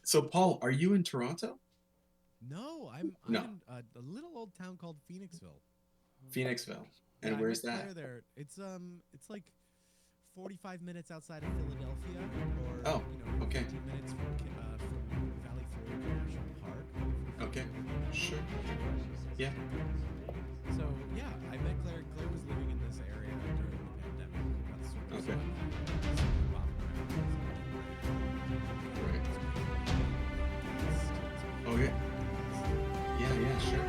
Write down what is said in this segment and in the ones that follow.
So Paul, are you in Toronto? No, I'm No, in a little old town called Phoenixville. Phoenixville. Yeah, And I where's met that? Claire there. It's like 45 minutes outside of Philadelphia, or Oh, okay. 15 minutes from Valley Forge National Park. If you're Okay. familiar Sure. with Yeah. So yeah, I met Claire. Claire was living in this area during the pandemic. That's sort of Okay. popping Right. Oh around. yeah. Yeah, yeah, sure.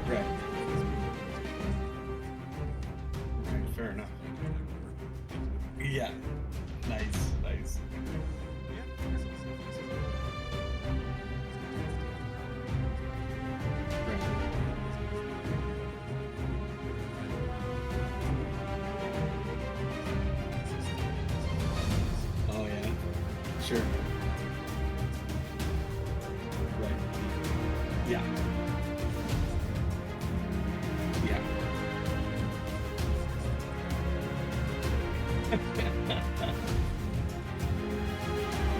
Right. Right, fair enough. Yeah. Nice, nice. Right. Oh yeah. Sure. Right. Yeah. Yeah.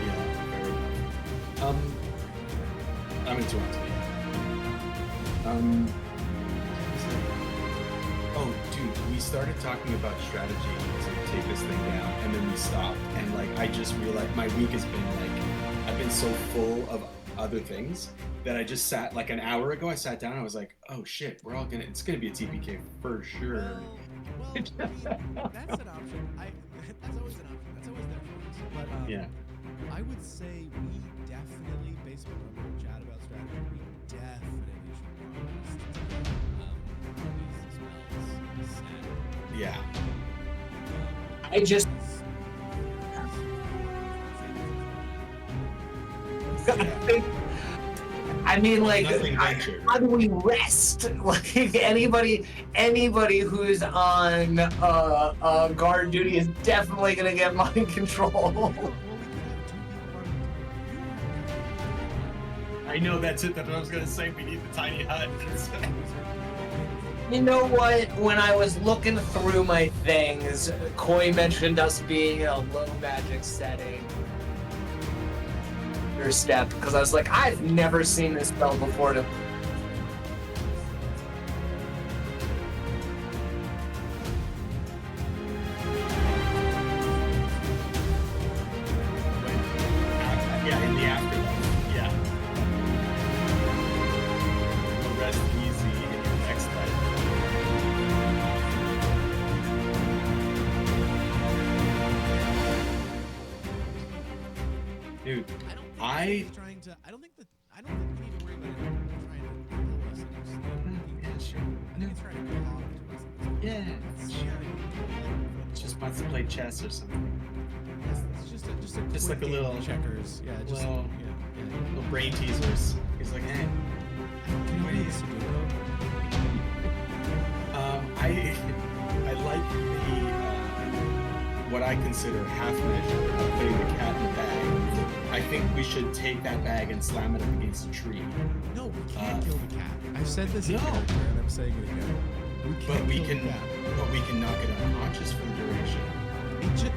Yeah, fair enough. I'm in Toronto. Oh, dude, we started talking about strategy to take this thing down, and then we stopped. And like, I just realized my week has been like, I've been so full of other things that I just sat like an hour ago. I sat down. And I was like, oh shit, it's gonna be a TPK for sure. I mean, that's an option. That's always an option. That's always there for us. But Yeah. I would say we definitely, based on our little chat about strategy, we definitely should broadcast these spells set. Yeah. I just I think I mean, like, Nothing ventured. how do we rest? Like anybody who's on guard duty is definitely gonna get mind control. Well, we could have two people on I know that's it. That's what I was gonna say. We need the tiny hut. You know what? When I was looking through my things, Koi mentioned us being in a low magic setting. Your step, because I was like, I've never seen this spell before. Yeah, in the afterlife. Yeah. You'll rest easy in your next life. Dude, I don't think we need to worry about it trying to kill us. yeah, sure. I think it's trying to talk to us. Yeah, just wants to play chess or something. It's just a Just quick like a game little- of checkers. Yeah, just little- yeah. Little brain teasers. He's like, hey, Can you play Sudoku? I like the what I consider half measure of putting the cat in the bag. I think we should take that bag and slam it up against a tree. No, we can't kill the cat. I've said this in No. character, and I'm saying it again. We can't But we kill can, the cat. but we can knock it unconscious for the duration.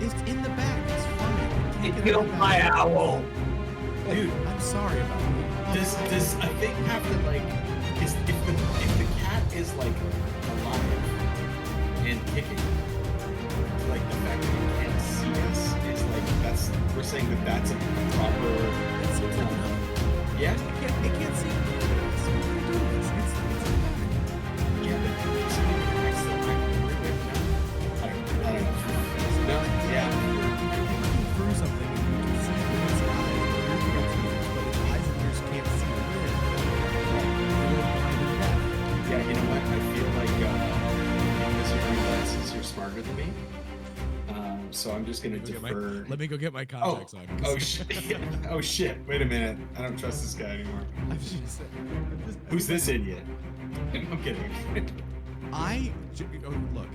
It's in the bag. It's fine. We It can't get killed it out my of the bag. owl. Dude, I'm sorry about that. does a thing have to like is if the cat is like alive and kicking, like the fact that it can't see us is like we're saying that's a proper That seems like enough. yeah. It can't see. So what do we do? It's in the bag. Yeah, but it's still I don't know. No, yeah. Looking through something and you can see that its eyes and ears are clear, but its eyes and ears can't see the clear. You're blind and deaf. Yeah, you know what? I feel like because you're wearing glasses, you're smarter than me. So I'm just gonna defer. Let me go get my contacts on. Oh shit! Oh shit! Wait a minute. I don't trust this guy anymore. Who's this idiot? I'm kidding. Look,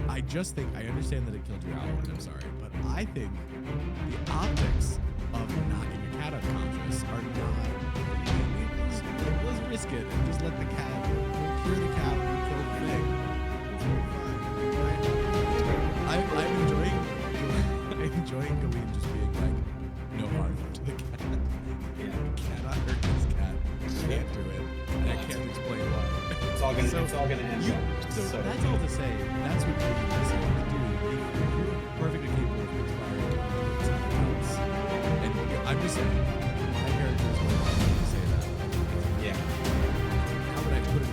I just think I understand that it killed your owl, and I'm sorry, but I think the optics of knocking a cat unconscious are not. Let's risk it and just let the cat. We'll cure the cat. We'll kill the thing. It's very fine. I'm enjoying Galeen just being no harm to the cat. Yeah. Cannot hurt this cat. Can't do it. And I can't explain why. It's all gonna So, it's all gonna end You, up. so that's all to say. That's what you decide to do. If you're perfectly capable of inspiring someone else, and I'm just saying, my character is going to say that. Yeah. How would I put it?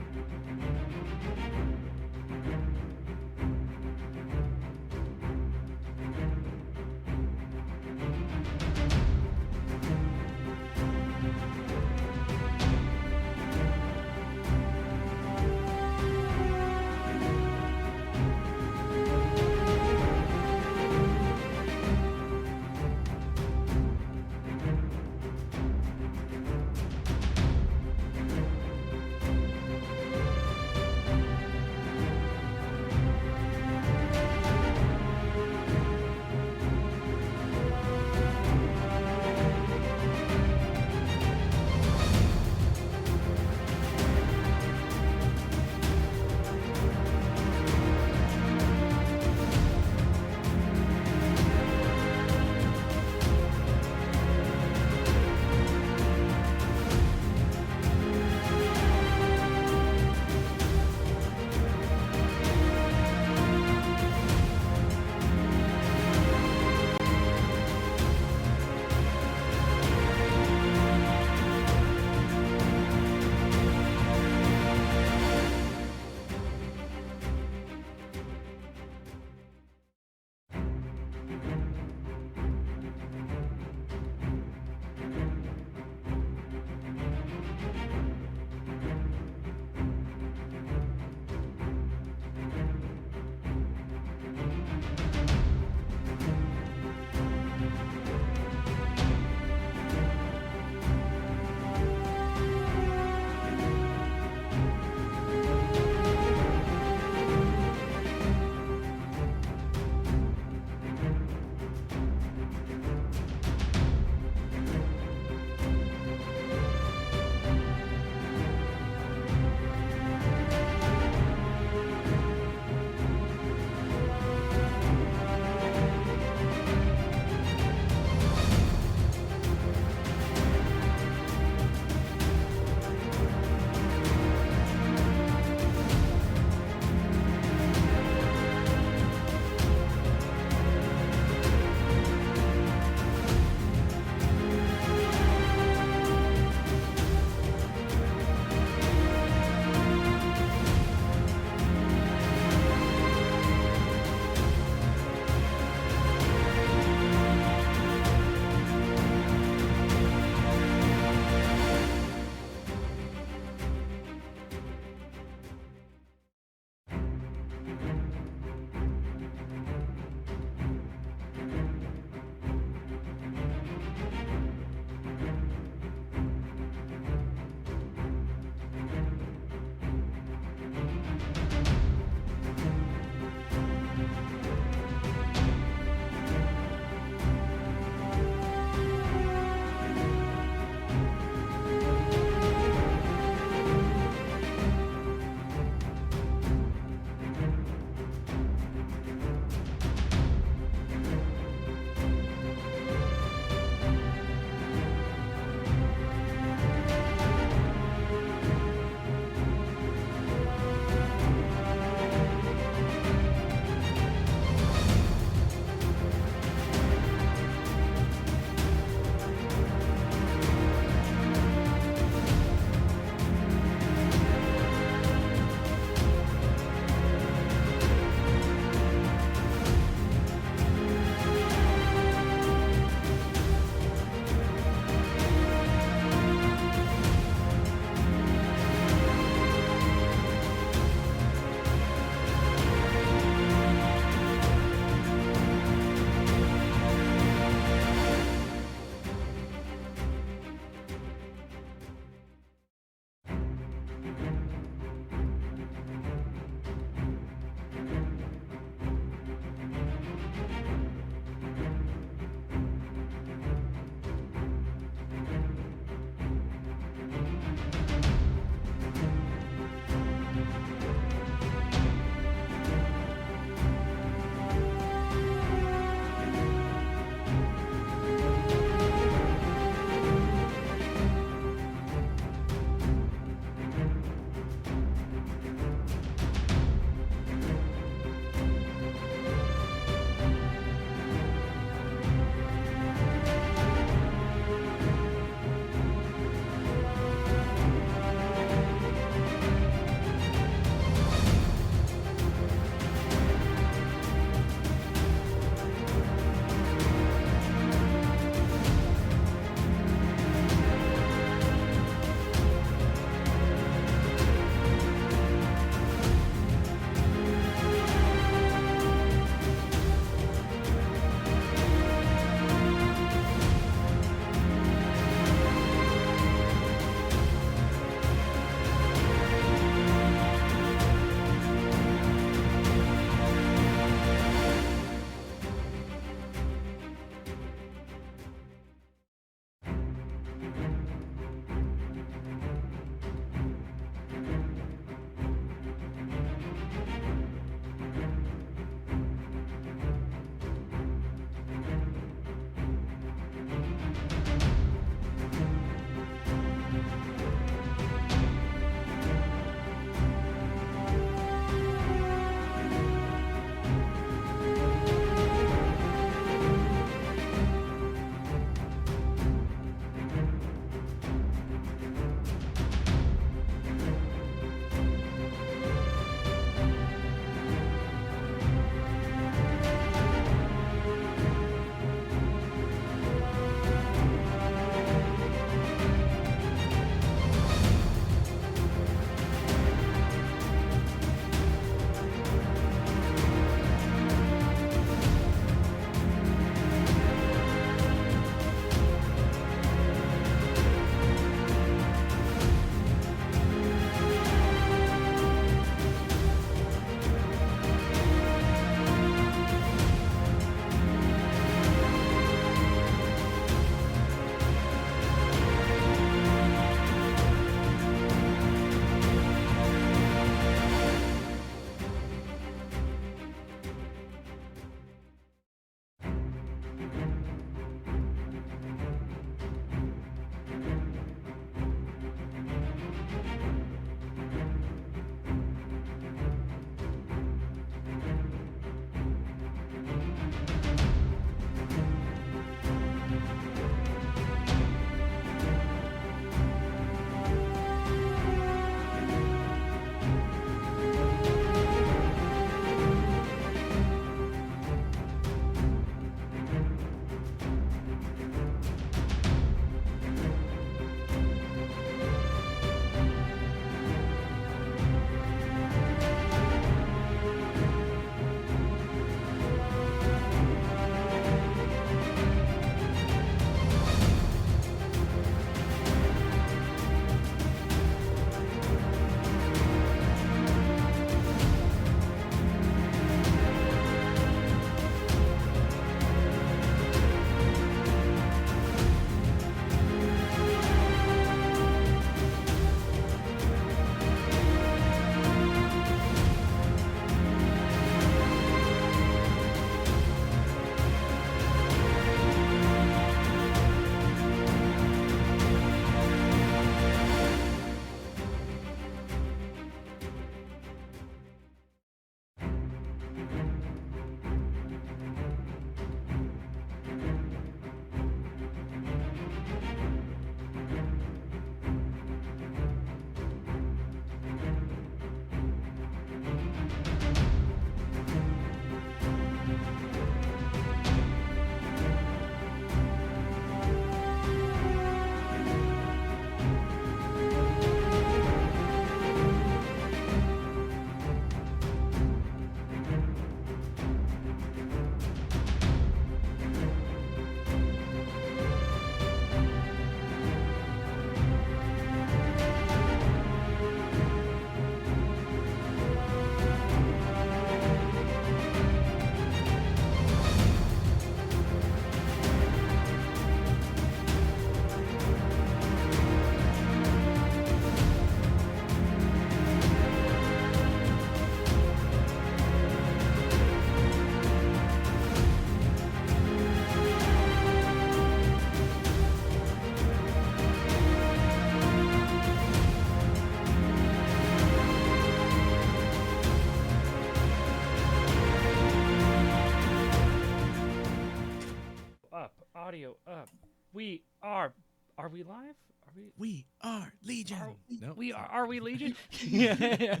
We are. Are we live? Are we? We are Legion. No, We sorry. are we Legion? Yeah.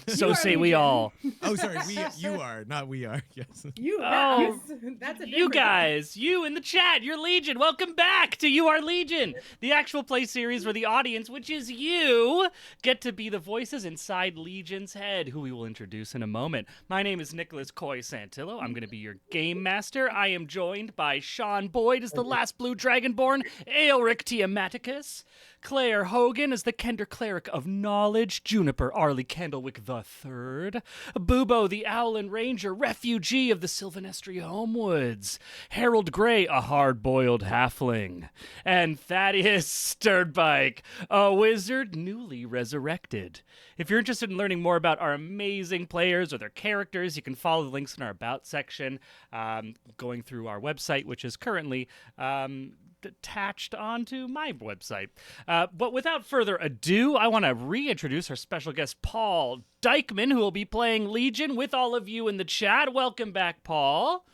So You are say we Legion. all. Oh, sorry. You are, not we are. Yes. You. Oh, That's a You different- guys, you in the chat, you're Legion. Welcome back to You Are Legion, the actual play series where the audience, which is you, get to be the voices inside Legion's head, who we will introduce in a moment. My name is Nicholas Coy Santillo. I'm going to be your game master. I am joined by Sean Boyd as the last blue dragonborn, Aelric Tiamaticus, Claire Hogan as the Kender Cleric of Knowledge, Juniper Arley Candlewick III, Bubo the Owlin Ranger, refugee of the Sylvanestria Homewoods, Harold Gray, a hard-boiled halfling, and Thaddeus Sturdbike, a wizard newly resurrected. If you're interested in learning more about our amazing players or their characters, you can follow the links in our About section, going through our website, which is currently attached onto my website. But without further ado, I want to reintroduce our special guest, Paul Diechmann, who will be playing Legion with all of you in the chat. Welcome back, Paul.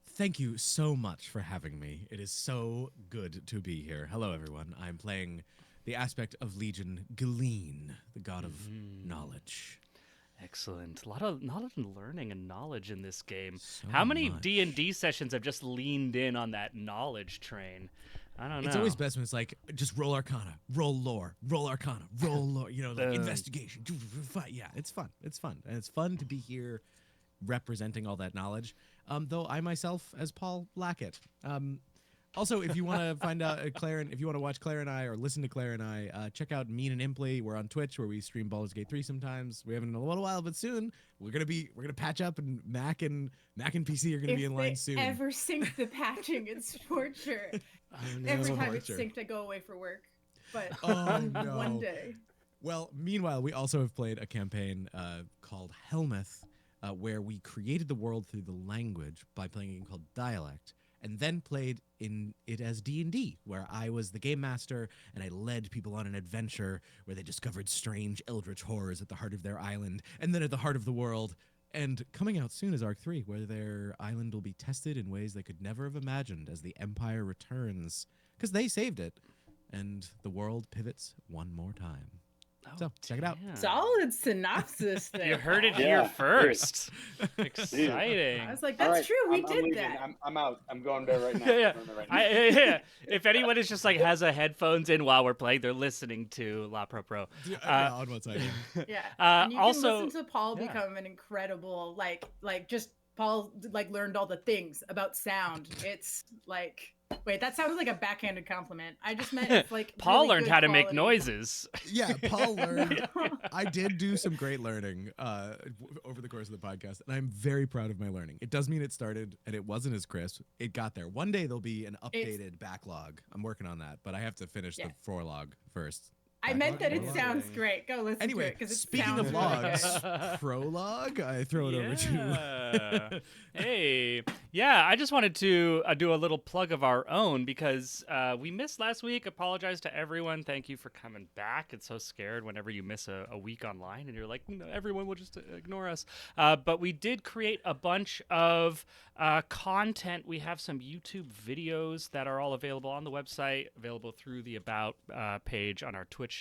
Thank you so much for having me. It is so good to be here. Hello, everyone. I'm playing the aspect of Legion Galeen, the god of knowledge. Excellent. A lot of learning and knowledge in this game. So How many much. D&D sessions have just leaned in on that knowledge train? I don't know. It's always best when it's like, just roll Arcana, roll lore, roll Arcana, roll lore, you know, like Boom. investigation. Yeah, it's fun. It's fun. And it's fun to be here representing all that knowledge. Though I myself, as Paul, lack it. Also, if you want to find out Claire, and if you want to watch Claire and I or listen to Claire and I, check out Mean and Imply. We're on Twitch where we stream Baldur's Gate 3 sometimes. We haven't in a little while, but soon we're gonna patch up, and Mac and PC are gonna be in line If soon. they ever sync the patching, it's torture. Oh, no. Every time it's Torture. synced, I go away for work. But Oh, no. one day. Well, meanwhile, we also have played a campaign called Helmuth, where we created the world through the language by playing a game called Dialect, and then played in it as D&D, where I was the game master, and I led people on an adventure where they discovered strange eldritch horrors at the heart of their island, and then at the heart of the world. And coming out soon is Arc 3, where their island will be tested in ways they could never have imagined as the Empire returns, because they saved it, and the world pivots one more time. So, check it out. damn. Solid synopsis there. You heard it Paul. here Yeah. first. Exciting. I was like, All that's right, true. We I'm did leaving. that. I'm out. I'm going there right now. Yeah, yeah. I'm going there right now. Yeah. If anyone is just like has a headphones in while we're playing, they're listening to La Pro Pro. Yeah, on one side. Yeah. Uh, And you also- can listen to Paul yeah. become an incredible, like just Paul like learned all the things about sound. It's like, wait, that sounded like a backhanded compliment. I just meant it's like Paul really learned good how to make quality. noises. Yeah, Paul learned. I did do some great learning over the course of the podcast, and I'm very proud of my learning. It does mean it started, and it wasn't as crisp. It got there. One day there'll be an updated backlog. I'm working on that, but I have to finish Yeah. the prologue first. I meant that it Backlog? sounds great. Go listen to Anyway, it because it speaking sounds of really good. logs, prologue, I throw it over to Yeah. Hey, yeah, I just wanted to do a little plug of our own because we missed last week. Apologize to everyone. Thank you for coming back. It's so scared whenever you miss a week online and you're like, no, everyone will just ignore us. But we did create a bunch of content. We have some YouTube videos that are all available on the website, available through the About page on our Twitch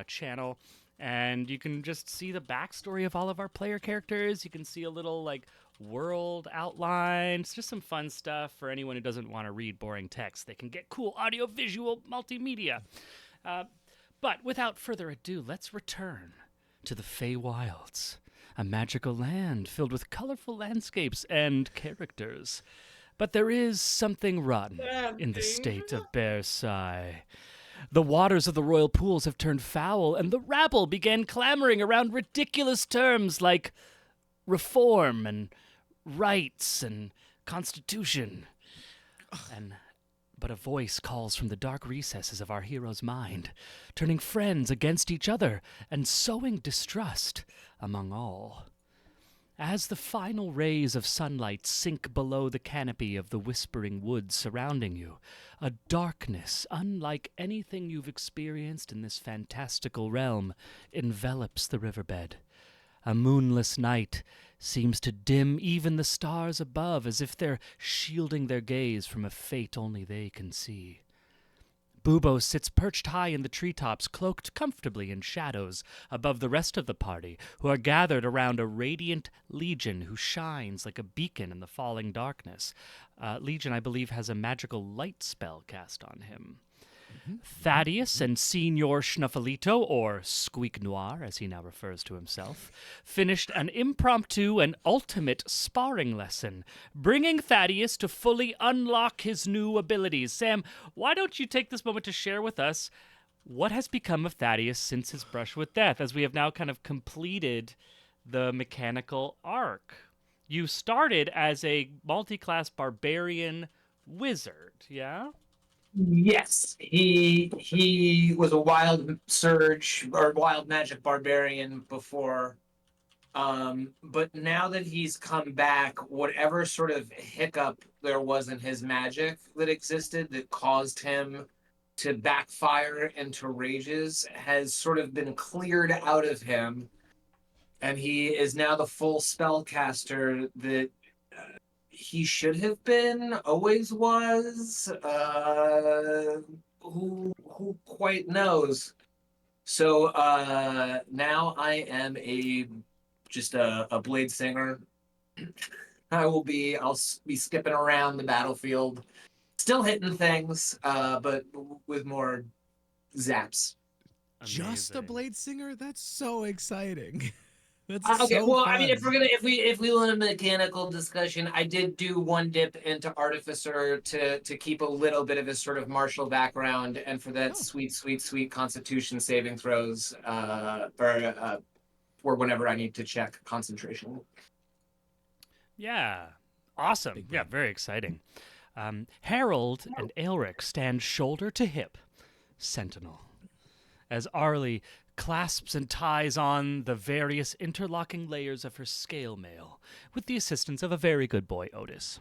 channel. And you can just see the backstory of all of our player characters. You can see a little like world outlines, just some fun stuff for anyone who doesn't want to read boring text. They can get cool audio visual multimedia. But without further ado, let's return to the Feywilds, a magical land filled with colorful landscapes and characters. But there is something rotten in the state of Bearside. The waters of the royal pools have turned foul, and the rabble began clamoring around ridiculous terms like reform and rights and constitution. But a voice calls from the dark recesses of our hero's mind, turning friends against each other and sowing distrust among all. As the final rays of sunlight sink below the canopy of the whispering woods surrounding you, a darkness unlike anything you've experienced in this fantastical realm envelops the riverbed. A moonless night seems to dim even the stars above, as if they're shielding their gaze from a fate only they can see. Bubo sits perched high in the treetops, cloaked comfortably in shadows above the rest of the party, who are gathered around a radiant Legion who shines like a beacon in the falling darkness. Legion, I believe, has a magical light spell cast on him. Thaddeus and Signor Schnuffalito, or Squeak Noir, as he now refers to himself, finished an impromptu and ultimate sparring lesson, bringing Thaddeus to fully unlock his new abilities. Sam, why don't you take this moment to share with us what has become of Thaddeus since his brush with death, as we have now kind of completed the mechanical arc? You started as a multi-class barbarian wizard, yeah? Yes, he was a wild surge or wild magic barbarian before. But now that he's come back, whatever sort of hiccup there was in his magic that existed that caused him to backfire into rages has sort of been cleared out of him, and he is now the full spellcaster that he should have been, always was. Who quite knows? So now I am just a blade singer. I'll be skipping around the battlefield, still hitting things, but with more zaps. Just a Amazing. blade singer? That's so exciting. That's Okay, so well, fun. I mean, if we want a mechanical discussion, I did do one dip into Artificer to keep a little bit of his sort of martial background, and for that sweet Constitution saving throws for whenever I need to check concentration. Yeah. Awesome. Big Yeah, brain. very exciting. Harold and Aelric stand shoulder to hip, sentinel, as Arlie clasps and ties on the various interlocking layers of her scale mail with the assistance of a very good boy, Otis.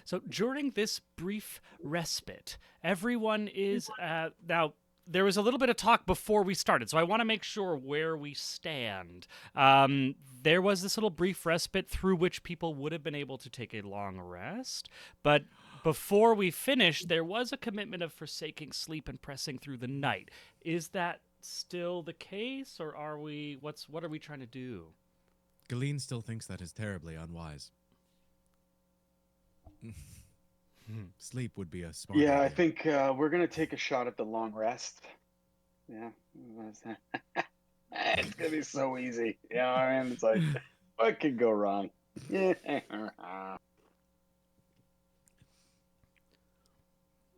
So during this brief respite, everyone is now. There was a little bit of talk before we started, so I want to make sure where we stand. There was this little brief respite through which people would have been able to take a long rest, but before we finished, there was a commitment of forsaking sleep and pressing through the night. Is that still the case, or are we? What are we trying to do? Galeen still thinks that is terribly unwise. Sleep would be a smart Yeah, I idea. think we're gonna take a shot at the long rest. Yeah, it's gonna be so easy. You know what I mean? It's like, what could go wrong? Yeah.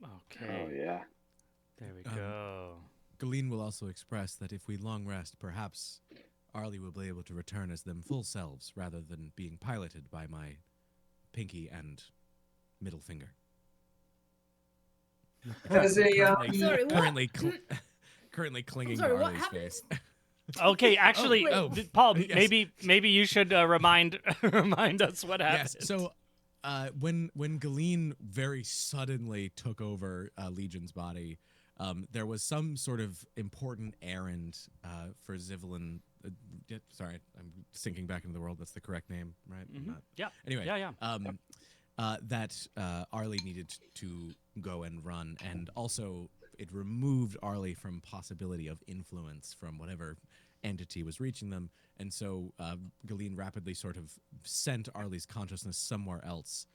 Okay. Oh yeah. There we Um, go. Galeen will also express that if we long rest, perhaps Arlie will be able to return as them full selves rather than being piloted by my pinky and middle finger. As a Sorry, what? Currently clinging Sorry, to what Arlie's happened? face. Okay, actually, wait. Paul, Yes. maybe you should remind us what happened. Yes. So, when Galeen very suddenly took over Legion's body, there was some sort of important errand for Zivlin. Sorry, I'm sinking back into the world. That's the correct name, right? I'm not- Yeah. Anyway. Yeah. That Arlie needed to go and run, and also it removed Arlie from possibility of influence from whatever entity was reaching them, and so Galeen rapidly sort of sent Arlie's consciousness somewhere else,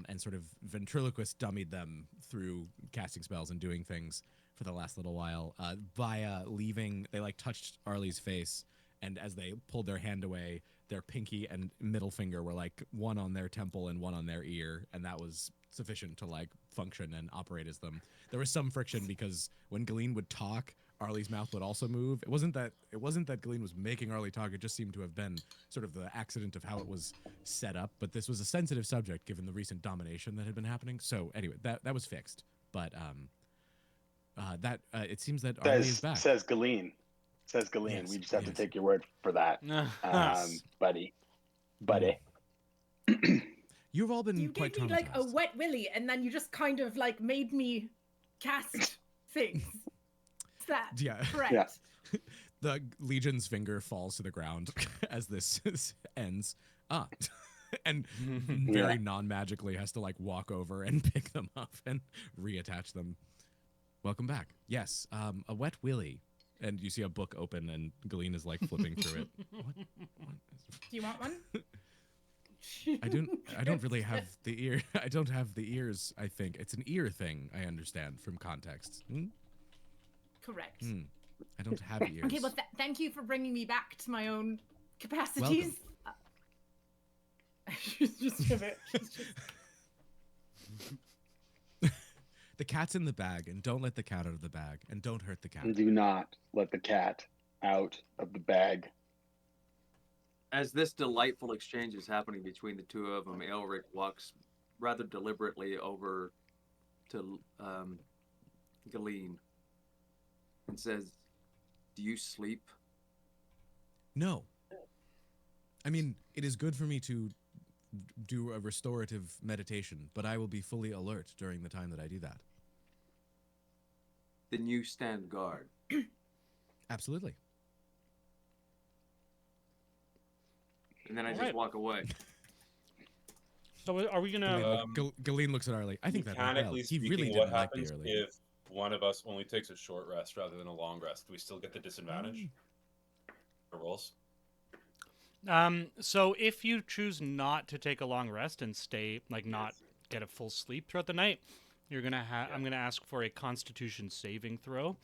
and sort of ventriloquist dummied them through casting spells and doing things for the last little while. Via leaving, they like touched Arlie's face, and as they pulled their hand away, their pinky and middle finger were like one on their temple and one on their ear, and that was sufficient to like function and operate as them. There was some friction because when Galeen would talk, Arlie's mouth would also move. It wasn't that Galeen was making Arlie talk. It just seemed to have been sort of the accident of how it was set up. But this was a sensitive subject given the recent domination that had been happening. So anyway, that was fixed. But it seems that Arlie is back. Says Galeen. Says Galeen. Yes, We just have to yes. take your word for that, buddy. You've all been You quite gave me like a traumatized. wet willy, and then you just kind of like made me cast things. Is that Yeah. correct? Yeah. The Legion's finger falls to the ground as this ends. And very non-magically has to like walk over and pick them up and reattach them. Welcome back. Yes, a wet willy. And you see a book open and Galeen is like flipping through it. What? Do you want one? I don't really have the ear. I don't have the ears, I think. It's an ear thing, I understand from context. Correct. I don't have ears. Okay, well, thank you for bringing me back to my own capacities. Just a bit. The cat's in the bag, and don't let the cat out of the bag, and don't hurt the cat. Do not let the cat out of the bag. As this delightful exchange is happening between the two of them, Aelric walks rather deliberately over to Galeen and says, "Do you sleep?" No. I mean, it is good for me to do a restorative meditation, but I will be fully alert during the time that I do that. Then you stand guard. Absolutely. And then I just Alright. walk away. So are we gonna? Galeen looks at Arlie. I think that went well. Mechanically He speaking, really what didn't like the happens early. if one of us only takes a short rest rather than a long rest? Do we still get the disadvantage for rolls? So if you choose not to take a long rest and stay, like, not get a full sleep throughout the night, you're gonna I'm gonna ask for a Constitution saving throw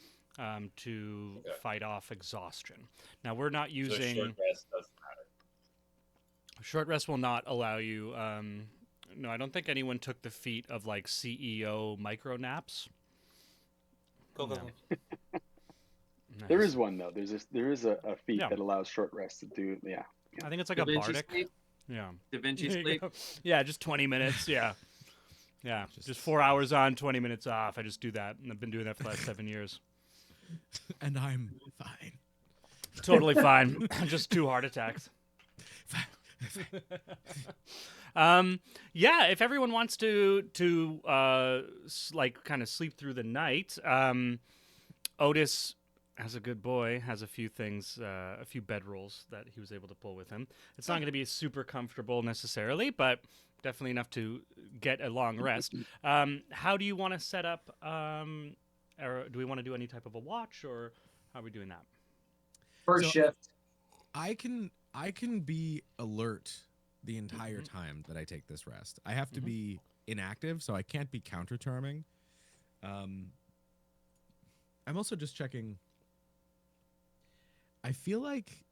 to fight off exhaustion. Now we're not So using short rest doesn't matter. short rest will not allow you. No, I don't think anyone took the feat of like CEO micro naps. Cool. No. There Nice. is one though. There is a feat Yeah. that allows short rest to do. Yeah. I think it's like Da a Vinci bardic. sleep? Yeah. Da Vinci There you sleep? go. Yeah, just 20 minutes. Yeah. Yeah. Just 4 hours on, 20 minutes off. I just do that. And I've been doing that for the last 7 years. And I'm fine. Totally fine. Just 2 heart attacks. Yeah, if everyone wants to like kind of sleep through the night, Otis, as a good boy, has a few things, a few bedrolls that he was able to pull with him. It's not going to be super comfortable necessarily, but definitely enough to get a long rest. How do you want to set up, or do we want to do any type of a watch, or how are we doing that? First So- shift. I can be alert the entire time that I take this rest. I have to be inactive, so I can't be counter charming. I'm also just checking. I feel like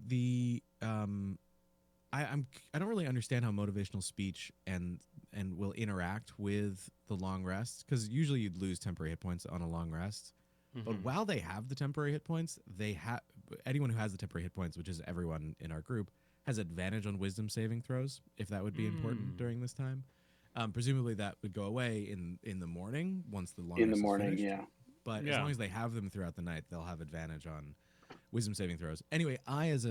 the I don't really understand how motivational speech and will interact with the long rest, because usually you'd lose temporary hit points on a long rest. But while they have the temporary hit points, they have anyone who has the temporary hit points, which is everyone in our group, has advantage on wisdom saving throws, if that would be important during this time. Presumably that would go away in the morning once the long In the rest is morning, finished. yeah. But as Yeah. long as they have them throughout the night, they'll have advantage on wisdom saving throws. Anyway, as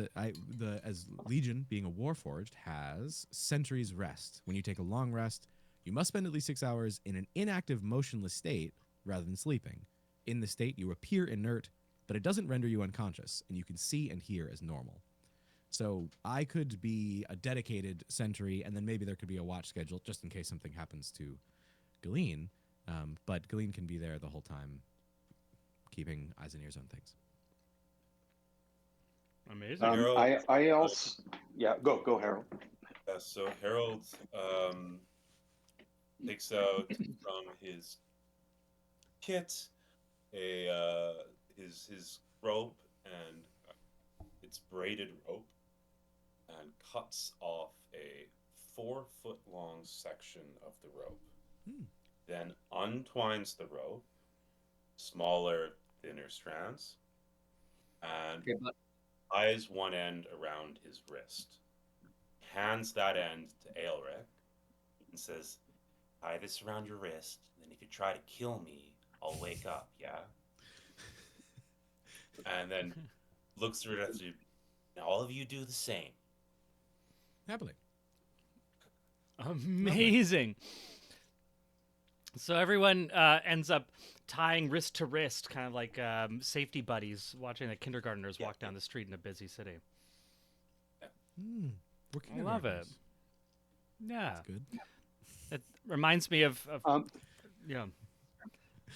Legion, being a Warforged, has Sentry's Rest. When you take a long rest, you must spend at least 6 hours in an inactive, motionless state rather than sleeping. In the state, you appear inert, but it doesn't render you unconscious, and you can see and hear as normal. So I could be a dedicated sentry, and then maybe there could be a watch schedule just in case something happens to Galeen. But Galeen can be there the whole time, keeping eyes and ears on things. Amazing. Harold- I also go Harold. So Harold takes out from his kit his rope, and it's braided rope, and cuts off a 4-foot long section of the rope. Then untwines the rope, smaller, thinner strands, and Okay, but ties one end around his wrist. Hands that end to Aelric and says, "Tie this around your wrist, and then if you try to kill me, I'll wake up, yeah?" And then looks through it at you. Now all of you do the same. Happily. Amazing. So everyone ends up tying wrist to wrist, kind of like safety buddies, watching the kindergartners walk down the street in a busy city. We're I love it. kindergartners. Yeah, That's good. it reminds me of yeah.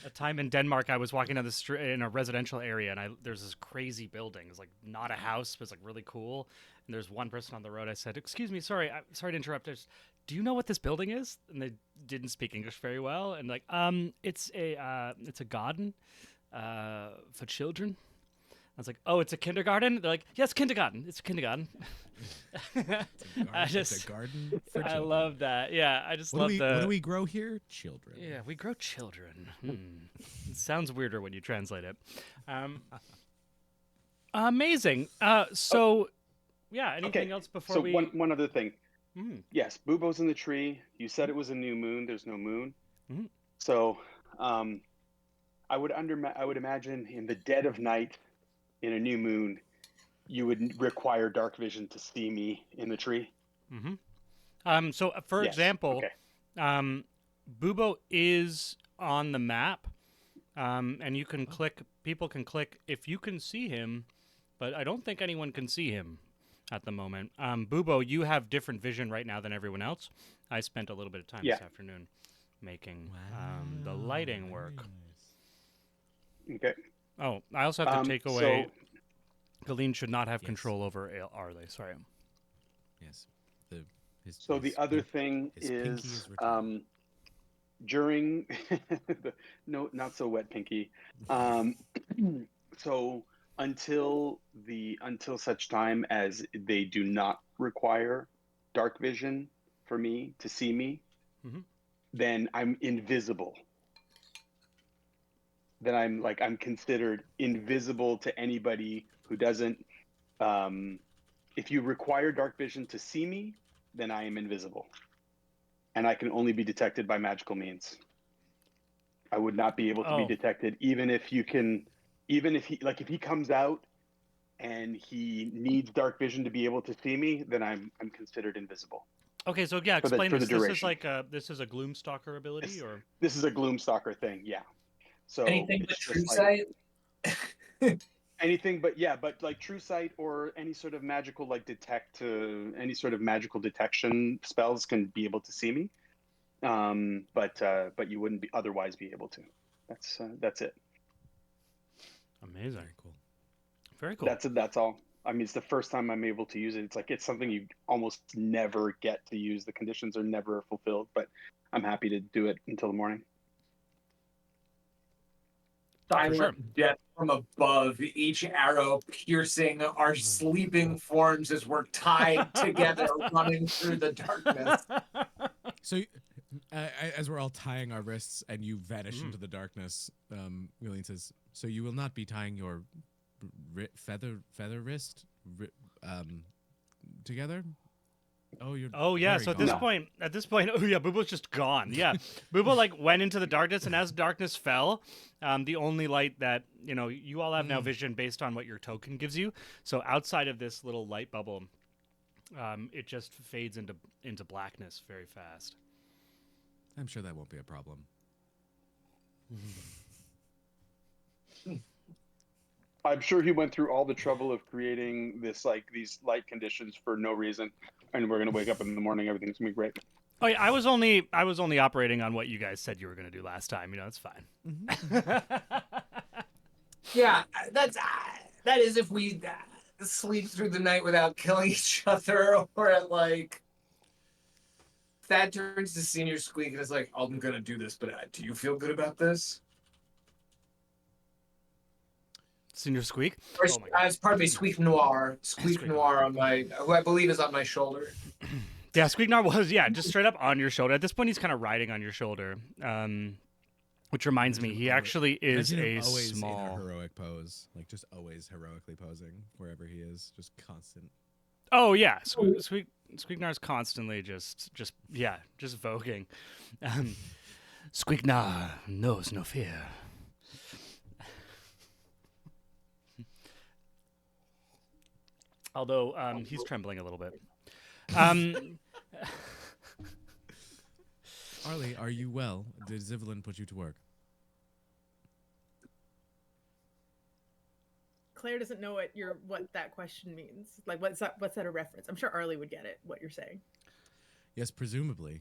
A time in Denmark, I was walking down the street in a residential area, and there's this crazy building. It's like not a house, but it's like really cool. And there's one person on the road. I said, "Excuse me, sorry to interrupt. Do you know what this building is?" And they didn't speak English very well. And like, it's a garden, for children. I was like, "Oh, it's a kindergarten." They're like, "Yes, kindergarten. It's a kindergarten." It's a garden for I children. love that. Yeah, I just What love what do we grow here? Children. Yeah, we grow children. It sounds weirder when you translate it. Amazing. So, yeah. Anything else before so we? one other thing. Mm. Yes, Bubo's in the tree. You said it was a new moon. There's no moon. Mhm. So, I would imagine in the dead of night, in a new moon, you would require dark vision to see me in the tree. So, for Yes, example, okay. Bubo is on the map, and you can click. People can click if you can see him, but I don't think anyone can see him at the moment. Bubo, you have different vision right now than everyone else. I spent a little bit of time this afternoon making the lighting work. Okay. Oh, I also have to take away. So, Galeen should not have control over Arley. Sorry. Yes. the other thing his pinky is, returned. during no, not so wet pinky. So until such time as they do not require dark vision for me to see me, then I'm invisible. Then I'm considered invisible to anybody who doesn't. If you require dark vision to see me, then I am invisible, and I can only be detected by magical means. I would not be able to be detected, even if he comes out and he needs dark vision to be able to see me, then I'm considered invisible. Okay, so yeah, For the explain this. duration. This is a Gloomstalker ability, or This is a Gloomstalker thing, yeah. So Anything it's but just true like- sight. anything but like true sight or any sort of magical any sort of magical detection spells can be able to see me, but you wouldn't otherwise be able to. That's it. amazing. Very cool. Very cool. That's all. I mean, it's the first time I'm able to use it. It's something you almost never get to use. The conditions are never fulfilled, but I'm happy to do it until the morning. Silent death from above, each arrow piercing our sleeping forms as we're tied together, running through the darkness. So, as we're all tying our wrists and you vanish into the darkness, Wheeling says, "So you will not be tying your feather wrist together?" Oh, you're. Oh yeah. very So at gone. this point, oh yeah, Bubo's just gone. Yeah, Bubo went into the darkness, and as darkness fell, the only light that you all have now vision based on what your token gives you. So outside of this little light bubble, it just fades into blackness very fast. I'm sure that won't be a problem. I'm sure he went through all the trouble of creating these light conditions for no reason, and we're gonna wake up in the morning, everything's gonna be great. Oh yeah, I was only operating on what you guys said you were going to do last time. It's fine. Yeah, that is if we sleep through the night without killing each other, or Thad turns to Senior Squeak and is like, "I'm gonna do this, but do you feel good about this?" Senior Squeak. Or, Oh my God. pardon me, Squeak Noir. Squeak Squeak Noir who I believe is on my shoulder. Yeah, Squeaknar was just straight up on your shoulder. At this point, he's kind of riding on your shoulder. Which reminds me, he actually is Imagine him a always small. in a heroic pose, like just always heroically posing wherever he is, just constant. Oh yeah, Squeaknar's constantly just voguing. Squeaknar knows no fear. Although he's trembling a little bit. Arlie, are you well? Did Zivlin put you to work? Claire doesn't know what that question means. Like, what's that a reference? I'm sure Arlie would get it. What you're saying. Yes, presumably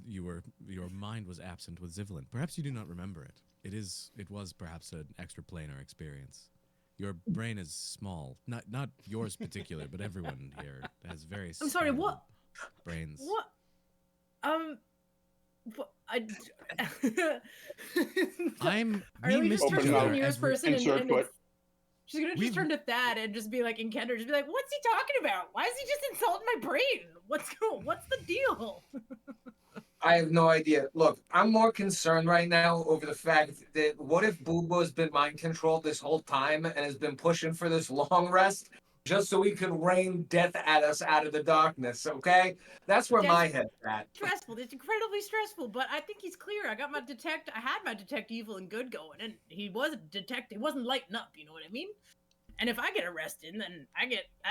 your mind was absent with Zivlin. Perhaps you do not remember it. It was perhaps an extraplanar experience. Your brain is small. Not yours particular, but everyone here has very I'm sorry, small what? brains. What? I. We Arlie just missed turned each to the other nearest as person insert and foot. she's gonna just We've- turn to Thad and just be like, in Kendra, just be like, "What's he talking about? Why is he just insulting my brain? What's the deal?" I have no idea. Look, I'm more concerned right now over the fact that what if Boobo's been mind controlled this whole time and has been pushing for this long rest just so he could rain death at us out of the darkness, okay? That's where my head's at. Stressful. It's incredibly stressful, but I think he's clear. I had my detect evil and good going, and he wasn't he wasn't lighting up, you know what I mean? And if I get arrested, then I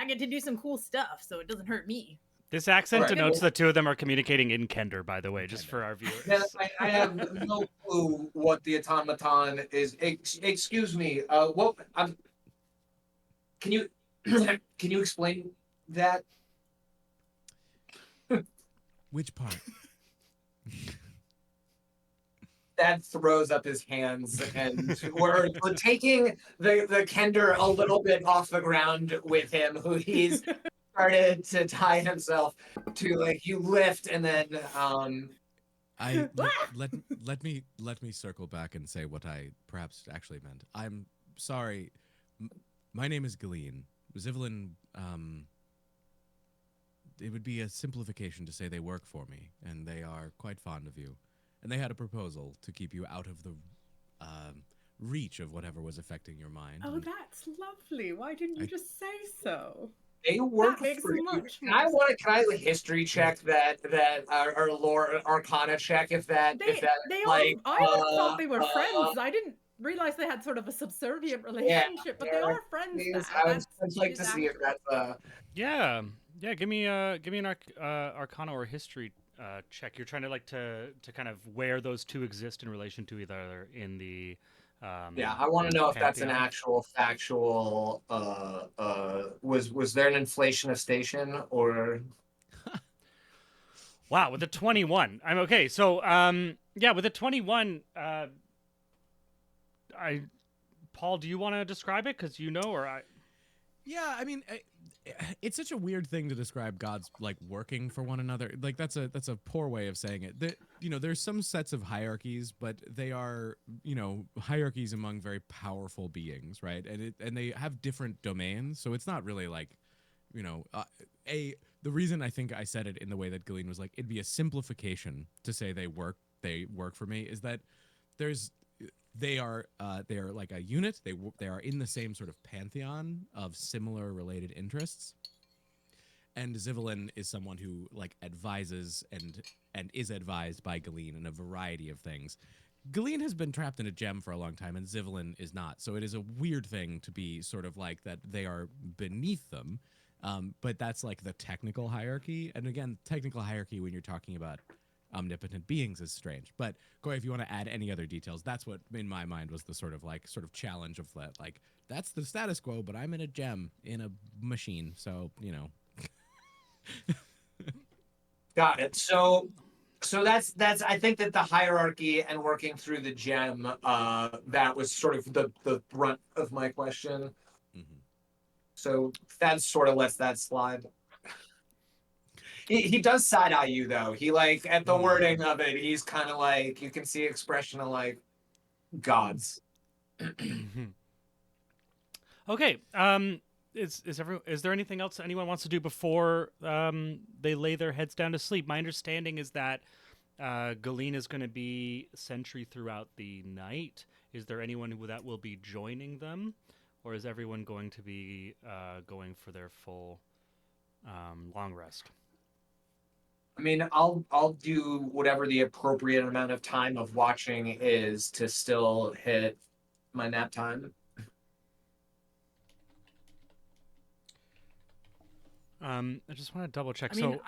get to do some cool stuff, so it doesn't hurt me. This accent Right. denotes the two of them are communicating in Kender, by the way, just for our viewers. Yeah, I have no clue what the automaton is. Excuse me. What? Can you can you explain that? Which part? Dad throws up his hands and we're taking the Kender a little bit off the ground with him, who he's started to tie himself to. Like, you lift and then let me circle back and say what I perhaps actually meant. I'm sorry. My name is Galeen. Zivlin, it would be a simplification to say they work for me, and they are quite fond of you. And they had a proposal to keep you out of the reach of whatever was affecting your mind. Oh, And that's lovely. Why didn't you just say so? they work That makes for you. much Can I more a history check that or lore arcana check if that they like all, I always thought they were friends. I didn't realize they had sort of a subservient relationship, but they yeah, are friends. please, That I'd like is to see if accurate. that's Yeah. Give me an Arcana or history check. You're trying to to kind of where those two exist in relation to each other in the. yeah, I want to know if that's an Pantheon. actual factual. Was there an inflation of station or? Wow, with a 21. I'm okay. So, yeah, with a 21, Paul, do you want to describe it? Because you know, or I. yeah, I mean, it's such a weird thing to describe gods like working for one another. Like that's a poor way of saying it. There's some sets of hierarchies, but they are hierarchies among very powerful beings, right? And they have different domains, so it's not really like, the reason I think I said it in the way that Galeen was like, it'd be a simplification to say they work for me, is that they are like a unit. They are in the same sort of pantheon of similar related interests. And Zivlin is someone who like advises and is advised by Galeen in a variety of things. Galeen has been trapped in a gem for a long time, and Zivlin is not. So it is a weird thing to be sort of like that they are beneath them. But that's like the technical hierarchy. And again, technical hierarchy when you're talking about omnipotent beings is strange. But Goy, if you want to add any other details, that's what in my mind was the sort of challenge of that. Like, that's the status quo, but I'm in a gem in a machine. So, Got it. So that's I think that the hierarchy and working through the gem, that was sort of the brunt of my question. Mhm. So that sort of lets that slide. He does side eye you though. He like at the wording of it, he's kind of like, you can see expression of like gods. Okay. Is there anything else anyone wants to do before they lay their heads down to sleep? My understanding is that Galeen is going to be sentry throughout the night. Is there anyone that will be joining them, or is everyone going to be going for their full long rest? I mean, I'll do whatever the appropriate amount of time of watching is to still hit my nap time. I just want to double check. I mean, So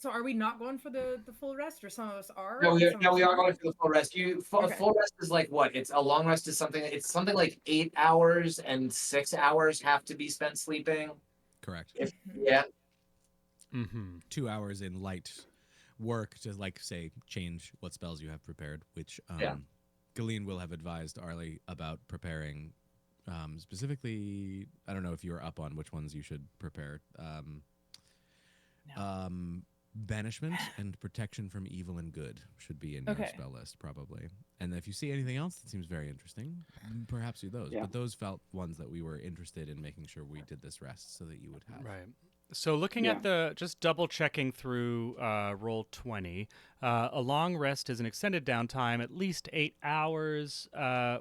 So are we not going for the full rest, or some of us are? No, and some of we us are aren't? going for the full rest. A Okay. full rest is like what? It's a long rest is something. It's something like 8 hours, and 6 hours have to be spent sleeping. Correct. If Mhm. yeah, Mm-hmm. 2 hours in light work to, like, say, change what spells you have prepared, which Yeah. Galeen will have advised Arlie about preparing. Specifically, I don't know if you're up on which ones you should prepare. No. Banishment and protection from evil and good should be in your Okay. spell list, probably. And if you see anything else that seems very interesting, perhaps do those. Yeah. But those felt ones that we were interested in making sure we did this rest so that you would have. Right. So looking Yeah. at the, just double checking through roll 20, a long rest is an extended downtime, at least 8 hours,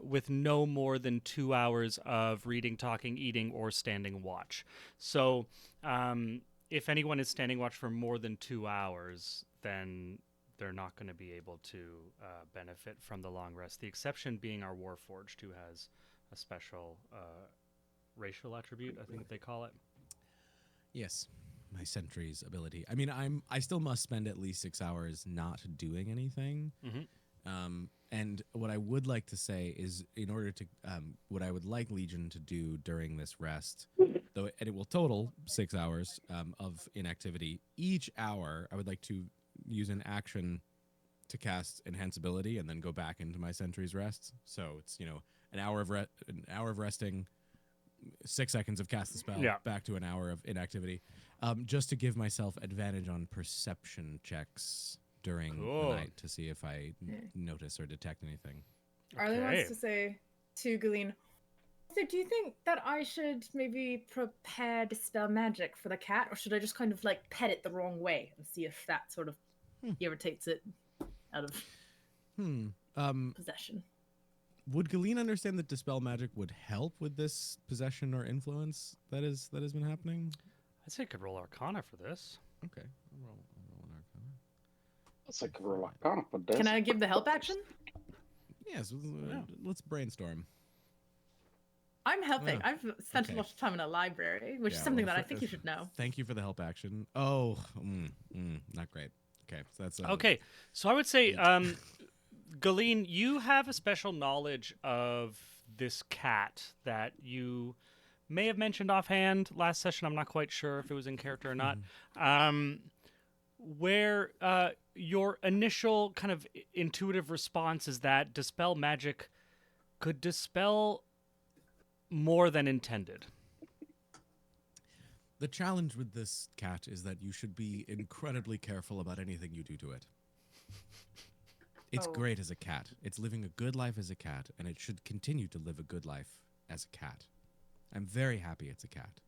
with no more than 2 hours of reading, talking, eating, or standing watch. So if anyone is standing watch for more than 2 hours, then they're not going to be able to benefit from the long rest. The exception being our Warforged, who has a special racial attribute, I think they call it. Yes, my sentry's ability. I mean, I still must spend at least 6 hours not doing anything. And what I would like to say is, in order to, what I would like Legion to do during this rest, though, and it will total 6 hours of inactivity. Each hour, I would like to use an action to cast enhanceability and then go back into my sentry's rest. So it's, an hour of resting. 6 seconds of cast the spell, Yeah. back to an hour of inactivity, just to give myself advantage on perception checks during Cool. the night to see if I notice or detect anything. Arlie wants Okay. to say to Galeen, so do you think that I should maybe prepare dispel magic for the cat, or should I just kind of like pet it the wrong way and see if that sort of irritates it out of possession? Would Galeen understand that dispel magic would help with this possession or influence that has been happening? I'd say I could roll Arcana for this. Okay, I'll roll an Arcana. It's like a Arcana for this. Can I give the help action? Yes, let's brainstorm. I'm helping. Yeah. I've spent Okay. a lot of time in a library, which Yeah, is something well, that I think you should know. Thank you for the help action. Oh, not great. Okay, so that's Okay, so I would say, Galeen, you have a special knowledge of this cat that you may have mentioned offhand last session. I'm not quite sure if it was in character or not. Where your initial kind of intuitive response is that dispel magic could dispel more than intended. The challenge with this cat is that you should be incredibly careful about anything you do to it. It's Oh. great as a cat. It's living a good life as a cat, and it should continue to live a good life as a cat. I'm very happy it's a cat.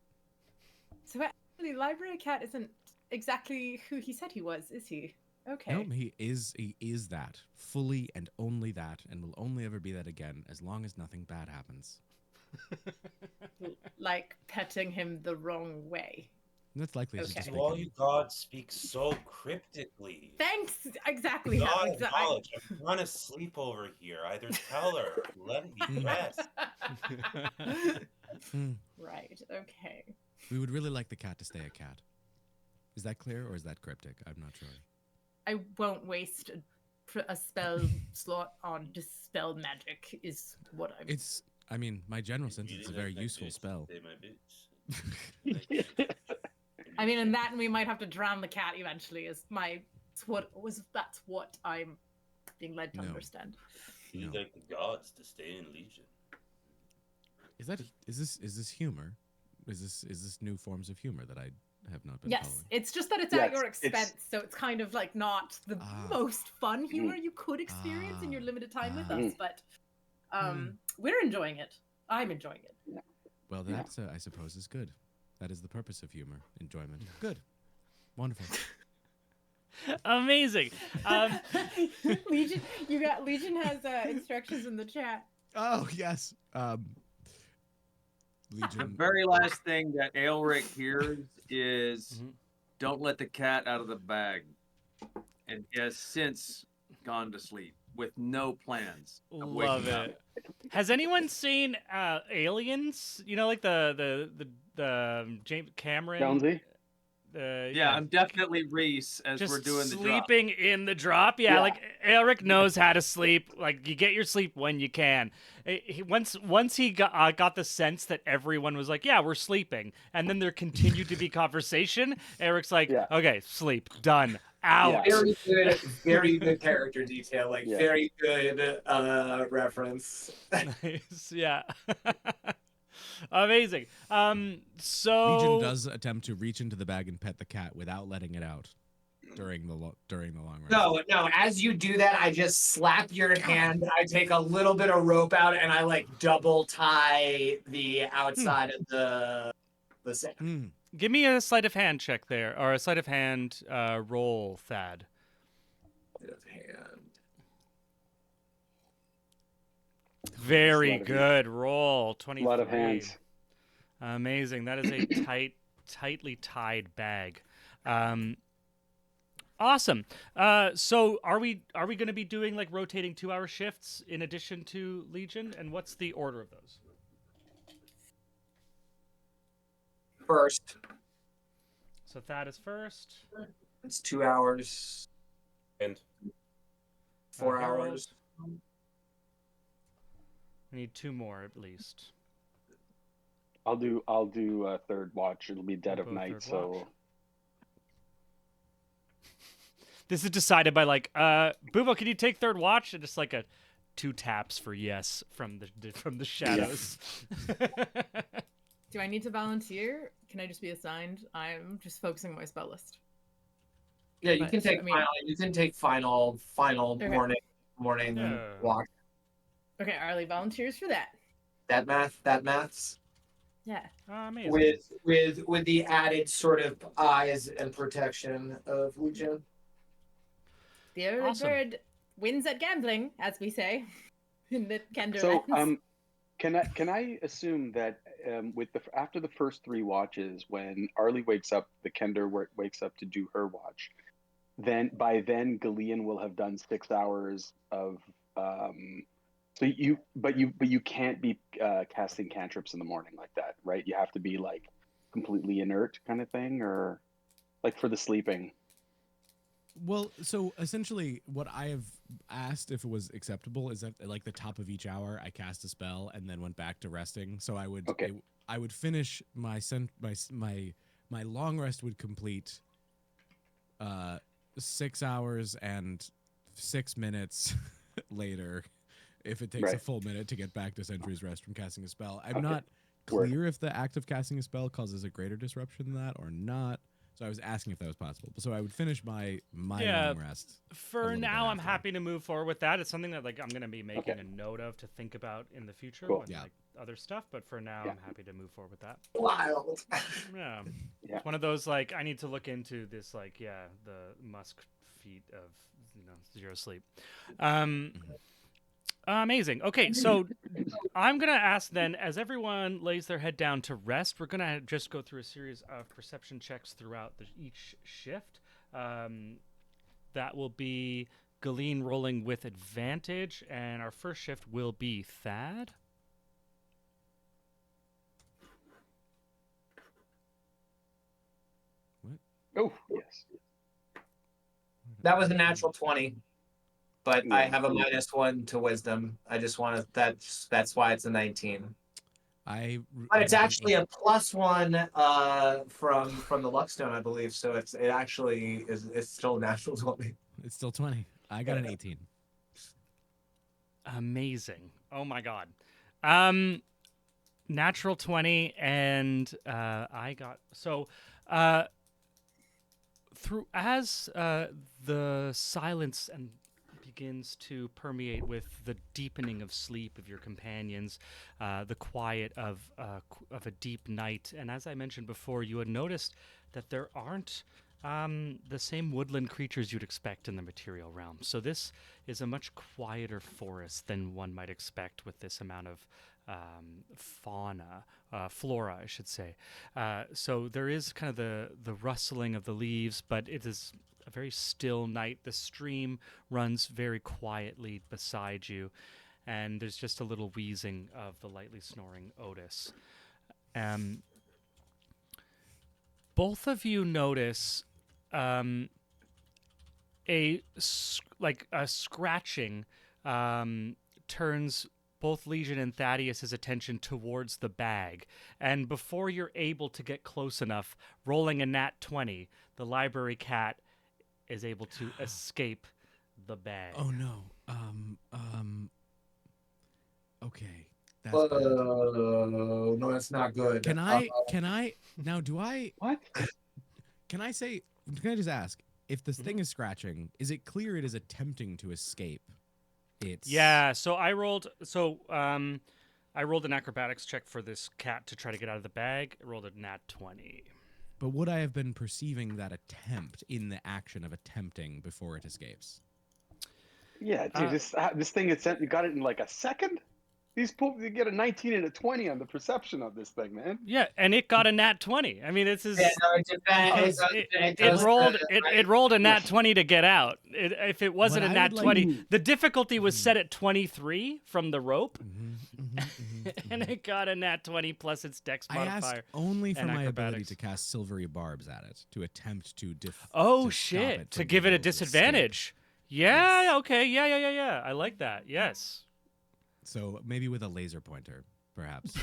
So actually, library cat isn't exactly who he said he was, is he? Okay. No, he is that. Fully and only that, and will only ever be that again as long as nothing bad happens. Like petting him the wrong way. And that's likely to Okay. just Do make all him- you gods speak so cryptically? Thanks. Exactly. God Exa- knowledge, I'm trying to sleep over here. Either tell her, let me rest. Right. Okay. We would really like the cat to stay a cat. Is that clear or is that cryptic? I'm not sure. I won't waste a spell slot on dispel magic. Is what I'm. I mean, my general sense Really it's a like very my useful bitch, spell. stay my bitch. I mean, and that we might have to drown the cat eventually. That's what I'm being led to No. understand. We No. like the gods to stay in Legion. Is this humor? Is this new forms of humor that I have not been Yes, following? it's just that it's Yeah, at your it's- expense, so it's kind of like not the Ah. most fun humor you could experience in your limited time with Ah. us, but we're enjoying it. I'm enjoying it. Well, that I suppose is good. That is the purpose of humor, enjoyment. Good, wonderful. Amazing. Legion has instructions in the chat. Oh yes, The Legion. very last thing that Aelric hears is, Mhm. "Don't let the cat out of the bag," and he has since gone to sleep with no plans of Love waking up. it. Has anyone seen Aliens? You know, like the James Cameron. Jonesy? Yeah, I'm definitely Reese as just we're doing the drop. sleeping in the drop. Yeah, Yeah. like Eric knows how to sleep. Like you get your sleep when you can. Once he got the sense that everyone was like, "Yeah, we're sleeping," and then there continued to be conversation. Eric's like, Yeah. "Okay, sleep done, out." Very good character detail. Like Yeah. very good reference. Nice, yeah. Amazing. Legion So does attempt to reach into the bag and pet the cat without letting it out during the long rest. No. As you do that, I just slap your hand. I take a little bit of rope out, and I like double tie the outside of the sand. Hmm. give me a sleight of hand check there, or a sleight of hand roll, Thad. Hand. Very Sleight of hand. good roll. 23. A lot of hands. Amazing. That is a tightly tied bag. Awesome. So are we going to be doing like rotating 2-hour shifts in addition to Legion? And what's the order of those? First, So Thad is first. it's 2 hours, And 4 Harold. hours. We need 2 more at least. I'll do a third watch. It'll be dead We'll of go night, third so watch. This is decided by like, Bubo, can you take third watch? And just like a 2 taps for yes from the shadows. Do I need to volunteer? Can I just be assigned? I'm just focusing on my spell list. Yeah, you But, can take I mean- final. You can take final Okay. morning Yeah. walk. Okay, Arlie volunteers for that. That maths. Yeah. Amazing. With the added sort of eyes and protection of Legion. The early Awesome. bird wins at gambling, as we say in the Kender so lands. can I assume that with after the first 3 watches, when Arlie wakes up, the Kender wakes up to do her watch, then by then Galeon will have done 6 hours of so you can't be casting cantrips in the morning like that, right? You have to be like completely inert kind of thing, or like for the sleeping. Well, so essentially, what I have asked if it was acceptable is that at like the top of each hour, I cast a spell and then went back to resting. So I would Okay. I would finish my long rest would complete 6 hours and 6 minutes later, if it takes a Right. full minute to get back to Sentry's Rest from casting a spell. I'm Okay. not Word. clear if the act of casting a spell causes a greater disruption than that or not. So I was asking if that was possible. So I would finish my Yeah. long rest. For little bit now, I'm after. happy to move forward with that. It's something that like I'm going to be making Okay. a note of to think about in the future Cool. with Yeah. like other stuff. But for now, Yeah. I'm happy to move forward with that. Wild. Yeah. Yeah. It's one of those like I need to look into this like the Musk feat of 0 sleep. Amazing. Okay, so I'm gonna ask then, as everyone lays their head down to rest, we're gonna just go through a series of perception checks throughout each shift. That will be Galeen rolling with advantage, and our first shift will be Thad. Oh yes. That was a natural 20. But I Yeah. have a -1 to wisdom. I just want to that's why it's a 19. But it's actually a +1 from the Luckstone, I believe. So it actually it's still a natural 20. It's still 20. I got an 18. Amazing. Oh my god. Natural 20 and I got so through as the silence and begins to permeate with the deepening of sleep of your companions, the quiet of a deep night, and as I mentioned before, you had noticed that there aren't the same woodland creatures you'd expect in the material realm. So this is a much quieter forest than one might expect with this amount of flora, I should say. So there is kind of the rustling of the leaves, but it is a very still night. The stream runs very quietly beside you, and there's just a little wheezing of the lightly snoring Otis. both of you notice a scratching turns both Legion and Thaddeus's attention towards the bag, and before you're able to get close enough, rolling a nat 20, the library cat is able to escape the bag. Oh no. Okay. That's bad. No, that's not good. Can I now do I What? can I just ask if this thing is scratching, is it clear it is attempting to escape? Yeah, so I rolled an acrobatics check for this cat to try to get out of the bag. I rolled a nat 20. But would I have been perceiving that attempt in the action of attempting before it escapes? Yeah, dude, this thing got it in like a second. You get a 19 and a 20 on the perception of this thing, man. Yeah, and it got a nat 20. I mean, this is Yeah, no, it rolled a nat 20 to get out. If it wasn't What a I nat would like- 20, the difficulty was set at 23 from the rope, Mm-hmm, and it got a nat 20 plus its dex I modifier. asked only for and my ability acrobatics. to cast silvery barbs at it to attempt to Oh to stop shit! it To from give being it a able to escape. disadvantage. Yeah. Yes. Okay. Yeah. I like that. Yes. So maybe with a laser pointer, perhaps.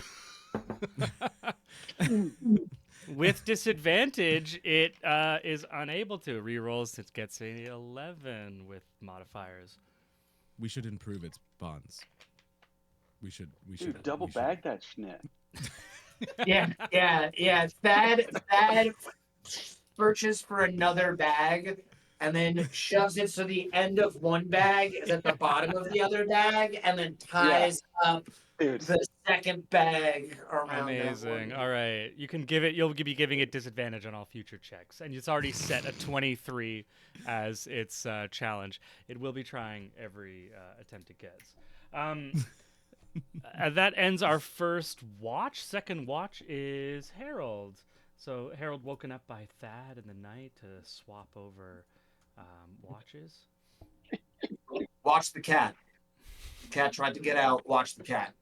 With disadvantage, it is unable to rerolls. It gets a 11 with modifiers. We should improve its bonds. We should. Dude, double we should- bag that schnit. yeah. Thad searches for another bag and then shoves it so the end of one bag is at the bottom of the other bag and then ties up Dude, the second bag around that Amazing. one. All right. You'll be giving it disadvantage on all future checks. And it's already set a 23 as its challenge. It will be trying every attempt it gets. That ends our first watch. Second watch is Harold. So Harold woken up by Thad in the night to swap over watches. Watch the cat. The cat tried to get out. Watch the cat.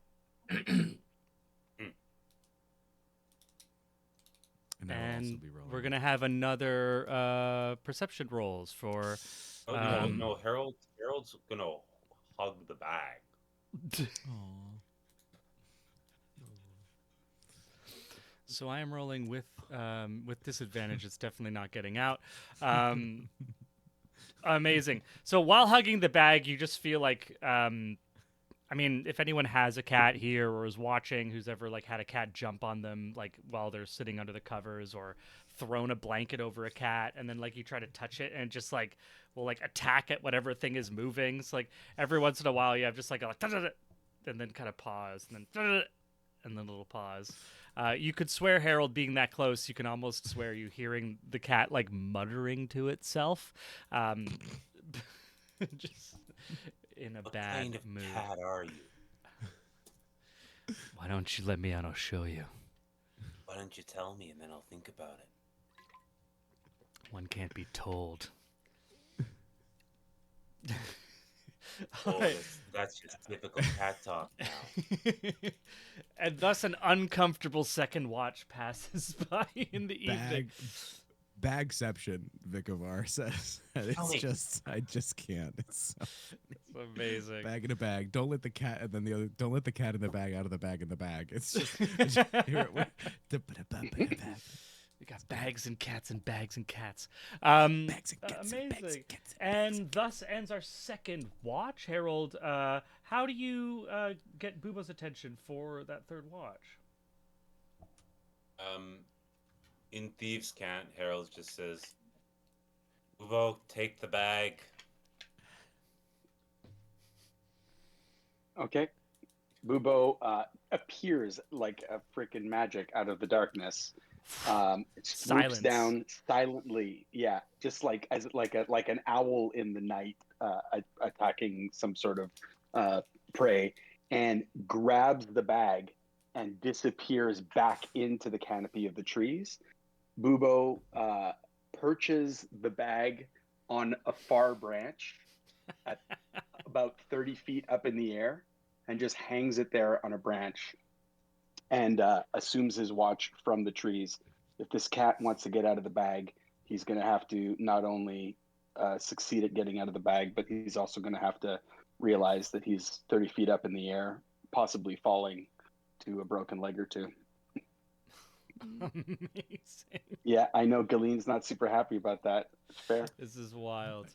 And, I will also And be rolling. we're gonna have another perception rolls for. Oh, no, Harold's gonna hug the bag. Aw. So I am rolling with disadvantage. It's definitely not getting out. Amazing. So while hugging the bag, you just feel like, I mean, if anyone has a cat here or is watching, who's ever like had a cat jump on them, like while they're sitting under the covers, or thrown a blanket over a cat, and then like you try to touch it and it just like will like attack at whatever thing is moving. So like every once in a while you have just like a and then kind of pause, and then and then a little pause. You could swear Harold being that close, you can almost swear you hearing the cat like muttering to itself, just in a What bad kind of mood. cat are you? Why don't you let me out? I'll show you. Why don't you tell me and then I'll think about it? One can't be told. Oh, that's just typical cat talk now. And thus an uncomfortable second watch passes by in the evening. Bagception, Vicovar says. It's Tell me. just, I just can't. It's so, It's amazing. bag in a bag. Don't let the cat, and then the other. Don't let the cat in the bag out of the bag in the bag. It's just. We got bags and cats and bags and cats. Bags and cats amazing. and bags and cats and And thus ends our second watch. Harold, how do you get Boobo's attention for that third watch? In Thieves' Cant, Harold just says, Uvo, take the bag. Okay. Bubo appears like a freaking magic out of the darkness. It swoops Silence. down silently. Yeah, just like like an owl in the night attacking some sort of prey, and grabs the bag and disappears back into the canopy of the trees. Bubo perches the bag on a far branch at about 30 feet up in the air and just hangs it there on a branch and assumes his watch from the trees. if this cat wants to get out of the bag, he's going to have to not only succeed at getting out of the bag, but he's also going to have to realize that he's 30 feet up in the air, possibly falling to a broken leg or two. Amazing. Yeah, I know Galen's not super happy about that. It's fair. This is wild.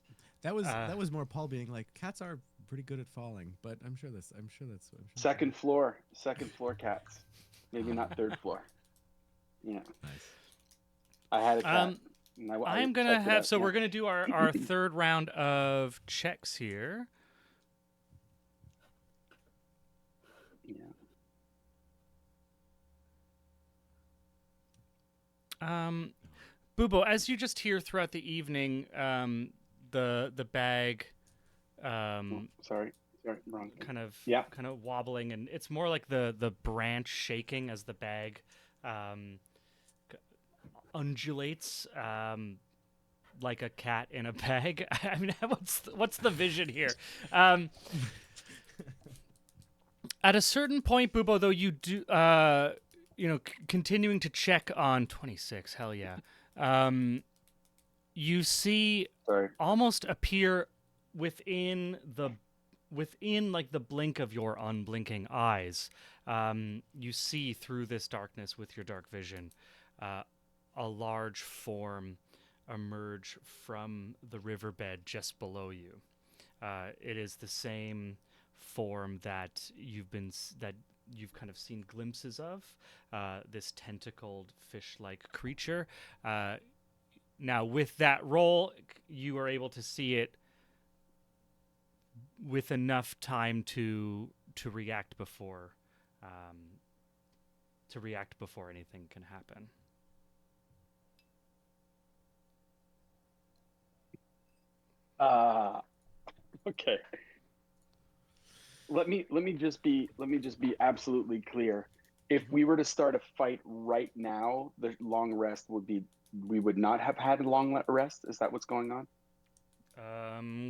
That was more Paul being like, cats are pretty good at falling, but I'm sure that's. Second floor cats. Maybe not third floor. Yeah. Nice. I had a cat. I'm gonna have. So we're gonna do our third round of checks here. Yeah. Bubo, as you just hear throughout the evening, the bag, Sorry, wrong. kind of Yeah. kind of wobbling, and it's more like the branch shaking as the bag undulates, like a cat in a bag. I mean, what's the vision here? At a certain point, Bubo, though, you do continuing to check on 26. Hell yeah. You see almost appear within like the blink of your unblinking eyes. You see through this darkness with your dark vision a large form emerge from the riverbed just below you. It is the same form that you've kind of seen glimpses of, this tentacled fish-like creature. Now, with that roll, you are able to see it with enough time to react before anything can happen. Okay. Let me just be absolutely clear. If we were to start a fight right now, the long rest we would not have had a long rest. Is that what's going on?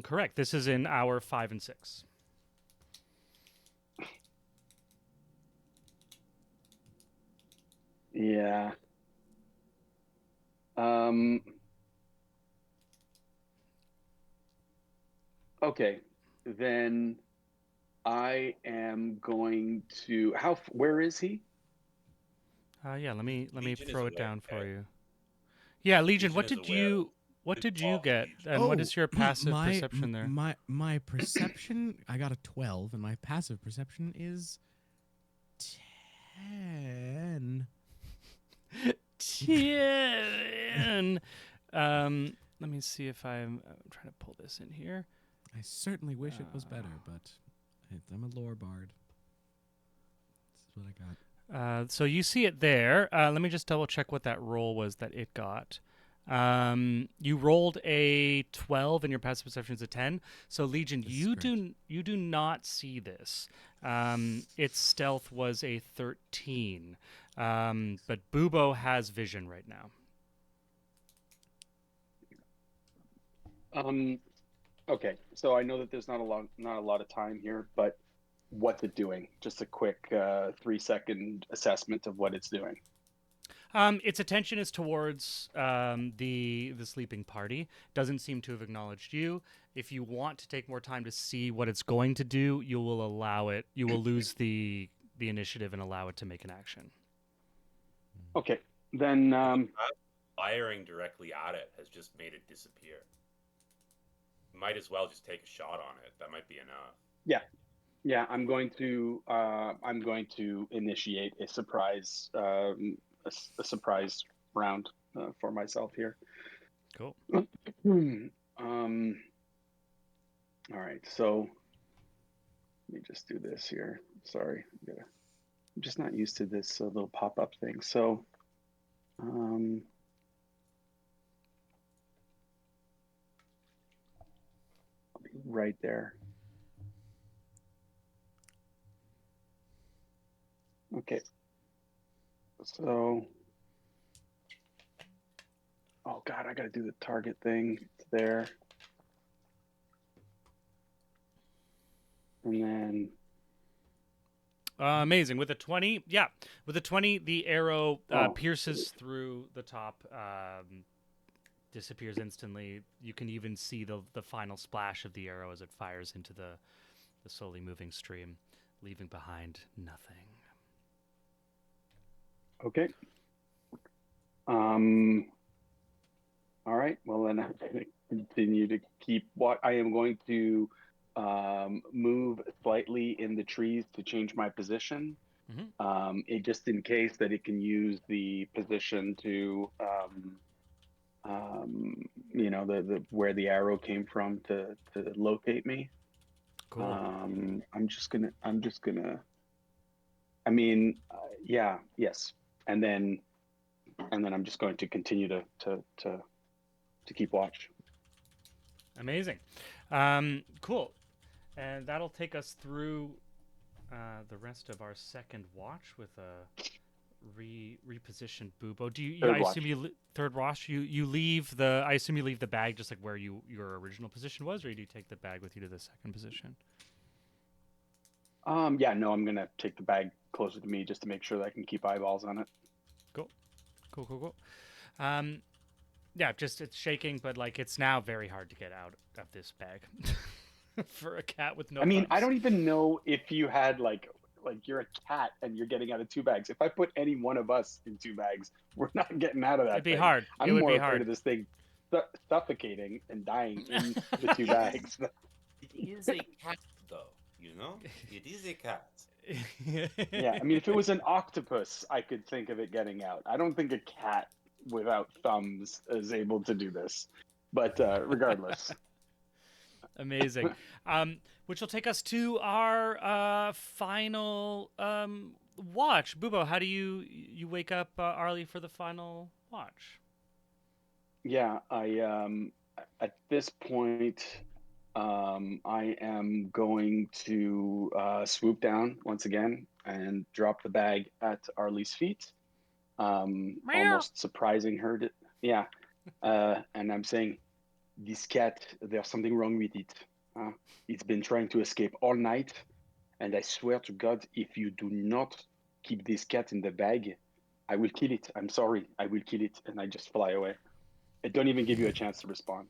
Correct. This is in hour 5 and 6. Yeah. Okay. Then I am going to. Where is he? Yeah. Let me Legion is throw it aware, down for okay? you. Yeah, Legion. Legion What is did aware you of get? Legion. And what is your passive my, perception there? My perception, I got a 12, and my passive perception is 10. 10. Let me see if I'm trying to pull this in here. I certainly wish it was better, but I'm a lore bard. This is what I got. So you see it there. Let me just double check what that roll was that it got. You rolled a 12 and your passive perception is a 10. So Legion, you do not see this. Its stealth was a 13. But Bubo has vision right now. Okay, so I know that there's not a lot of time here, but what's it doing? Just a quick 3-second assessment of what it's doing. Its attention is towards the sleeping party. Doesn't seem to have acknowledged you. If you want to take more time to see what it's going to do, you will allow it. You will lose the initiative and allow it to make an action. Okay, then Firing directly at it has just made it disappear. Might as well just take a shot on it. That might be enough. Yeah. I'm going to initiate a surprise round for myself here. Cool. All right, so let me just do this here. Sorry, I'm just not used to this little pop-up thing. So, I'll be right there. Okay. So, oh God, I got to do the target thing. It's there. And then Amazing. With a 20, yeah. With a 20, the arrow pierces through the top, disappears instantly. You can even see the final splash of the arrow as it fires into the slowly moving stream, leaving behind nothing. Okay. All right. Well, then I'm going to continue to keep what I am going to move slightly in the trees to change my position. It just in case that it can use the position to, the where the arrow came from to locate me. Cool. I'm just gonna. I mean, yes, and then I'm just going to continue to keep watch. Amazing. Cool. And that'll take us through the rest of our second watch with a repositioned Bubo. Do you? Third I watch. assume you third watch. You leave the. I assume you leave the bag just like where your original position was, or do you take the bag with you to the second position? Yeah, no, I'm gonna take the bag closer to me just to make sure that I can keep eyeballs on it. Cool. Yeah, just it's shaking, but like it's now very hard to get out of this bag for a cat with no. I mean, thumbs. I don't even know if you had like you're a cat and you're getting out of two bags. If I put any one of us in two bags, we're not getting out of that. It'd be thing. hard. I'm It would more be afraid hard. of this thing suffocating and dying in the two bags. It is a cat, though. You know, it is a cat. Yeah, I mean, if it was an octopus, I could think of it getting out. I don't think a cat without thumbs is able to do this. But regardless. Amazing. Which will take us to our final watch. Bubo, how do you wake up Arlie for the final watch? Yeah, I at this point I am going to swoop down once again and drop the bag at Arlie's feet, almost surprising her. And I'm saying, this cat, there's something wrong with it. It's been trying to escape all night, and I swear to God, if you do not keep this cat in the bag, I will kill it. I'm sorry, I will kill it, and I just fly away. I don't even give you a chance to respond.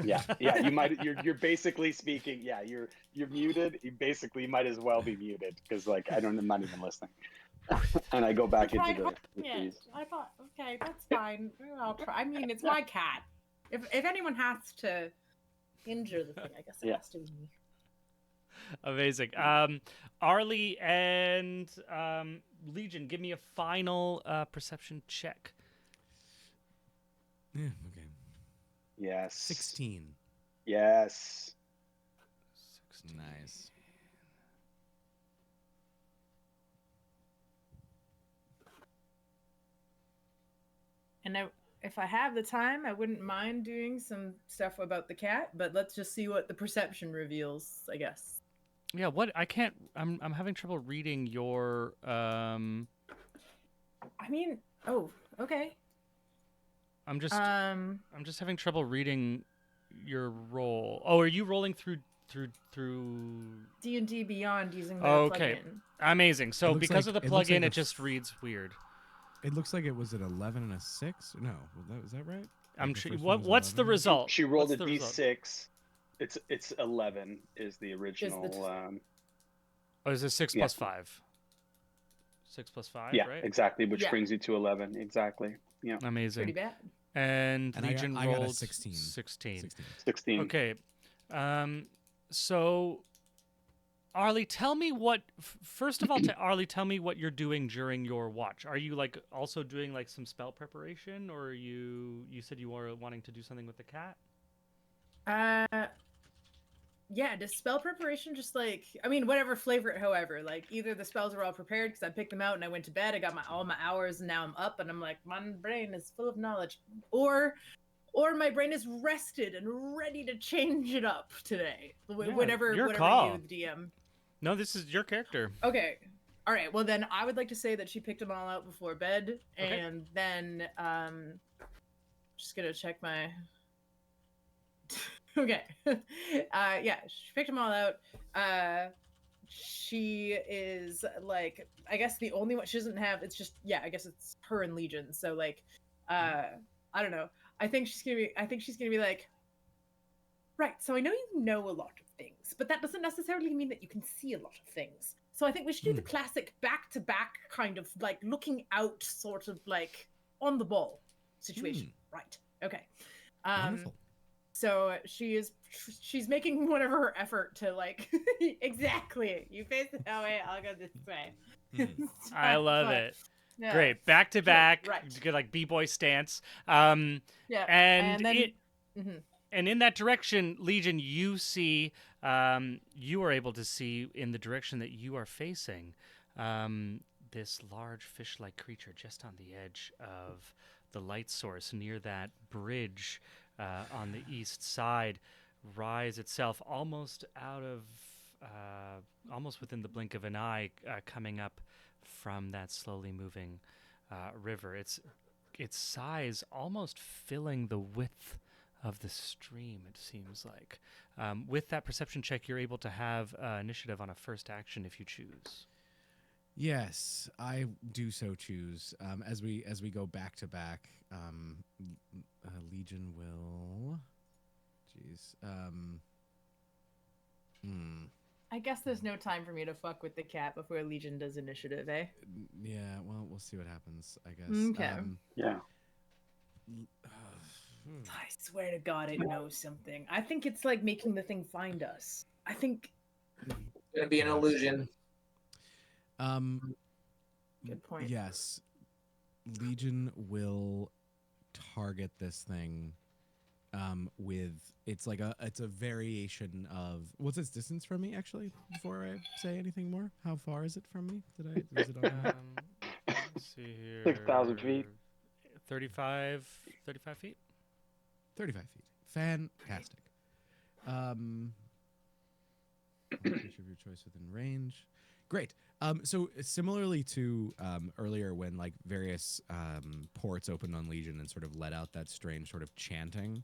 Yeah, you might. You're basically speaking. Yeah, you're muted. You basically might as well be muted because I'm not even listening. And I go back into the trees. I thought, okay, that's fine. I'll try. I mean, it's my cat. If anyone has to injure the thing, I guess it has to be me. Amazing. Arlie and Legion, give me a final perception check. Yeah, okay. Yes. 16. Yes. Nice. And if I have the time, I wouldn't mind doing some stuff about the cat, but let's just see what the perception reveals, I guess. Yeah, what I can't I'm having trouble reading your I mean, oh, okay. I'm just having trouble reading your roll. Oh, are you rolling through D&D Beyond using the okay. plugin? Amazing. So because of the plugin, like it just reads weird. It looks like it was an 11 and a 6. No, is that right? I'm the sure. first one was What's the 11? result? She rolled What's a the result? d6. It's 11 is the original. Oh, is it 6 plus 5? 6 plus 5, Yeah, right? exactly, which brings you to 11. Exactly. Yeah. Amazing. Pretty bad. And Legion I got a rolled 16. 16. Okay. So Arlie, tell me what. First of all, Arlie, tell me what you're doing during your watch. Are you like also doing like some spell preparation, or are you said you were wanting to do something with the cat? Yeah, does spell preparation just whatever flavor it, however, like either the spells are all prepared because I picked them out and I went to bed, I got all my hours and now I'm up and I'm like, my brain is full of knowledge, or my brain is rested and ready to change it up today. Whatever your you, call. the DM. No, this is your character. Okay. All right. Well, then I would like to say that she picked them all out before bed, and then just gonna check my. Okay. Yeah, she picked them all out. she is like, I guess the only one she doesn't have. It's just I guess it's her and Legion. So like, I don't know. I think she's gonna be like, right. So I know you know a lot of things, but that doesn't necessarily mean that you can see a lot of things. So I think we should do the classic back-to-back kind of like looking out, sort of like on the ball situation. Right. Okay. Wonderful. So she's making whatever effort to like exactly. You face it that way, I'll go this way. I love it. Yeah. Great. Back to back. Right. Good, like b-boy stance. Yeah. And then and in that direction, Legion, you see, you are able to see in the direction that you are facing, this large fish-like creature just on the edge of the light source near that bridge on the east side rise itself almost out of, almost within the blink of an eye, coming up from that slowly moving river. Its size almost filling the width of the stream, it seems like. With that perception check, you're able to have initiative on a first action if you choose. Yes, I do so choose. As we go back to back, Legion will. Jeez. I guess there's no time for me to fuck with the cat before Legion does initiative, eh? Yeah. Well, we'll see what happens. I guess. Okay. Yeah. I swear to God, it knows something. I think it's like making the thing find us. I think. Gonna be an illusion. Good point. Yes, Legion will target this thing. With it's a variation of what's its distance from me actually. Before I say anything more, how far is it from me? Is it on that? Let's see here. 6,000 feet. 35 feet. 35 feet. Fantastic. Creature of your choice within range. Great. So similarly to earlier when like various ports opened on Legion and sort of let out that strange sort of chanting,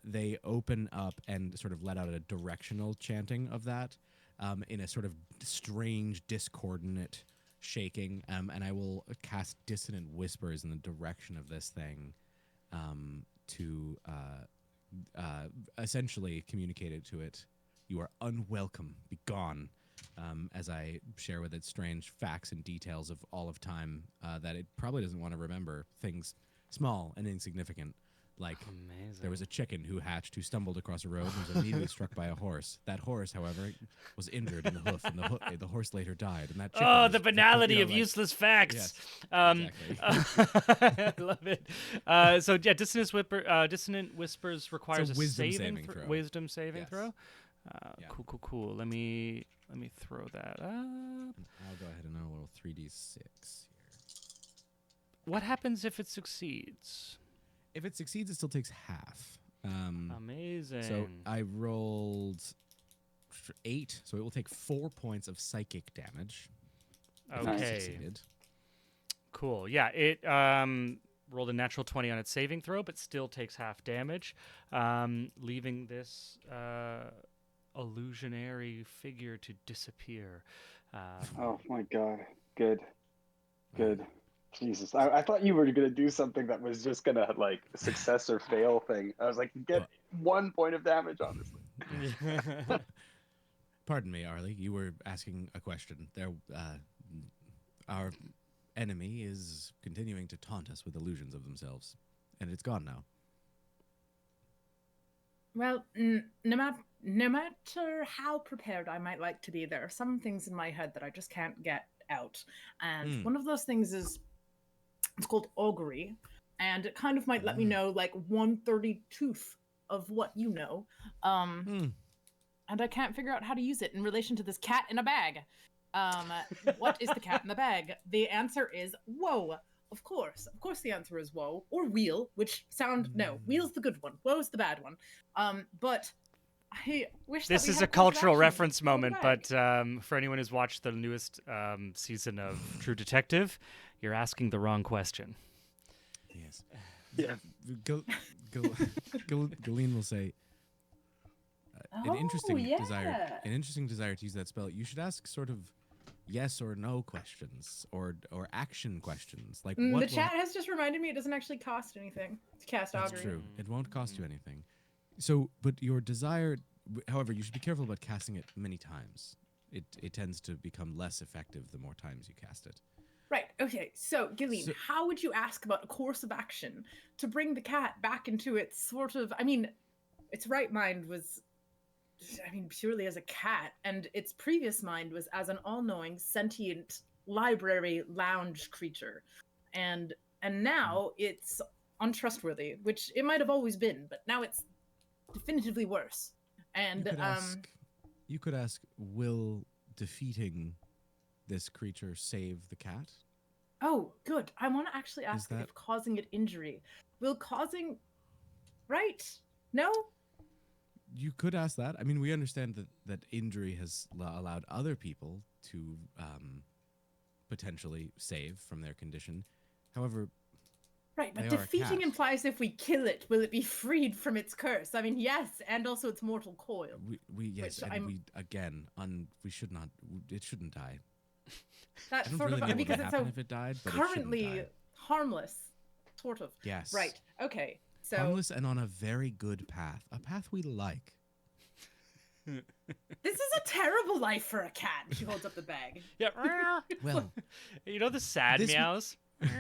they open up and sort of let out a directional chanting of that in a sort of strange discordant shaking. And I will cast dissonant whispers in the direction of this thing to essentially communicate it to it. You are unwelcome. Be gone. As I share with it strange facts and details of all of time that it probably doesn't want to remember. Things small and insignificant, like there was a chicken who hatched, who stumbled across a road and was immediately struck by a horse. That horse, however, was injured in the hoof, and the horse later died. And that chicken Oh, was, the banality of like, useless facts. Yes, exactly. I love it. So yeah, dissonant whispers requires a wisdom saving throw. Wisdom saving Yes. throw. Yeah. Cool. Let me throw that up. I'll go ahead and roll 3d6 here. What happens if it succeeds? If it succeeds, it still takes half. Amazing. So I rolled 8, so it will take 4 points of psychic damage. if it Okay. succeeded. Cool. Yeah, it rolled a natural 20 on its saving throw, but still takes half damage, leaving this illusionary figure to disappear. Oh my God. Good. Jesus, I thought you were gonna do something that was just gonna like success or fail thing. I was like, get 1 point of damage, honestly. Pardon me, Arlie. You were asking a question. Our enemy is continuing to taunt us with illusions of themselves, and it's gone now. Well, no matter how prepared I might like to be, there are some things in my head that I just can't get out. And one of those things is, it's called augury, and it kind of might let me know like 1/32th of what you know. And I can't figure out how to use it in relation to this cat in a bag. What is the cat in the bag? The answer is whoa. Of course the answer is whoa, or wheel, which no, wheel's the good one, whoa's the bad one. But I wish This that we is had a cultural course of action reference to go moment, back. but for anyone who's watched the newest season of True Detective, you're asking the wrong question. Yes. Yeah. Galeen will say, an interesting desire, yeah. an interesting desire to use that spell. You should ask sort of yes or no questions or action questions. Like what The will chat has just reminded me it doesn't actually cost anything to cast That's augury. true. It won't cost you anything. So, but your desire, however, you should be careful about casting it many times. It tends to become less effective the more times you cast it. Right. Okay. So, Gillian, So- how would you ask about a course of action to bring the cat back into its sort of? I mean, its right mind was, purely as a cat, and its previous mind was as an all-knowing, sentient library lounge creature, and now it's untrustworthy, which it might have always been, but now it's definitively worse. And you could ask, will defeating this creature save the cat? oh, good. I want to actually ask that- if causing it injury will causing, right? No. You could ask that. I mean, we understand that injury has allowed other people to potentially save from their condition. However, Right, but They are a defeating cat. implies if we kill it, will it be freed from its curse? I mean, yes, and also its mortal coil. we yes, Which and I'm- we again, we should not. It shouldn't die. That's I don't sort really of know what because would it's happen so if it died, but it shouldn't currently die. harmless, sort of. Yes. Right. Okay. So Harmless and on a very good path, a path we like. this is a terrible life for a cat. She holds up the bag. Yeah. Well, You know the sad This- meows? this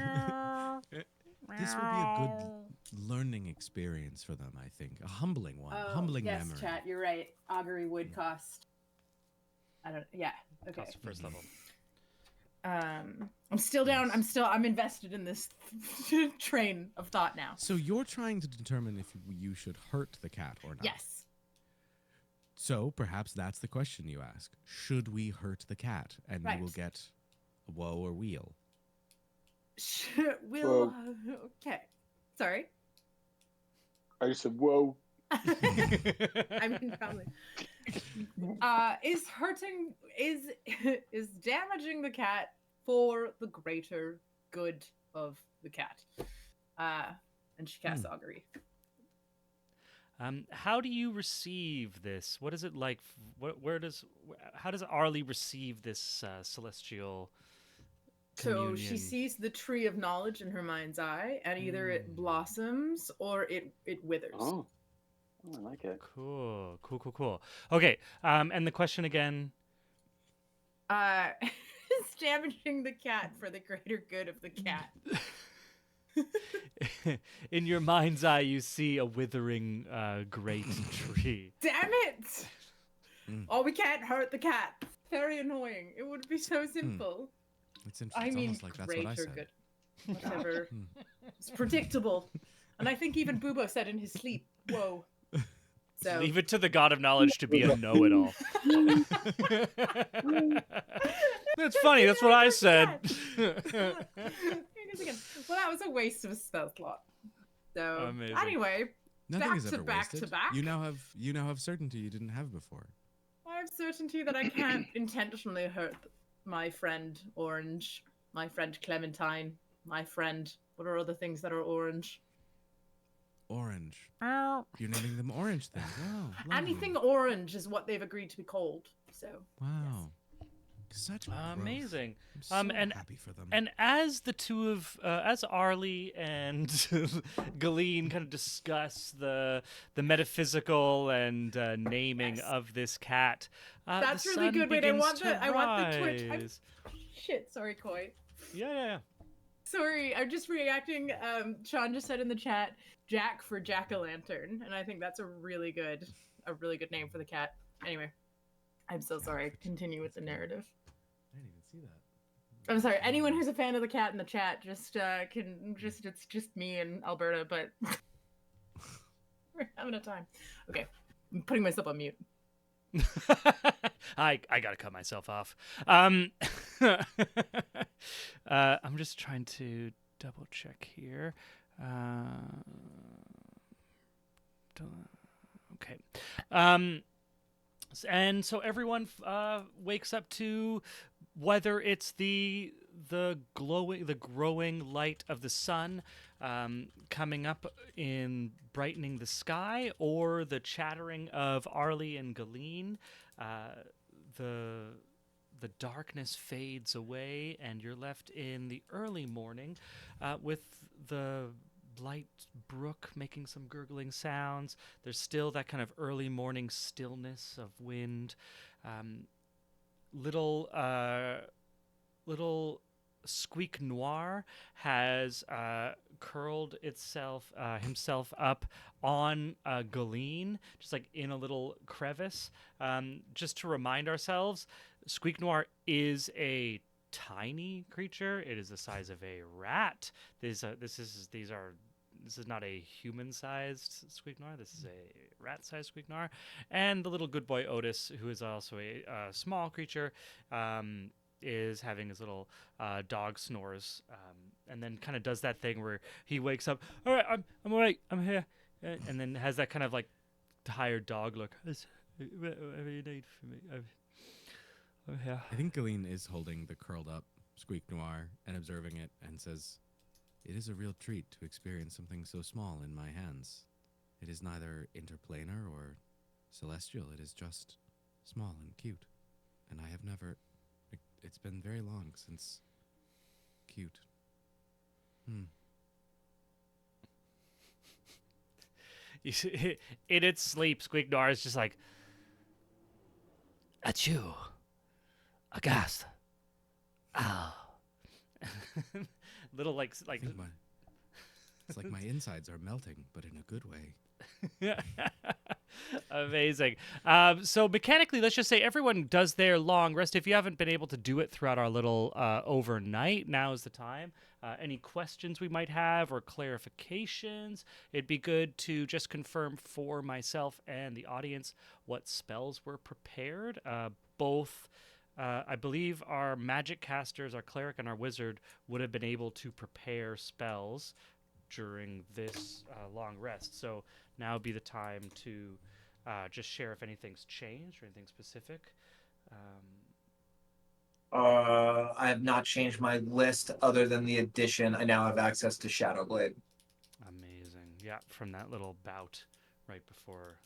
will be a good learning experience for them. I think a humbling one, a humbling memory. You're right. Augury would cost. I don't. Yeah. Okay. That's the first level. I'm still down. I'm invested in this train of thought now. So you're trying to determine if you should hurt the cat or not. Yes. So perhaps that's the question you ask. Should we hurt the cat? And Right. you will get a woe or wheel. Will. Okay. Sorry. I just said, whoa. I mean, probably. Is hurting is damaging the cat for the greater good of the cat. And she casts augury. How do you receive this? What is it like? How does Arlie receive this celestial So she communion? sees the tree of knowledge in her mind's eye, and either it blossoms or it withers. Oh, I like it. Cool. Okay, and the question again. Is damaging the cat for the greater good of the cat. In your mind's eye, you see a withering great tree. Damn it! Oh, we can't hurt the cat. Very annoying. It would be so simple. It's interesting. I It's mean, almost like that's what I greater said. good. Whatever. It's predictable. And I think even Bubo said in his sleep, whoa. So Leave it to the god of knowledge to be a know-it-all. That's funny. That's what I said. Well, that was a waste of a spell slot. So Amazing. anyway, Nothing back is to ever back wasted. to back. You now have certainty you didn't have before. I have certainty that I can't intentionally hurt my friend Orange, my friend Clementine, my friend. What are other things that are orange? Orange. You're naming them orange things. Wow. lovely. Anything orange is what they've agreed to be called. So Wow. Such growth. Amazing. I'm so and happy for them. And as the two of, as Arlie and Galeen kind of discuss the metaphysical and naming Yes. of this cat, that's the really sun good. Wait, begins I want the Twitch. rise. Shit, sorry, Koi. Yeah. Sorry, I'm just reacting. Sean just said in the chat, Jack for Jack-o'-lantern, and I think that's a really good name for the cat. Anyway, I'm so sorry. Continue with the narrative. I didn't even see that. I'm sorry. Anyone who's a fan of the cat in the chat, it's just me and Alberta, but we're having a time. Okay, I'm putting myself on mute. I gotta cut myself off. I'm just trying to double check here. Okay. And so everyone wakes up to whether it's the the growing light of the sun coming up in brightening the sky, or the chattering of Arlie and Galeen. The darkness fades away, and you're left in the early morning with the light brook making some gurgling sounds. There's still that kind of early morning stillness of wind. Little Squeak Noir has curled himself up on Galeen, just like in a little crevice. Just to remind ourselves, Squeak Noir is a tiny creature. It is the size of a rat. This is not a human-sized Squeak Noir. This is a rat-sized Squeak Noir. And the little good boy Otis, who is also a small creature, is having his little dog snores, and then kind of does that thing where he wakes up. All right, I'm awake. I'm here, and then has that kind of like tired dog look. Whatever you need from me, I'm here. I think Galeen is holding the curled up Squeak Noir and observing it and says, "It is a real treat to experience something so small in my hands. It is neither interplanar or celestial. It is just small and cute. And I have never... It's been very long since cute." You see, in its sleep, Squeak Noir is just like, "Achoo, aghast, ow." Little like I think it's like my insides are melting, but in a good way. Amazing. So mechanically, let's just say everyone does their long rest. If you haven't been able to do it throughout our little overnight, now is the time. Any questions we might have or clarifications, it'd be good to just confirm for myself and the audience what spells were prepared. Both, I believe our magic casters, our cleric and our wizard, would have been able to prepare spells during this long rest. So now would be the time to just share if anything's changed or anything specific. I have not changed my list other than the addition. I now have access to Shadowblade. Amazing. Yeah, from that little bout right before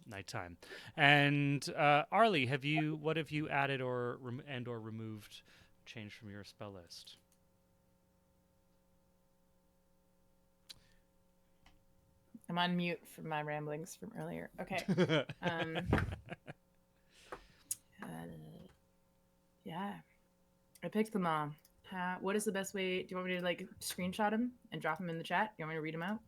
nighttime. And Arlie, what have you added or removed, changed from your spell list? I'm on mute from my ramblings from earlier. Okay. Yeah. I picked them all. What is the best way? Do you want me to like screenshot them and drop them in the chat? You want me to read them out?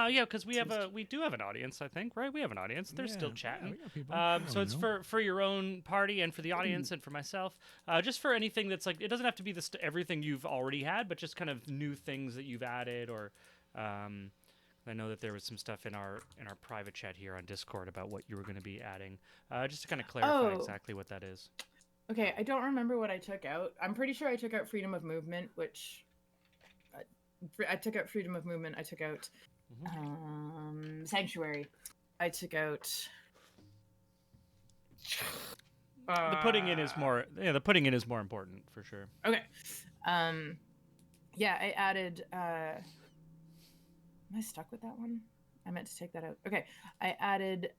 Yeah, because we do have an audience, I think, right? We have an audience. They're still chatting. we got people. So it's for your own party and for the audience and for myself. Just for anything that's like, it doesn't have to be everything you've already had, but just kind of new things that you've added or. I know that there was some stuff in our private chat here on Discord about what you were going to be adding, just to kind of clarify exactly what that is. Okay, I don't remember what I took out. I'm pretty sure I took out freedom of movement, which I took out freedom of movement. I took out sanctuary. I took out. The putting in is more. Yeah, the putting in is more important for sure. Okay. Yeah, I added. Am I stuck with that one? I meant to take that out. Okay, I added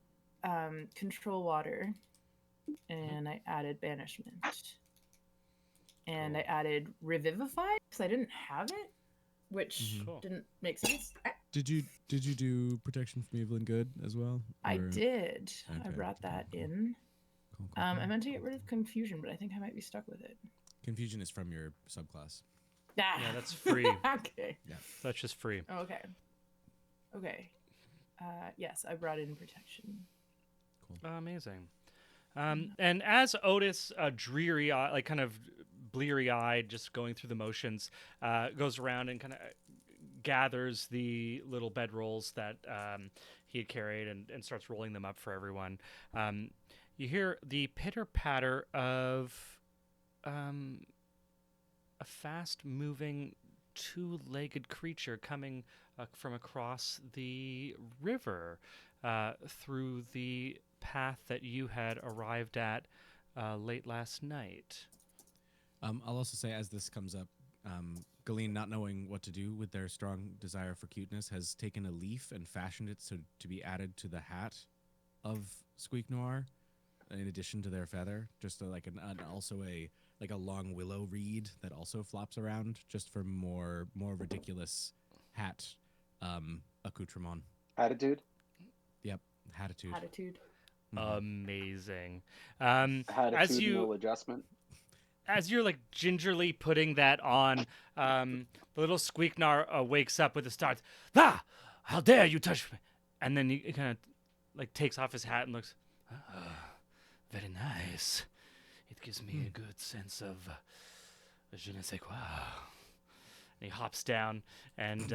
control water, and I added banishment, and I added revivify because I didn't have it, which didn't make sense. Did you do protection from evil and good as well? I Or- did. I Okay, brought that cool. in. Cool. I meant to get rid of confusion, but I think I might be stuck with it. Confusion is from your subclass. Ah. Yeah, that's free. Okay. That's just free. Oh, okay. Okay. Yes, I brought in protection. Amazing. And as Otis, dreary, like kind of bleary-eyed, just going through the motions, goes around and kind of gathers the little bedrolls that he had carried and starts rolling them up for everyone. You hear the pitter-patter of a fast-moving, two-legged creature coming from across the river through the path that you had arrived at late last night. I'll also say, as this comes up, Galeen, not knowing what to do with their strong desire for cuteness, has taken a leaf and fashioned it to be added to the hat of Squeak Noir, in addition to their feather, just like also a long willow reed that also flops around, just for more ridiculous hat accoutrement. Attitude. Yep, hatitude. Attitude. Amazing. As Attitudinal you adjustment. as you're like gingerly putting that on, the little Squeaknar wakes up with a start. Ah! How dare you touch me! And then he kind of like takes off his hat and looks. Very nice. It gives me a good sense of je ne sais quoi. And he hops down and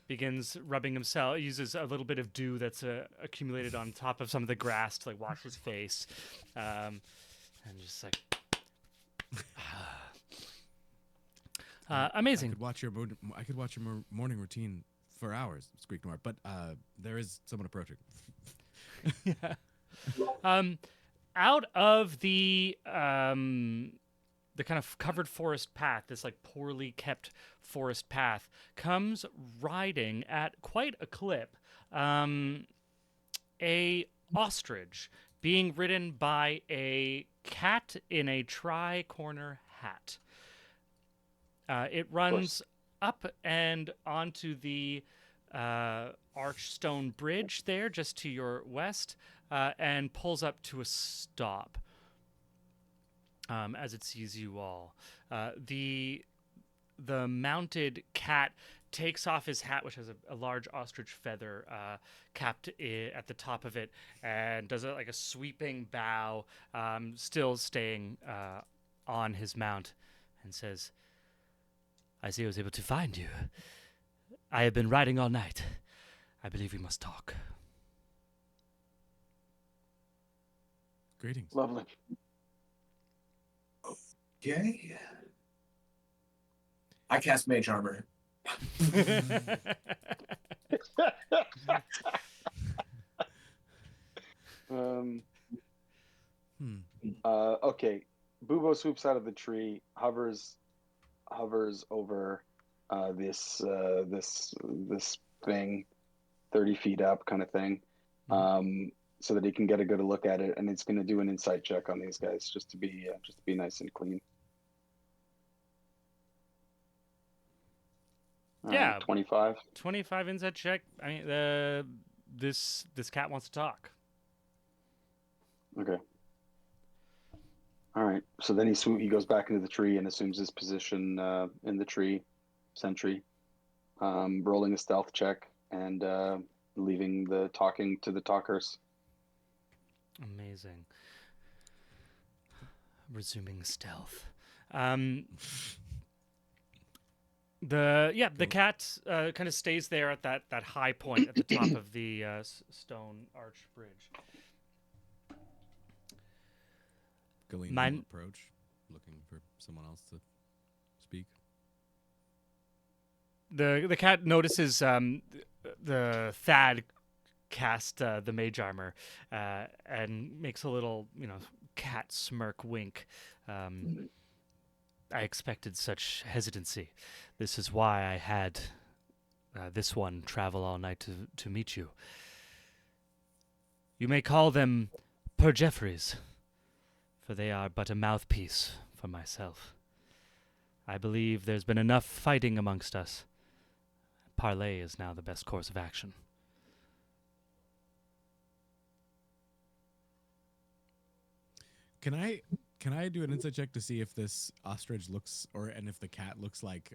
begins rubbing himself. He uses a little bit of dew that's accumulated on top of some of the grass to like wash his face, and just like amazing. I could watch your morning routine for hours, Squeak Noir, but there is someone approaching. Yeah. Out of the kind of covered forest path, this like poorly kept forest path, comes riding at quite a clip a ostrich being ridden by a cat in a tri-corner hat. It runs up and onto the archstone bridge there, just to your west, and pulls up to a stop as it sees you all. The mounted cat takes off his hat, which has a large ostrich feather capped at the top of it, and does like a sweeping bow, still staying on his mount, and says, "I see I was able to find you. I have been riding all night. I believe we must talk." Greetings. Lovely. Okay. I cast Mage Armor. Okay. Bubo swoops out of the tree, hovers over this thing, 30 feet up, kind of thing, so that he can get a good look at it, and it's going to do an insight check on these guys, just to be nice and clean. Yeah. 25. 25 insight check. I mean, this cat wants to talk. Okay. All right. So then he goes back into the tree and assumes his position in the tree, sentry, rolling a stealth check and leaving the talking to the talkers. Amazing. Resuming stealth. The cat kind of stays there at that high point at the top of the stone arch bridge. Galeen Mine- will approach, looking for someone else to speak. The cat notices the Thad cast the mage armor and makes a little cat smirk wink. I expected such hesitancy. This is why I had this one travel all night to meet you. You may call them Per Jeffries, for they are but a mouthpiece for myself. I believe there's been enough fighting amongst us. Parley is now the best course of action. Can I do an insight check to see if this ostrich looks, and if the cat looks like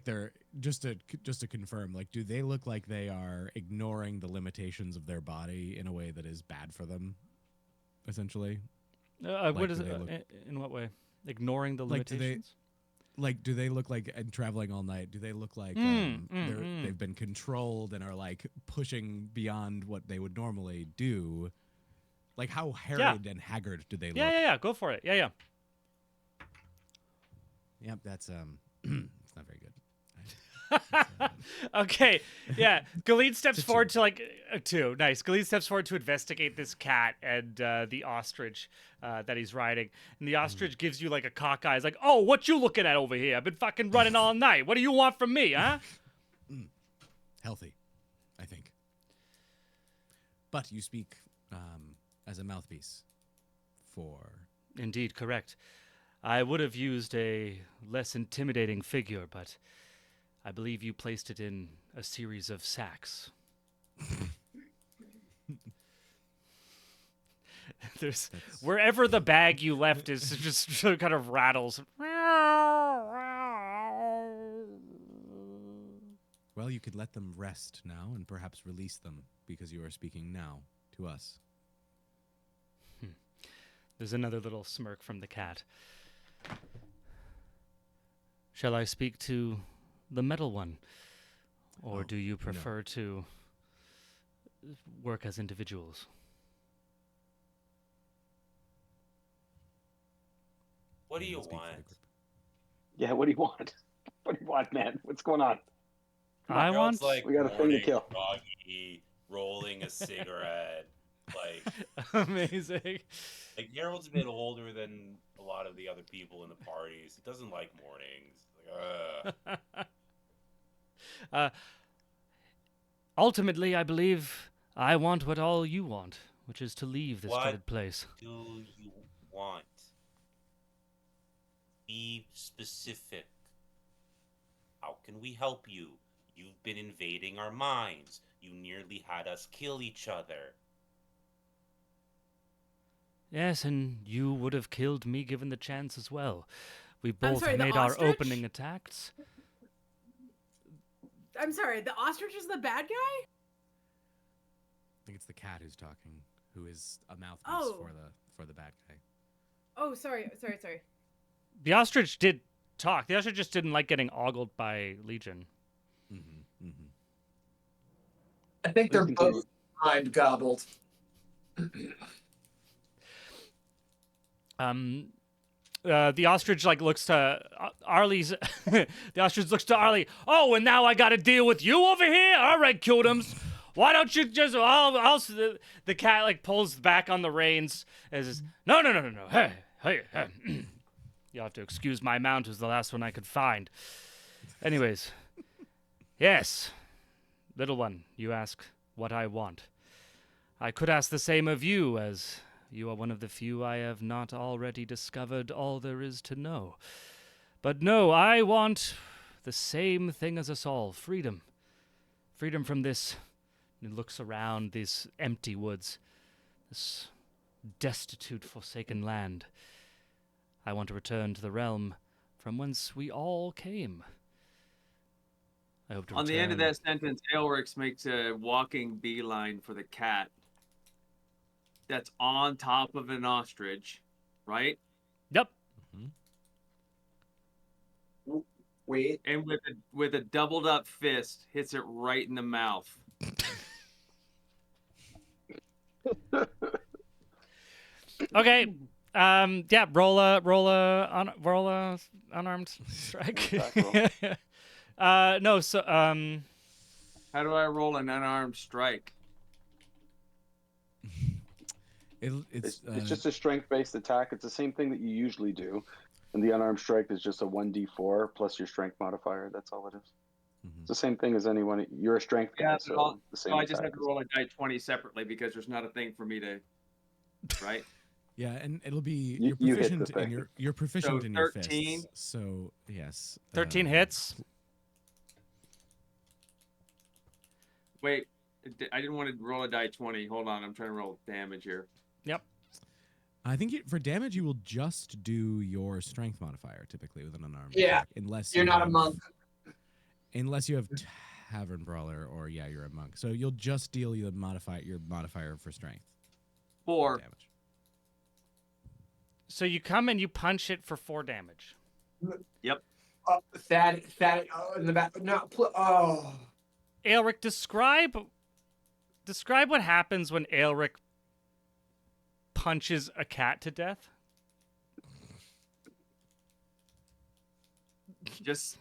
they're just to confirm, like, do they look like they are ignoring the limitations of their body in a way that is bad for them, essentially? What is it? In what way? Ignoring the limitations? Do they look like, and traveling all night, do they look like they've been controlled and are like pushing beyond what they would normally do? Like, how harried and haggard do they look? Yeah. Go for it. Yeah. Yep, that's it's not very good. Okay, yeah. Galeen steps forward to two. Nice. Galeen steps forward to investigate this cat and the ostrich that he's riding. And the ostrich gives you like a cockeye. It's like, oh, what you looking at over here? I've been fucking running all night. What do you want from me, huh? Healthy, I think. But you speak as a mouthpiece for... Indeed, correct. I would have used a less intimidating figure, but I believe you placed it in a series of sacks. Wherever the bag you left is just kind of rattles. Well, you could let them rest now and perhaps release them because you are speaking now to us. There's another little smirk from the cat. Shall I speak to the metal one? Or do you prefer to work as individuals? What do you want? Yeah, what do you want? What do you want, man? What's going on? I want... like We got a thing to kill. groggy, rolling a cigarette. Like Amazing. Like Harold's a bit older than a lot of the other people in the parties. He doesn't like mornings. Like, ultimately, I believe I want what all you want, which is to leave this dreaded place. What do you want? Be specific. How can we help you? You've been invading our minds. You nearly had us kill each other. Yes, and you would have killed me given the chance as well. We I'm both sorry, the made our ostrich? opening attacks. I'm sorry, the ostrich is the bad guy? I think it's the cat who's talking, who is a mouthpiece for the bad guy. Oh, sorry. The ostrich did talk. The ostrich just didn't like getting ogled by Legion. Mm-hmm. Mm-hmm. I think they're both mind gobbled. The ostrich looks to Arlie's. The ostrich looks to Arlie. Oh, and now I got to deal with you over here. All right, Cutums. Why don't you just? The cat pulls back on the reins. And says, No. Hey. You'll have to excuse my mount. It was the last one I could find. Anyways, yes, little one. You ask what I want. I could ask the same of you, as you are one of the few I have not already discovered all there is to know. But no, I want the same thing as us all. Freedom. Freedom from this. He looks around these empty woods. This destitute, forsaken land. I want to return to the realm from whence we all came. I hope to On return. the end of that sentence, Elrix makes a walking beeline for the cat that's on top of an ostrich, right? Yep. Mm-hmm. Wait. And with a doubled up fist, hits it right in the mouth. Okay. Yeah. Roll a unarmed strike. No. So How do I roll an unarmed strike? It's just a strength-based attack. It's the same thing that you usually do, and the unarmed strike is just a 1d4 plus your strength modifier. That's all it is. Mm-hmm. It's the same thing as anyone. You're a strength guy, so the same. So I just have to roll a die 20 separately because there's not a thing for me to, right? Yeah, and it'll be You you're hit the proficient thing. in you're proficient So in your 13? fists. So yes, 13 hits. Wait, I didn't want to roll a die 20. Hold on, I'm trying to roll damage here. Yep. I think for damage you will just do your strength modifier typically with an unarmed Yeah, attack, unless You're you not a have- monk. Unless you have Tavern Brawler or you're a monk. So you'll just deal your modifier for strength. 4. Damage. So you come and you punch it for 4 damage. Yep. Thad, in the back. No, oh. Aelric, describe what happens when Aelric punches a cat to death. Just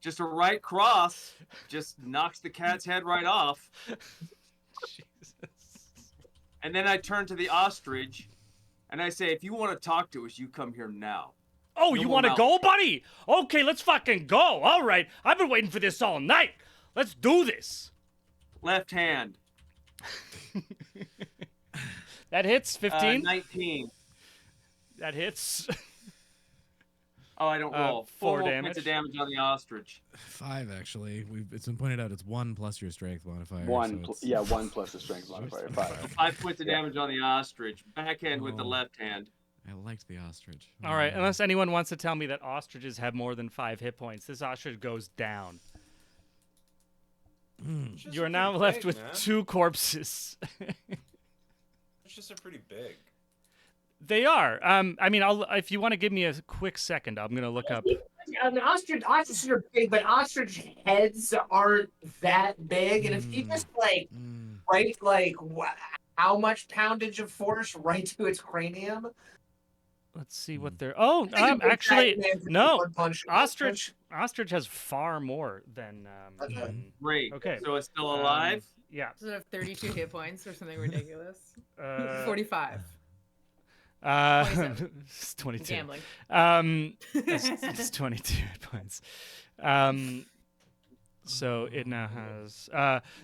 Just a right cross just knocks the cat's head right off. Jesus. And then I turn to the ostrich and I say, if you want to talk to us, you come here now. Oh, No you more want to mouth. go, buddy? Okay, let's fucking go. All right. I've been waiting for this all night. Let's do this. Left hand. That hits 15. 19. That hits. Oh, I don't roll. 4 more damage. points of damage on the ostrich. 5 actually. It's been pointed out it's 1 plus your strength modifier. One, so it's... yeah, 1 plus the strength modifier. 5. 5 points of damage on the ostrich. Backhand with the Oh. left hand. I liked the ostrich. All right, unless anyone wants to tell me that ostriches have more than 5 hit points, this ostrich goes down. Ostriches You are are now pretty left big, with man. 2 corpses. Ostriches are pretty big. They are. I mean, if you want to give me a quick second, I'm gonna look up. Ostriches are big, but ostrich heads aren't that big. And if you just like write like how much poundage of force right to its cranium, Let's see what they're. Oh, actually, no. Ostrich has far more than. Great. Okay. So it's still alive? Yeah. Does it have 32 hit points or something ridiculous? 45. 45. it's 22. Gambling. It's 22 hit points. So it now has.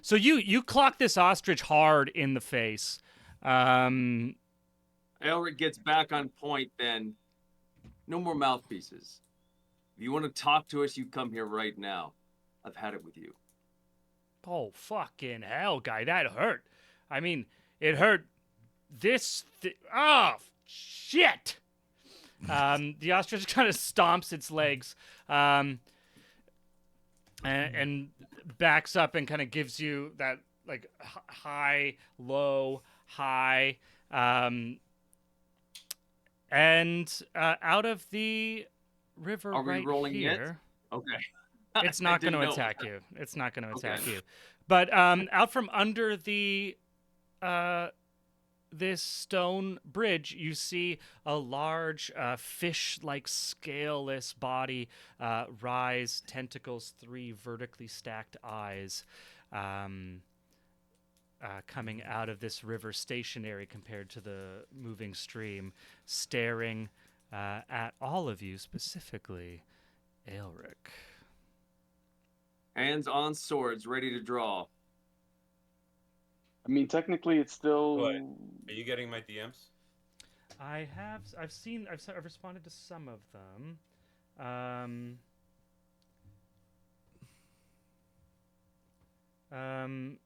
So you clock this ostrich hard in the face. Elric gets back on point then. No more mouthpieces. If you want to talk to us, you come here right now. I've had it with you. Oh, fucking hell, guy. That hurt. I mean, it hurt oh, shit. The ostrich kind of stomps its legs and backs up and kind of gives you that, like, high, low, high. And out of the river Are we right rolling here... it? Okay. It's not going to didn't know. attack you. It's not going to attack Okay. you. But out from under the this stone bridge, you see a large fish-like scaleless body rise, tentacles, 3 vertically stacked eyes coming out of this river, stationary compared to the moving stream, staring at all of you, specifically Aelric. Hands on swords, ready to draw. I mean, technically, it's still. What? Are you getting my DMs? I've responded to some of them.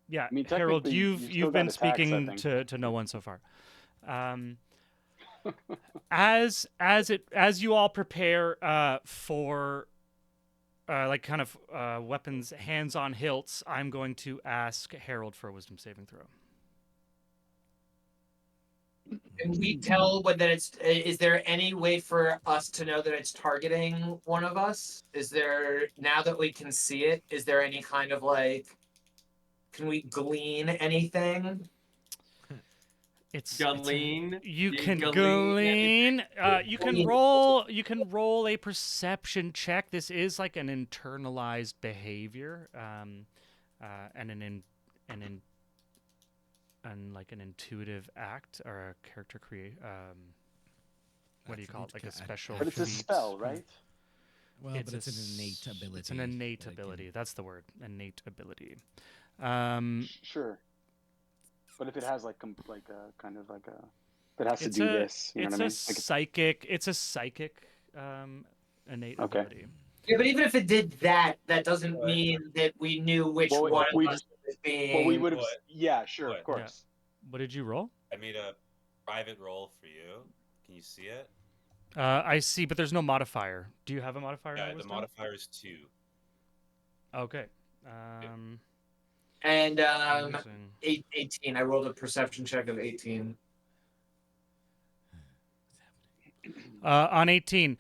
Yeah, I mean, Harold, technically, you've still been got attacks, I speaking think. to no one so far. As you all prepare for like kind of weapons, hands on hilts, I'm going to ask Harold for a wisdom saving throw. can we tell whether it's? Is there any way for us to know that it's targeting one of us? Is there, now that we can see it? Is there any kind of like? Can we glean anything? Glean. You You can glean. glean. You can roll. You can roll a perception check. This is like an internalized behavior, and like an intuitive act or a character create. What do you call it? Like a special. But it's a feat. spell, right? Well, but it's an innate ability. It's an innate that ability. can- That's the word. Innate ability. Sure. But if it has like a kind of like a, that has to It's do a- this, you know what I mean? It's a psychic. It's a psychic innate Okay. ability. Yeah, but even if it did that, that doesn't mean that we knew which Well, one we of us was being. Well, we would have. What? Yeah, sure, What? of course. What did you roll? I made a private roll for you. Can you see it? I see, but there's no modifier. Do you have a modifier? on Yeah, the wisdom? modifier is 2. Okay. And Using- 18. I rolled a perception check of 18. On 18.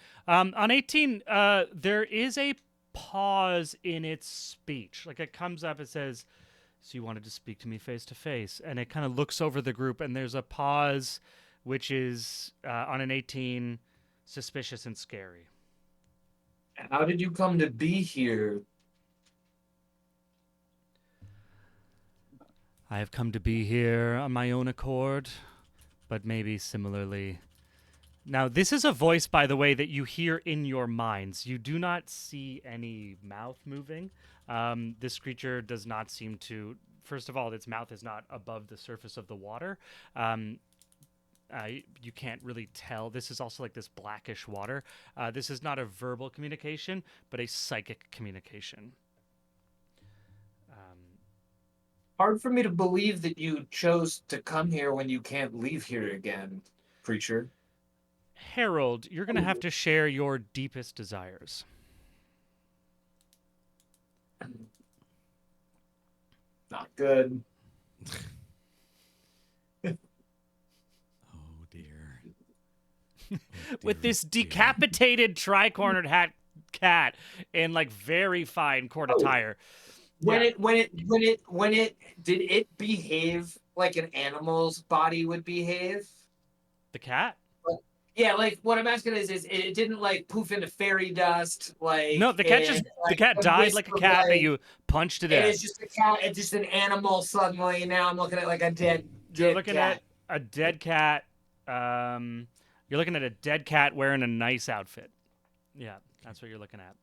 There is a pause in its speech. Like it comes up, it says, "So you wanted to speak to me face to face," and it kind of looks over the group, and there's a pause, which is on an 18, suspicious and scary. How did you come to be here? I have come to be here on my own accord, but maybe similarly. Now, this is a voice, by the way, that you hear in your minds. You do not see any mouth moving. This creature does not seem to. First of all, its mouth is not above the surface of the water. You can't really tell. This is also like this blackish water. This is not a verbal communication, but a psychic communication. Hard for me to believe that you chose to come here when you can't leave here again, creature. Harold, you're going to have to share your deepest desires. Not good. Oh dear. Oh, With dear, this dear. decapitated tri-cornered hat cat in like very fine court attire. When Yeah. it did it behave like an animal's body would behave? The cat? Yeah, like what I'm asking is it didn't like poof into fairy dust, like No, the cat and, the like, cat a died wisp like a of, cat that like, you punched to it death. is just a cat, it's just an animal suddenly. Now I'm looking at like a dead You're looking cat. at a dead cat. You're looking at a dead cat wearing a nice outfit. Yeah, that's what you're looking at.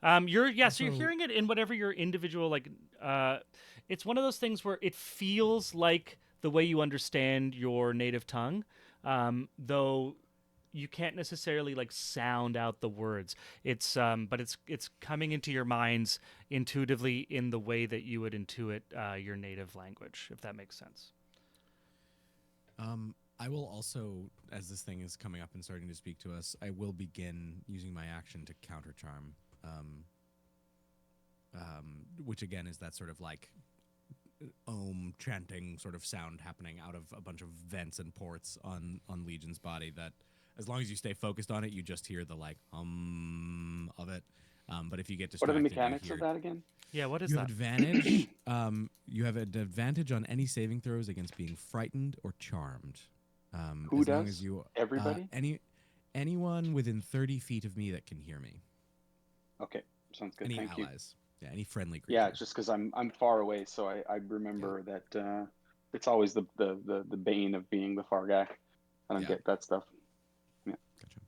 So you're Also- hearing it in whatever your individual like. It's one of those things where it feels like the way you understand your native tongue, though you can't necessarily like sound out the words. It's but it's coming into your minds intuitively in the way that you would intuit your native language, if that makes sense. I will also, as this thing is coming up and starting to speak to us, I will begin using my action to counter charm, which again is that sort of like chanting sort of sound happening out of a bunch of vents and ports on Legion's body. That as long as you stay focused on it, you just hear the like of it. But if you get What are distracted, the mechanics you of hear, that again? Yeah, what is you that? have advantage. You have an advantage on any saving throws against being frightened or charmed. Who as long does? as you Everybody? anyone within 30 feet of me that can hear me. Okay, sounds good. Any Thank you. allies. Yeah, any friendly creature. Yeah, it's just because I'm far away, so I remember that it's always the bane of being the far guy. I don't Yeah. get that stuff. Gotcha.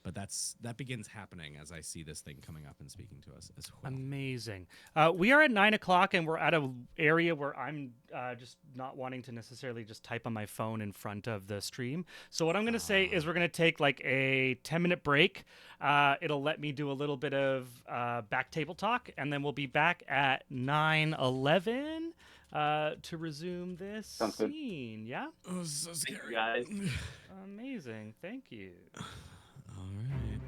But that begins happening as I see this thing coming up and speaking to us as well. Amazing. We are at 9:00, and we're at an area where I'm just not wanting to necessarily just type on my phone in front of the stream. So what I'm going to say is we're going to take like a 10-minute break. It'll let me do a little bit of back table talk, and then we'll be back at 9:11 to resume this Sounds good. scene. Yeah? Oh, so Thank you, scary. guys. Amazing. Thank you. All right.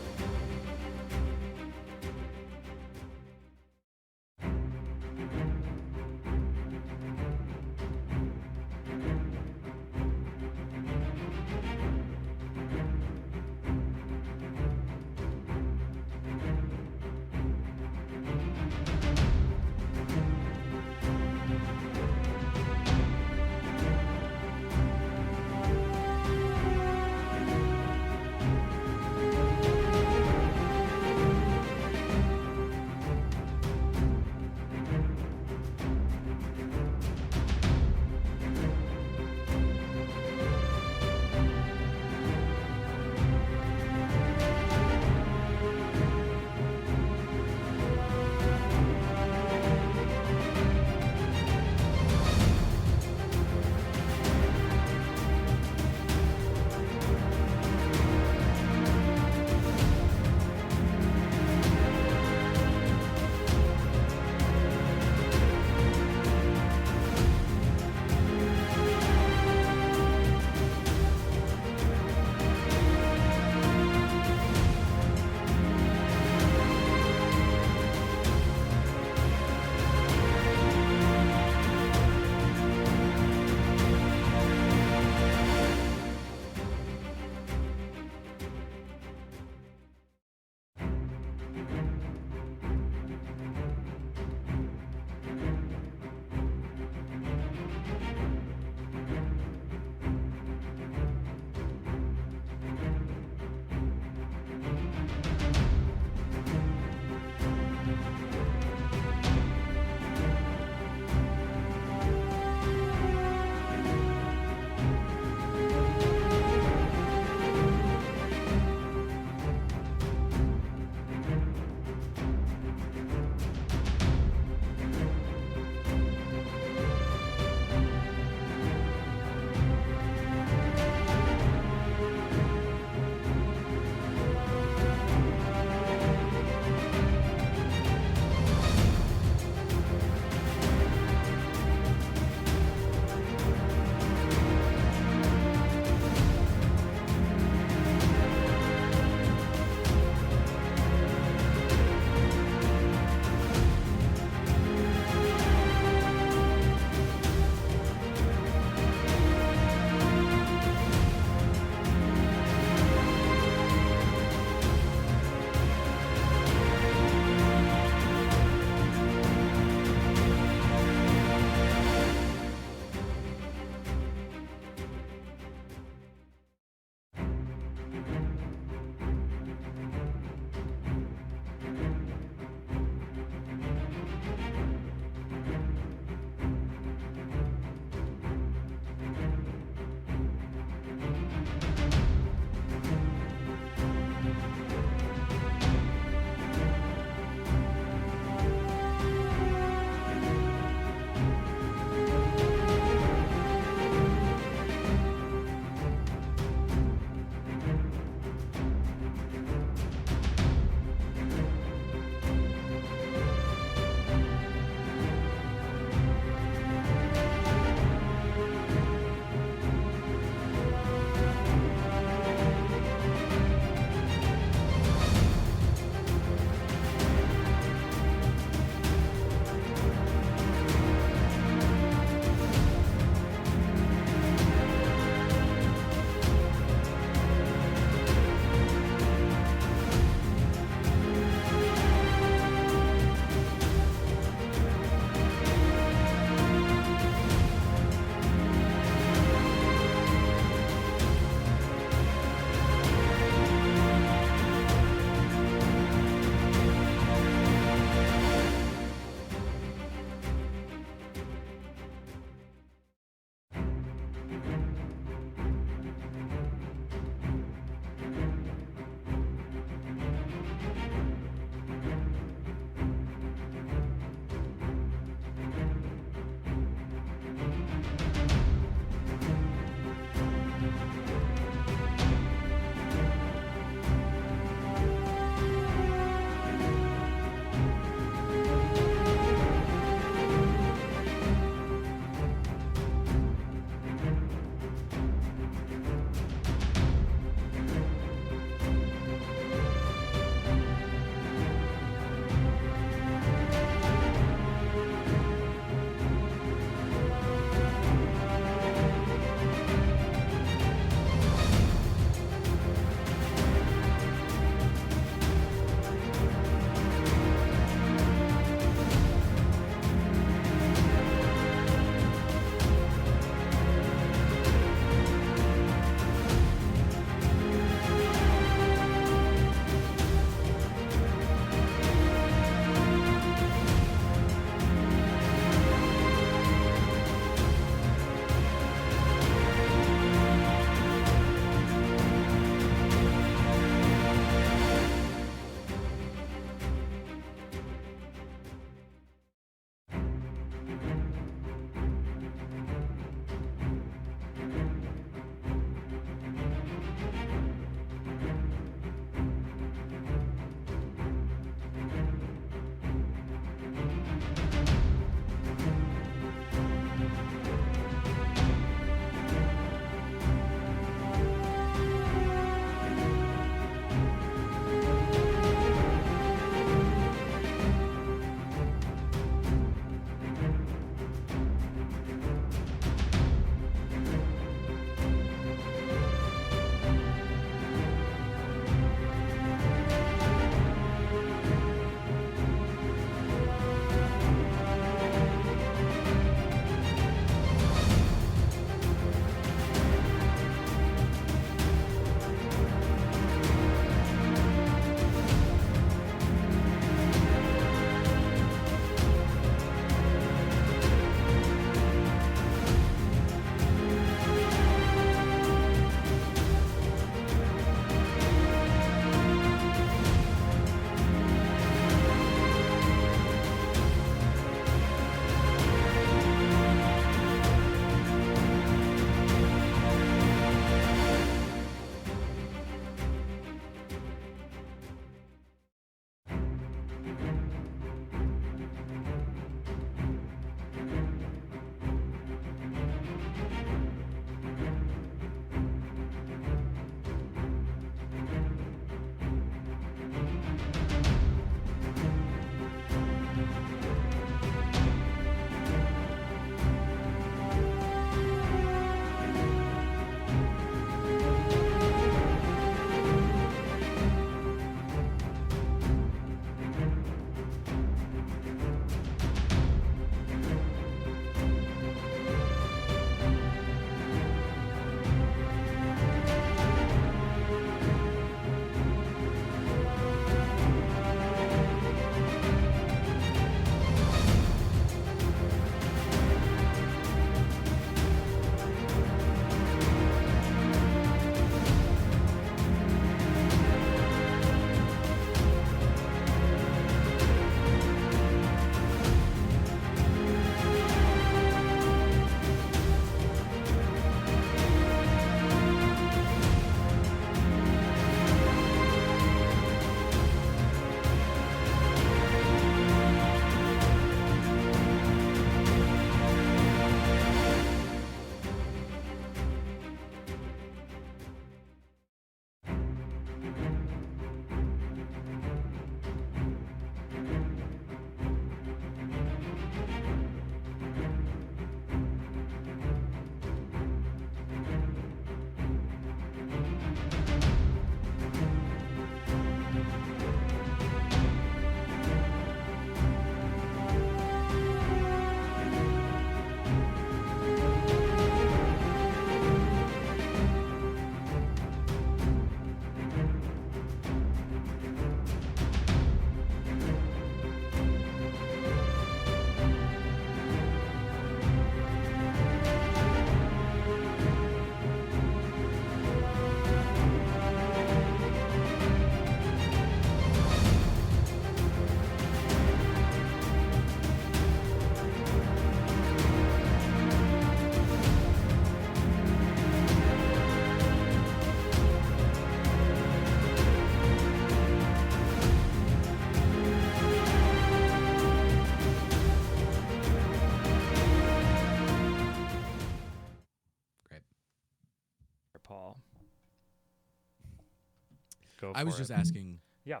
Go I was for just it. asking. Yeah.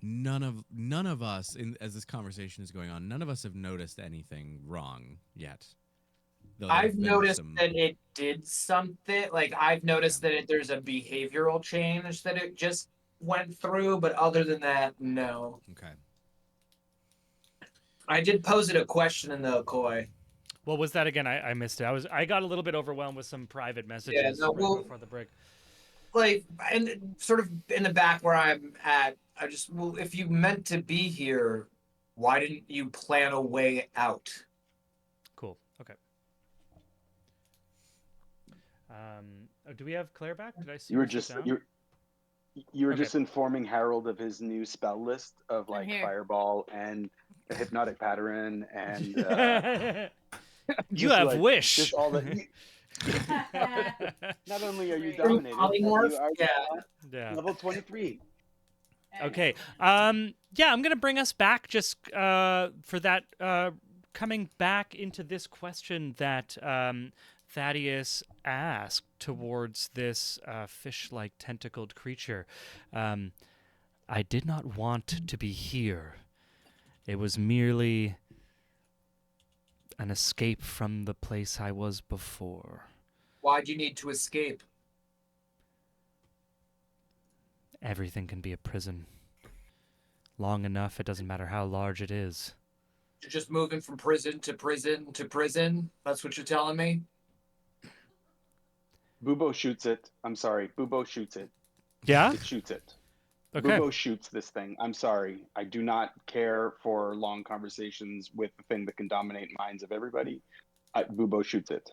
None of us, as this conversation is going on, none of us have noticed anything wrong yet. Though there I've have been noticed some. that it did something. Like I've noticed that there's a behavioral change that it just went through, but other than that, no. Okay. I did pose it a question in the Koi. What was that again? I missed it. I got a little bit overwhelmed with some private messages no, right well- before the break. Like, and sort of in the back where I'm at, I just, well, if you meant to be here, why didn't you plan a way out? Cool. Okay. Do we have Claire back? Did I see You were her sit just down? you were Okay. just informing Harold of his new spell list of like here. fireball and a hypnotic pattern and You just have like, wish. just all that. Not only are you Great. dominated, but Polymorph? you are Yeah. Yeah. level 23. Okay. Yeah, I'm gonna bring us back just for that. Coming back into this question that Thaddeus asked towards this fish-like tentacled creature. I did not want to be here. It was merely an escape from the place I was before. Why'd you need to escape? Everything can be a prison. Long enough, it doesn't matter how large it is. You're just moving from prison to prison to prison? That's what you're telling me? Bubo shoots it. I'm sorry. Bubo shoots it. Yeah? It shoots it. Okay. Bubo shoots this thing. I'm sorry. I do not care for long conversations with the thing that can dominate minds of everybody. Bubo shoots it.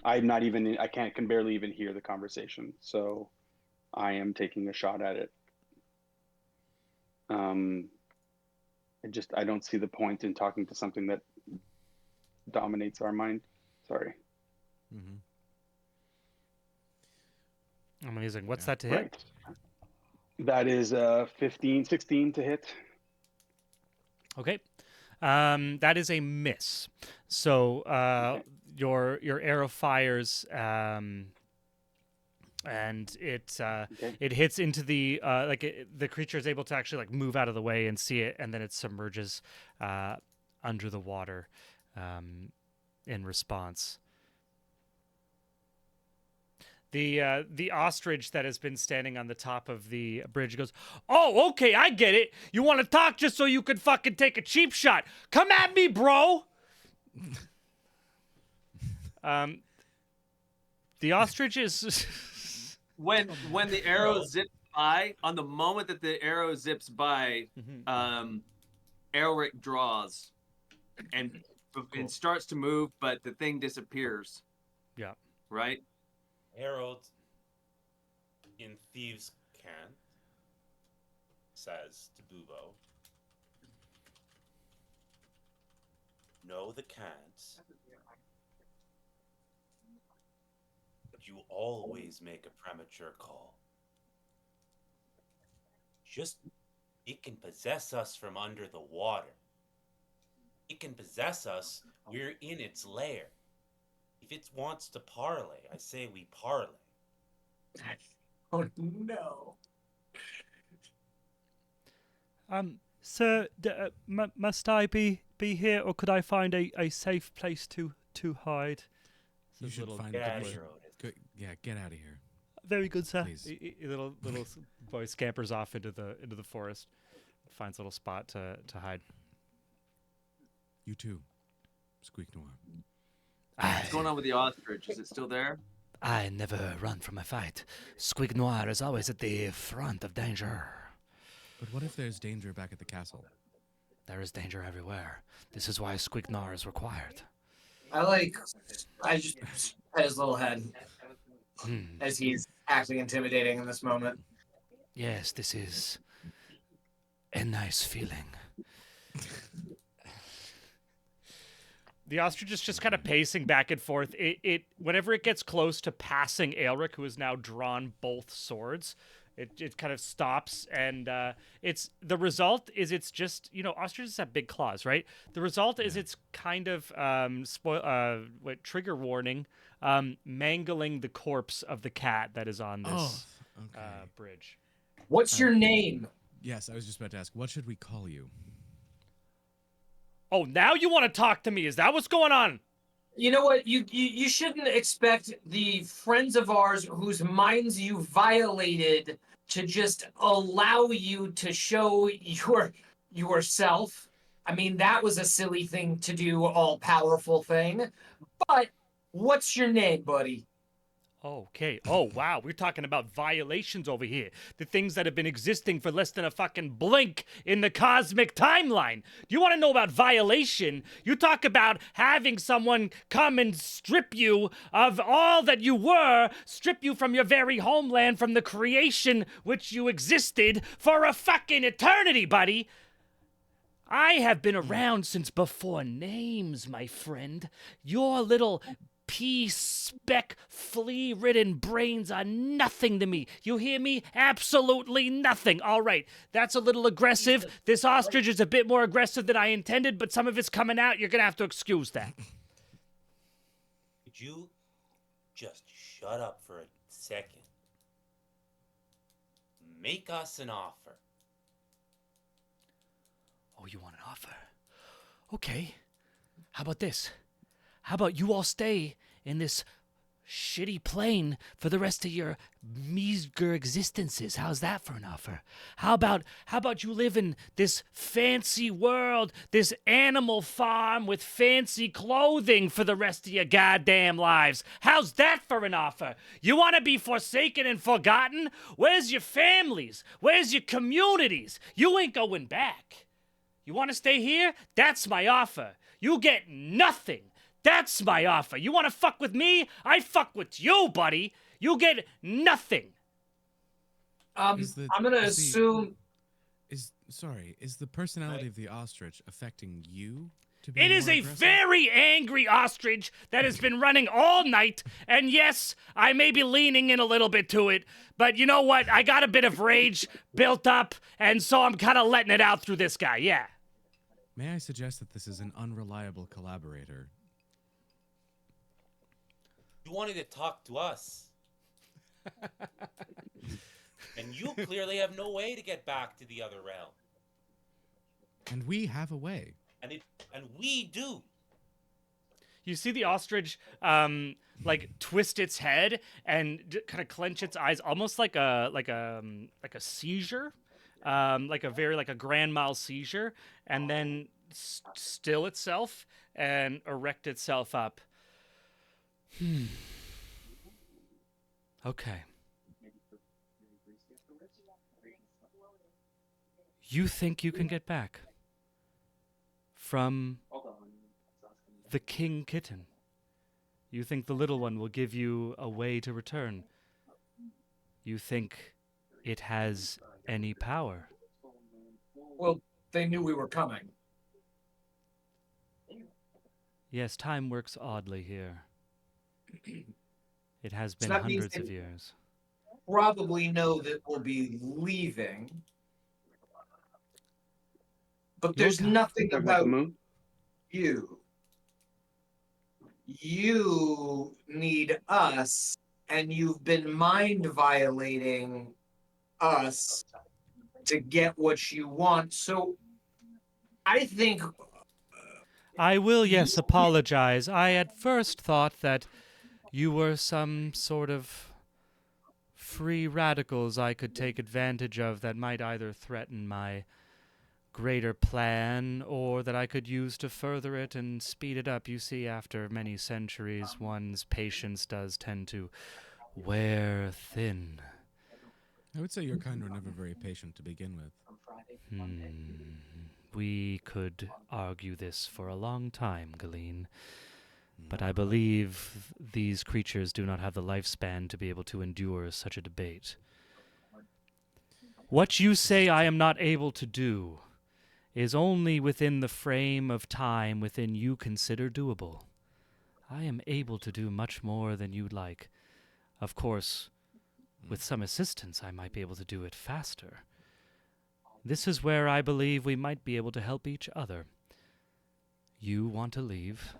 I can barely even hear the conversation. So I am taking a shot at it. I don't see the point in talking to something that dominates our mind. Sorry. Mm-hmm. Amazing. What's Yeah. that to hit? Right. That is 16 to hit. Okay. That is a miss. So Okay. your arrow fires and it Okay. it hits into the the creature is able to actually like move out of the way and see it, and then it submerges under the water in response. The ostrich that has been standing on the top of the bridge goes, "Oh, okay, I get it. You want to talk just so you can fucking take a cheap shot. Come at me, bro." The ostrich is When the arrow zips by, on the moment that the arrow zips by, Elric draws, and it starts to move, but the thing disappears. Yeah. Right. Harold, in Thieves' Cant, says to Bubo, "Know the cants, but you always make a premature call. Just, it can possess us from under the water. It can possess us, we're in its lair. If it wants to parlay, I say we parlay." Oh no. Sir, must I be here, or could I find a safe place to hide? You should find Get a out of good here, way. Otis. Yeah, get out of here. Very good, sir. Please. Little boy scampers off into the forest, finds a little spot to hide. You too, Squeak Noir. What's going on with the ostrich? Is it still there? I never run from a fight. Squig Noir is always at the front of danger. But what if there's danger back at the castle? There is danger everywhere. This is why Squig Noir is required. I just pet his little head Hmm. as he's acting intimidating in this moment. Yes, this is a nice feeling. The ostrich is just kind of pacing back and forth. It whenever it gets close to passing Aelric, who has now drawn both swords, it kind of stops, and it's the result is it's just, ostriches have big claws, right? The result is it's kind of trigger warning, mangling the corpse of the cat that is on this Okay. bridge. What's your name? Yes, I was just about to ask, what should we call you? Oh, now you want to talk to me? Is that what's going on? You know what? You shouldn't expect the friends of ours whose minds you violated to just allow you to show yourself. I mean, that was a silly thing to do, all powerful thing. But what's your name, buddy? Okay. Oh, wow. We're talking about violations over here. The things that have been existing for less than a fucking blink in the cosmic timeline. Do you want to know about violation? You talk about having someone come and strip you of all that you were, strip you from your very homeland, from the creation which you existed for a fucking eternity, buddy. I have been around since before names, my friend. Your little pea-speck, flea-ridden brains are nothing to me. You hear me? Absolutely nothing. All right, that's a little aggressive. This ostrich is a bit more aggressive than I intended, but some of it's coming out. You're going to have to excuse that. Could you just shut up for a second? Make us an offer. Oh, you want an offer? Okay. How about this? How about you all stay in this shitty plane for the rest of your meager existences? How's that for an offer? How about you live in this fancy world, this animal farm with fancy clothing for the rest of your goddamn lives? How's that for an offer? You want to be forsaken and forgotten? Where's your families? Where's your communities? You ain't going back. You want to stay here? That's my offer. You get nothing. That's my offer. You want to fuck with me? I fuck with you, buddy. You get nothing. I'm gonna assume Is the personality of the ostrich affecting you? To be It is more a aggressive? very angry ostrich that has been running all night. And yes, I may be leaning in a little bit to it. But you know what? I got a bit of rage built up. And so I'm kind of letting it out through this guy. Yeah. May I suggest that this is an unreliable collaborator? You wanted to talk to us. And you clearly have no way to get back to the other realm. And we have a way. And we do. You see the ostrich like twist its head and kind of clench its eyes, almost like a seizure, like a grand mal seizure, and then still itself and erect itself up. Okay. You think you can get back from the king kitten? You think the little one will give you a way to return? You think it has any power? well, they knew we were coming. Yes, time works oddly here. It has been that means hundreds they- of years. Probably know that we'll be leaving. But there's nothing Talking about the about moon? you. You need us, and you've been mind violating us to get what you want. So I think I will, yes, apologize. I at first thought that you were some sort of free radicals I could take advantage of that might either threaten my greater plan or that I could use to further it and speed it up. You see, after many centuries, one's patience does tend to wear thin. I would say your kind were never very patient to begin with. We could argue this for a long time, Galeen. But I believe these creatures do not have the lifespan to be able to endure such a debate. What you say I am not able to do is only within the frame of time within you consider doable. I am able to do much more than you'd like. Of course, with some assistance, I might be able to do it faster. This is where I believe we might be able to help each other. You want to leave,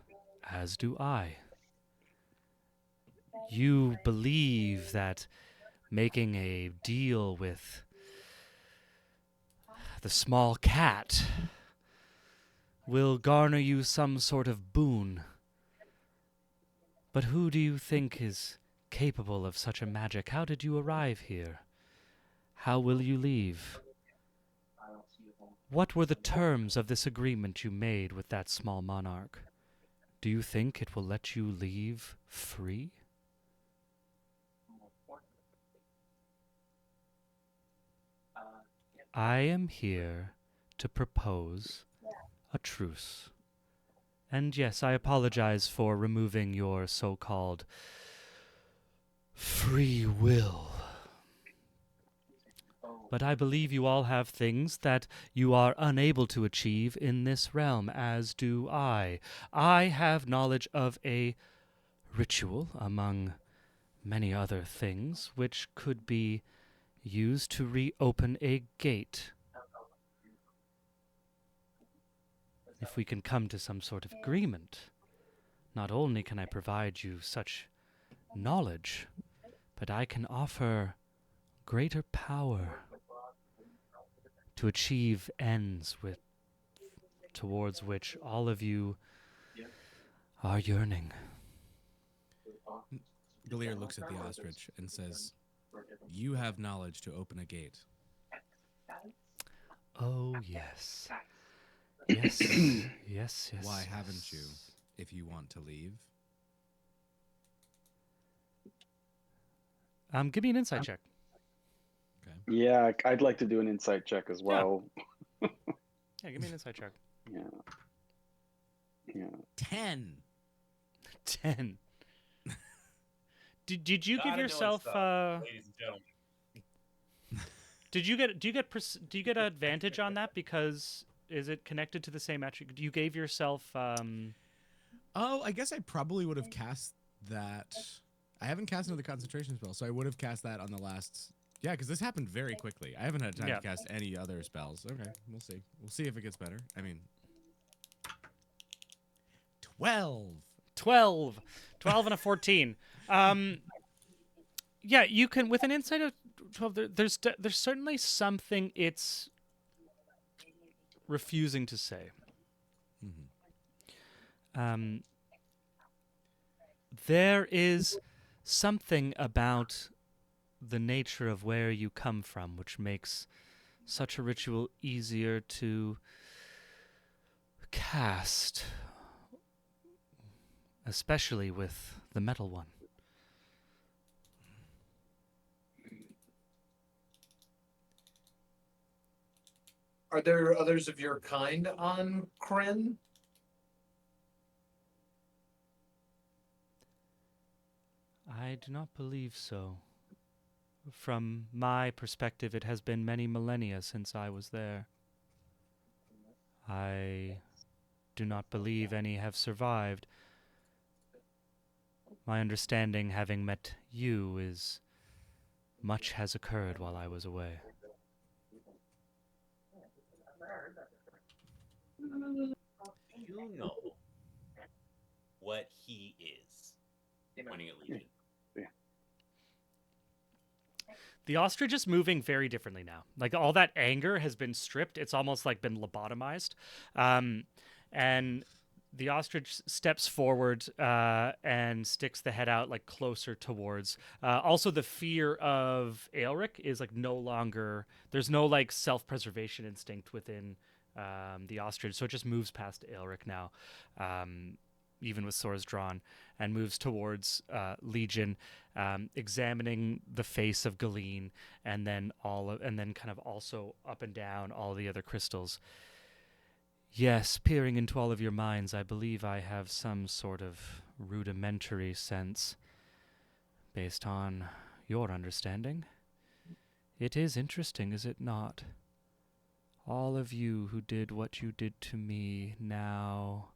as do I. You believe that making a deal with the small cat will garner you some sort of boon. But who do you think is capable of such a magic? How did you arrive here? How will you leave? What were the terms of this agreement you made with that small monarch? Do you think it will let you leave free? I am here to propose a truce. And yes, I apologize for removing your so-called free will. But I believe you all have things that you are unable to achieve in this realm, as do I. I have knowledge of a ritual, among many other things, which could be used to reopen a gate. If we can come to some sort of agreement, not only can I provide you such knowledge, but I can offer greater power to achieve ends towards which all of you are yearning. Galir looks at the ostrich and says, "You have knowledge to open a gate." Oh, yes. Yes, yes, yes. Why haven't you, if you want to leave? Give me an insight check. Yeah, I'd like to do an insight check as well. Yeah, give me an insight check. Yeah. Yeah. 10. 10. Did you give Gotta know yourself stuff, ladies and gentlemen. do you get an advantage on that because is it connected to the same attribute? You gave yourself Oh, I guess I probably would have cast that. I haven't cast another concentration spell, so I would have cast that on the last. Yeah, because this happened very quickly. I haven't had time to cast any other spells. Okay, we'll see. We'll see if it gets better. I mean, 12. 12 and a 14. Yeah, you can with an insight of 12. There's certainly something it's refusing to say. Mm-hmm. There is something about the nature of where you come from which makes such a ritual easier to cast, especially with the metal one. Are there others of your kind on Kren? I do not believe so. From my perspective, it has been many millennia since I was there. I do not believe any have survived. My understanding, having met you, is much has occurred while I was away. You know what he is. Pointing at Legion. The ostrich is moving very differently now. Like all that anger has been stripped. It's almost like been lobotomized. And the ostrich steps forward and sticks the head out like closer towards. Also, the fear of Aelric is like no longer. There's no like self-preservation instinct within the ostrich, so it just moves past Aelric now, even with swords drawn, and moves towards Legion, examining the face of Galeen, and then kind of also up and down all the other crystals. Yes, peering into all of your minds, I believe I have some sort of rudimentary sense based on your understanding. It is interesting, is it not? All of you who did what you did to me now,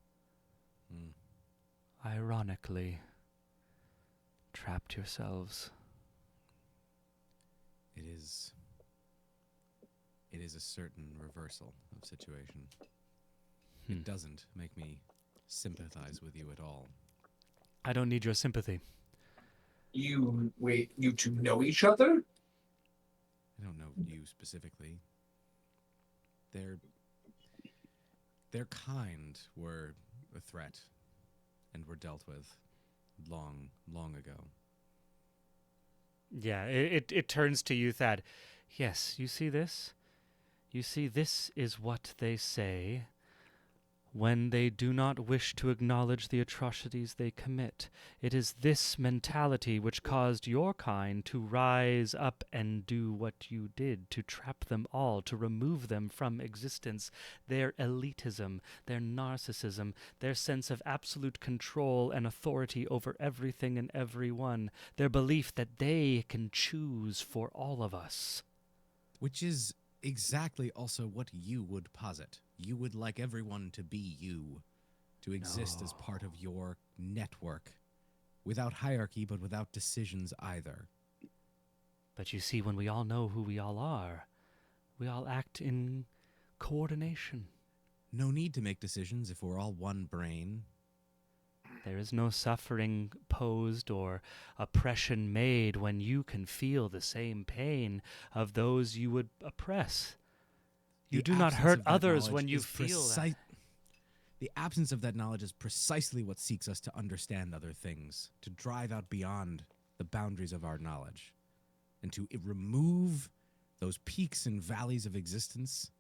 ironically, trapped yourselves. It is a certain reversal of situation. It doesn't make me sympathize with you at all. I don't need your sympathy. You two know each other? I don't know you specifically. Their kind were a threat and were dealt with long, long ago. Yeah, it turns to you, Thad. Yes, you see this? You see, this is what they say when they do not wish to acknowledge the atrocities they commit. It is this mentality which caused your kind to rise up and do what you did, to trap them all, to remove them from existence. Their elitism, their narcissism, their sense of absolute control and authority over everything and everyone, their belief that they can choose for all of us. Which is exactly also what you would posit. You would like everyone to be you, to exist as part of your network, without hierarchy but without decisions either. But you see, when we all know who we all are, we all act in coordination. No need to make decisions if we're all one brain. There is no suffering posed or oppression made when you can feel the same pain of those you would oppress. You The do not absence hurt of that others knowledge when you is feel that. The absence of that knowledge is precisely what seeks us to understand other things, to drive out beyond the boundaries of our knowledge, and to remove those peaks and valleys of existence.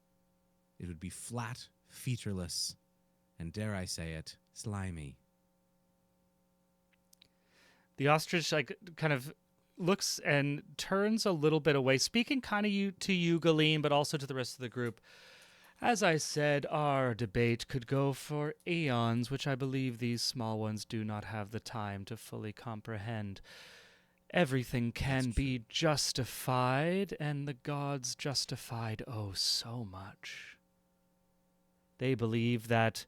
It would be flat, featureless, and dare I say it, slimy. The ostrich kind of looks and turns a little bit away, speaking kind of to you, Galeen, but also to the rest of the group. As I said, our debate could go for eons, which I believe these small ones do not have the time to fully comprehend. Everything can be justified, and the gods justified oh so much. They believe that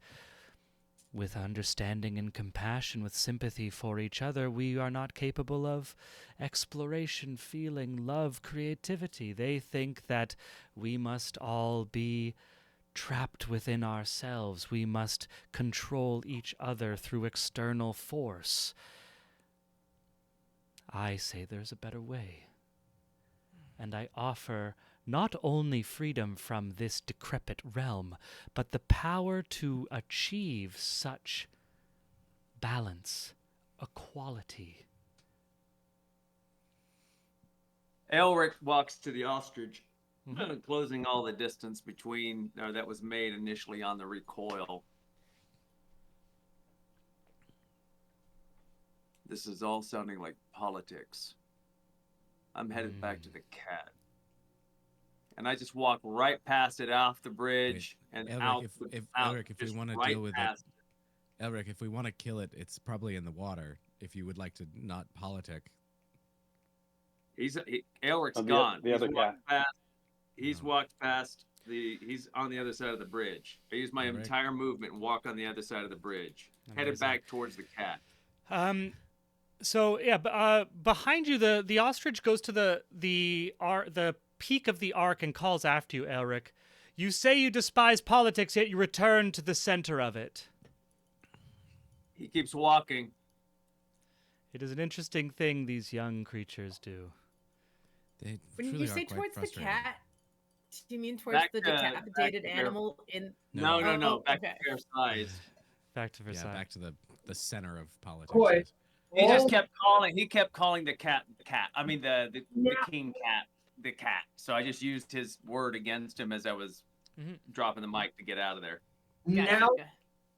with understanding and compassion, with sympathy for each other, we are not capable of exploration, feeling, love, creativity. They think that we must all be trapped within ourselves. We must control each other through external force. I say there's a better way. And I offer not only freedom from this decrepit realm, but the power to achieve such balance, equality. Elric walks to the ostrich, closing all the distance between that was made initially on the recoil. This is all sounding like politics. I'm headed back to the cat. And I just walk right past it off the bridge and Elric, out. Elric, if we just want to right deal with past it, Elric, if we want to kill it, it's probably in the water. If you would like to not politic. Elric's Oh, gone. the other cat. He's walked past he's on the other side of the bridge. I use my entire movement and walk on the other side of the bridge, headed back towards the cat. So yeah, behind you, the ostrich goes to the peak of the arc and calls after you, Elric. You say you despise politics, yet you return to the center of it. He keeps walking. It is an interesting thing these young creatures do. They When you say towards the cat, do you mean towards Back the to- decapitated back to animal in? No. Back okay. to their size. Back to Versailles. Yeah, back to the center of politics. Boy. He just kept calling. He kept calling the cat the cat. I mean the king cat the cat. So I just used his word against him as I was dropping the mic to get out of there. Now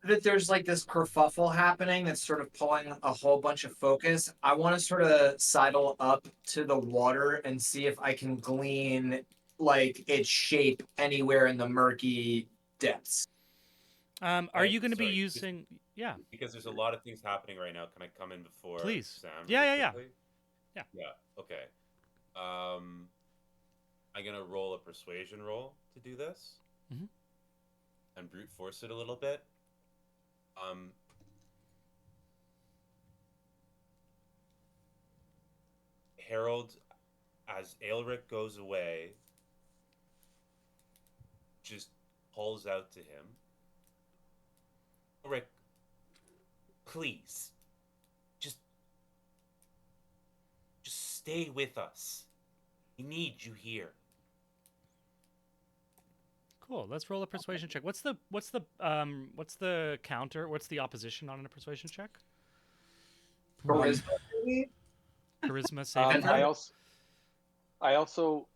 that there's like this kerfuffle happening that's sort of pulling a whole bunch of focus, I want to sort of sidle up to the water and see if I can glean like its shape anywhere in the murky depths. Are you going to be Sorry, using? Yeah. Because there's a lot of things happening right now. Can I come in before Please. Sam? Yeah. Yeah. Okay. I'm gonna roll a persuasion roll to do this, and brute force it a little bit. Harold, as Aelric goes away, just calls out to him. Aelric, please, just stay with us. We need you here. Cool. Let's roll a persuasion check. What's the counter? What's the opposition on a persuasion check? Charisma, maybe? Charisma saving I throw.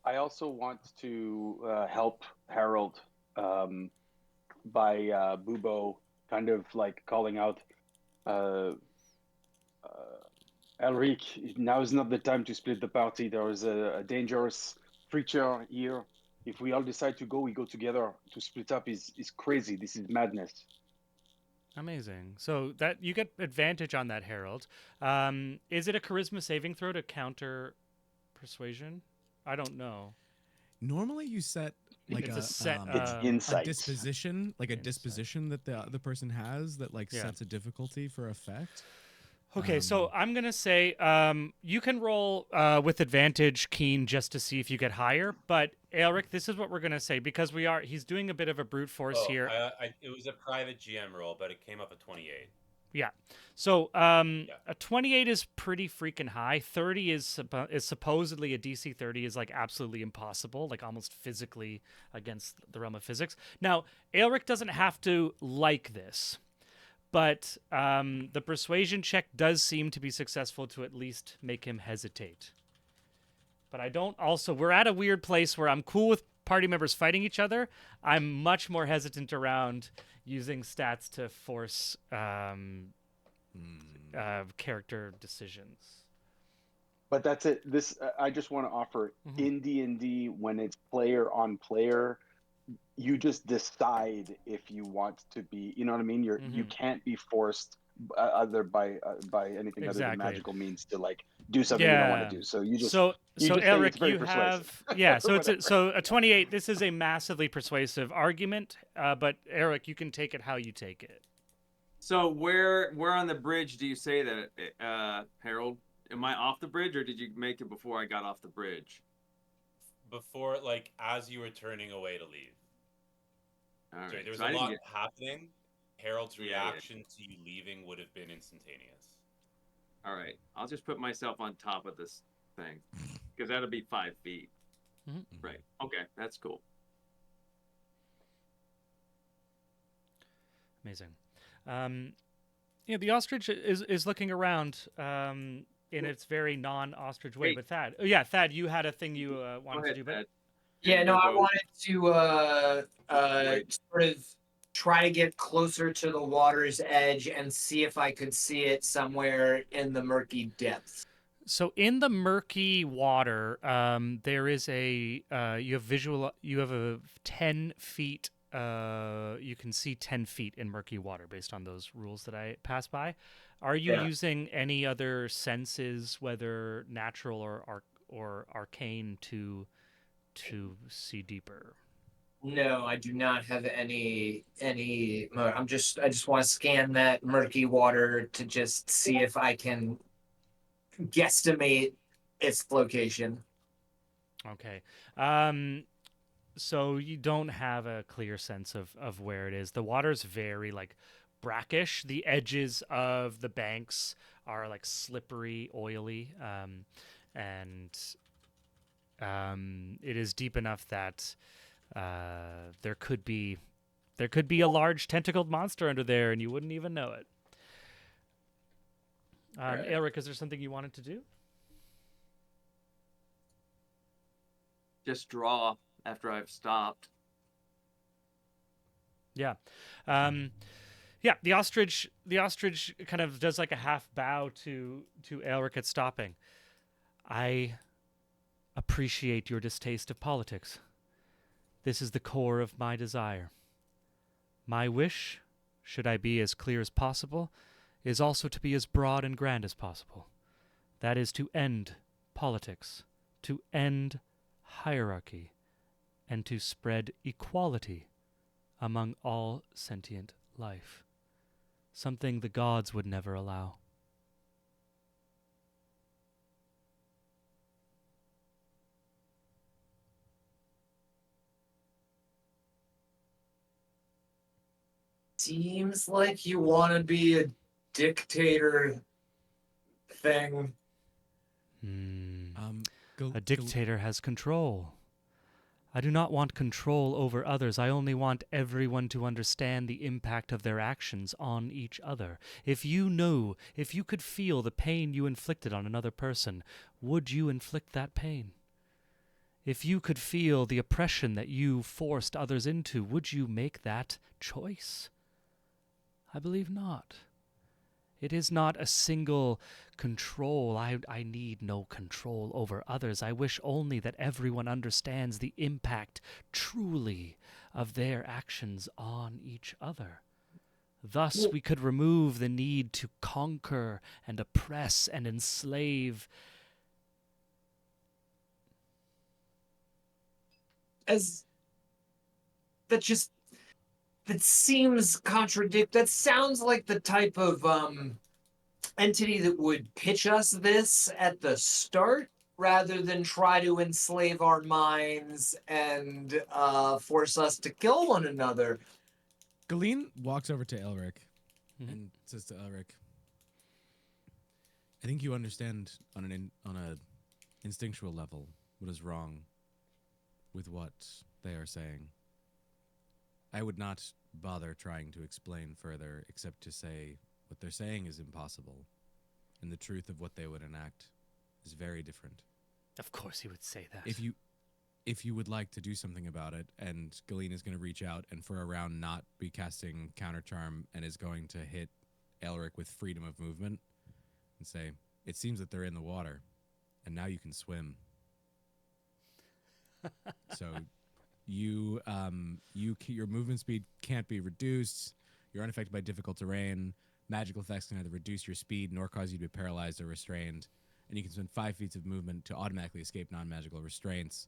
also want to help Harold by Bubo kind of like calling out, Elric, now is not the time to split the party. There is a dangerous creature here. If we all decide to go, we go together. To split up is crazy. This is madness. Amazing. So that you get advantage on that, Harold. Is it a charisma saving throw to counter persuasion? I don't know. Normally, you set like It's a set, It's a insight. disposition, like a Insight. disposition that the other person has that like Yeah. sets a difficulty for effect. Okay, so I'm gonna say you can roll with advantage, Keen, just to see if you get higher. But Elric, this is what we're gonna say because he's doing a bit of a brute force here. It was a private GM roll, but it came up at 28. Yeah. So a 28 is pretty freaking high. 30 is supposedly a DC 30 is like absolutely impossible, like almost physically against the realm of physics. Now, Elric doesn't have to like this, but the persuasion check does seem to be successful to at least make him hesitate. But I don't also, we're at a weird place where I'm cool with party members fighting each other. I'm much more hesitant around using stats to force character decisions. But that's it. This I just want to offer in D&D when it's player on player, you just decide if you want to be. You know what I mean? You can't be forced other by anything other than magical means to like do something you don't want to do. So you just so just say Elric, it's very you persuasive. have so a 28. This is a massively persuasive argument, but Eric, you can take it how you take it. So where on the bridge do you say that, Harold? Am I off the bridge, or did you make it before I got off the bridge? Before, like, as you were turning away to leave. All right. So there was So I a didn't lot get- happening. Harold's Yeah. reaction to you leaving would have been instantaneous. All right. I'll just put myself on top of this thing because that'll be 5 feet. Right. Okay. That's cool. Amazing. The ostrich is looking around in its very non-ostrich way. Wait. But Thad, Thad, you had a thing you wanted to do, but Thad. Yeah, no, I Bubo. wanted to sort of try to get closer to the water's edge and see if I could see it somewhere in the murky depths. so in the murky water, there is you have a 10 feet. You can see 10 feet in murky water based on those rules that I passed by. Are you using any other senses, whether natural or arcane, to see deeper? No, I do not have any. I just want to scan that murky water to just see if I can guesstimate its location. Okay. So you don't have a clear sense of where it is. The water's very like brackish. The edges of the banks are like slippery, oily, and it is deep enough that there could be a large tentacled monster under there, and you wouldn't even know it. Right. Eric, is there something you wanted to do? Just draw after I've stopped. Yeah. The ostrich kind of does like a half bow to Elric at stopping. I appreciate your distaste of politics. This is the core of my desire. My wish, should I be as clear as possible, is also to be as broad and grand as possible. That is to end politics, to end hierarchy, and to spread equality among all sentient life. Something the gods would never allow. Seems like you want to be a dictator thing. A dictator has control. I do not want control over others. I only want everyone to understand the impact of their actions on each other. If you could feel the pain you inflicted on another person, would you inflict that pain? If you could feel the oppression that you forced others into, would you make that choice? I believe not. It is not a single control. I need no control over others. I wish only that everyone understands the impact truly of their actions on each other. Thus, we could remove the need to conquer and oppress and enslave. As that just that seems that sounds like the type of entity that would pitch us this at the start rather than try to enslave our minds and force us to kill one another. Galeen walks over to Elric Mhm. and says to Elric, I think you understand on a instinctual level what is wrong with what they are saying. I would not bother trying to explain further except to say what they're saying is impossible, and the truth of what they would enact is very different. Of course he would say that. If you would like to do something about it, and Galeen is going to reach out and for a round not be casting counter charm and is going to hit Elric with freedom of movement and say, it seems that they're in the water, and now you can swim. So your movement speed can't be reduced. You're unaffected by difficult terrain. Magical effects can either reduce your speed nor cause you to be paralyzed or restrained. And you can spend 5 feet of movement to automatically escape non-magical restraints,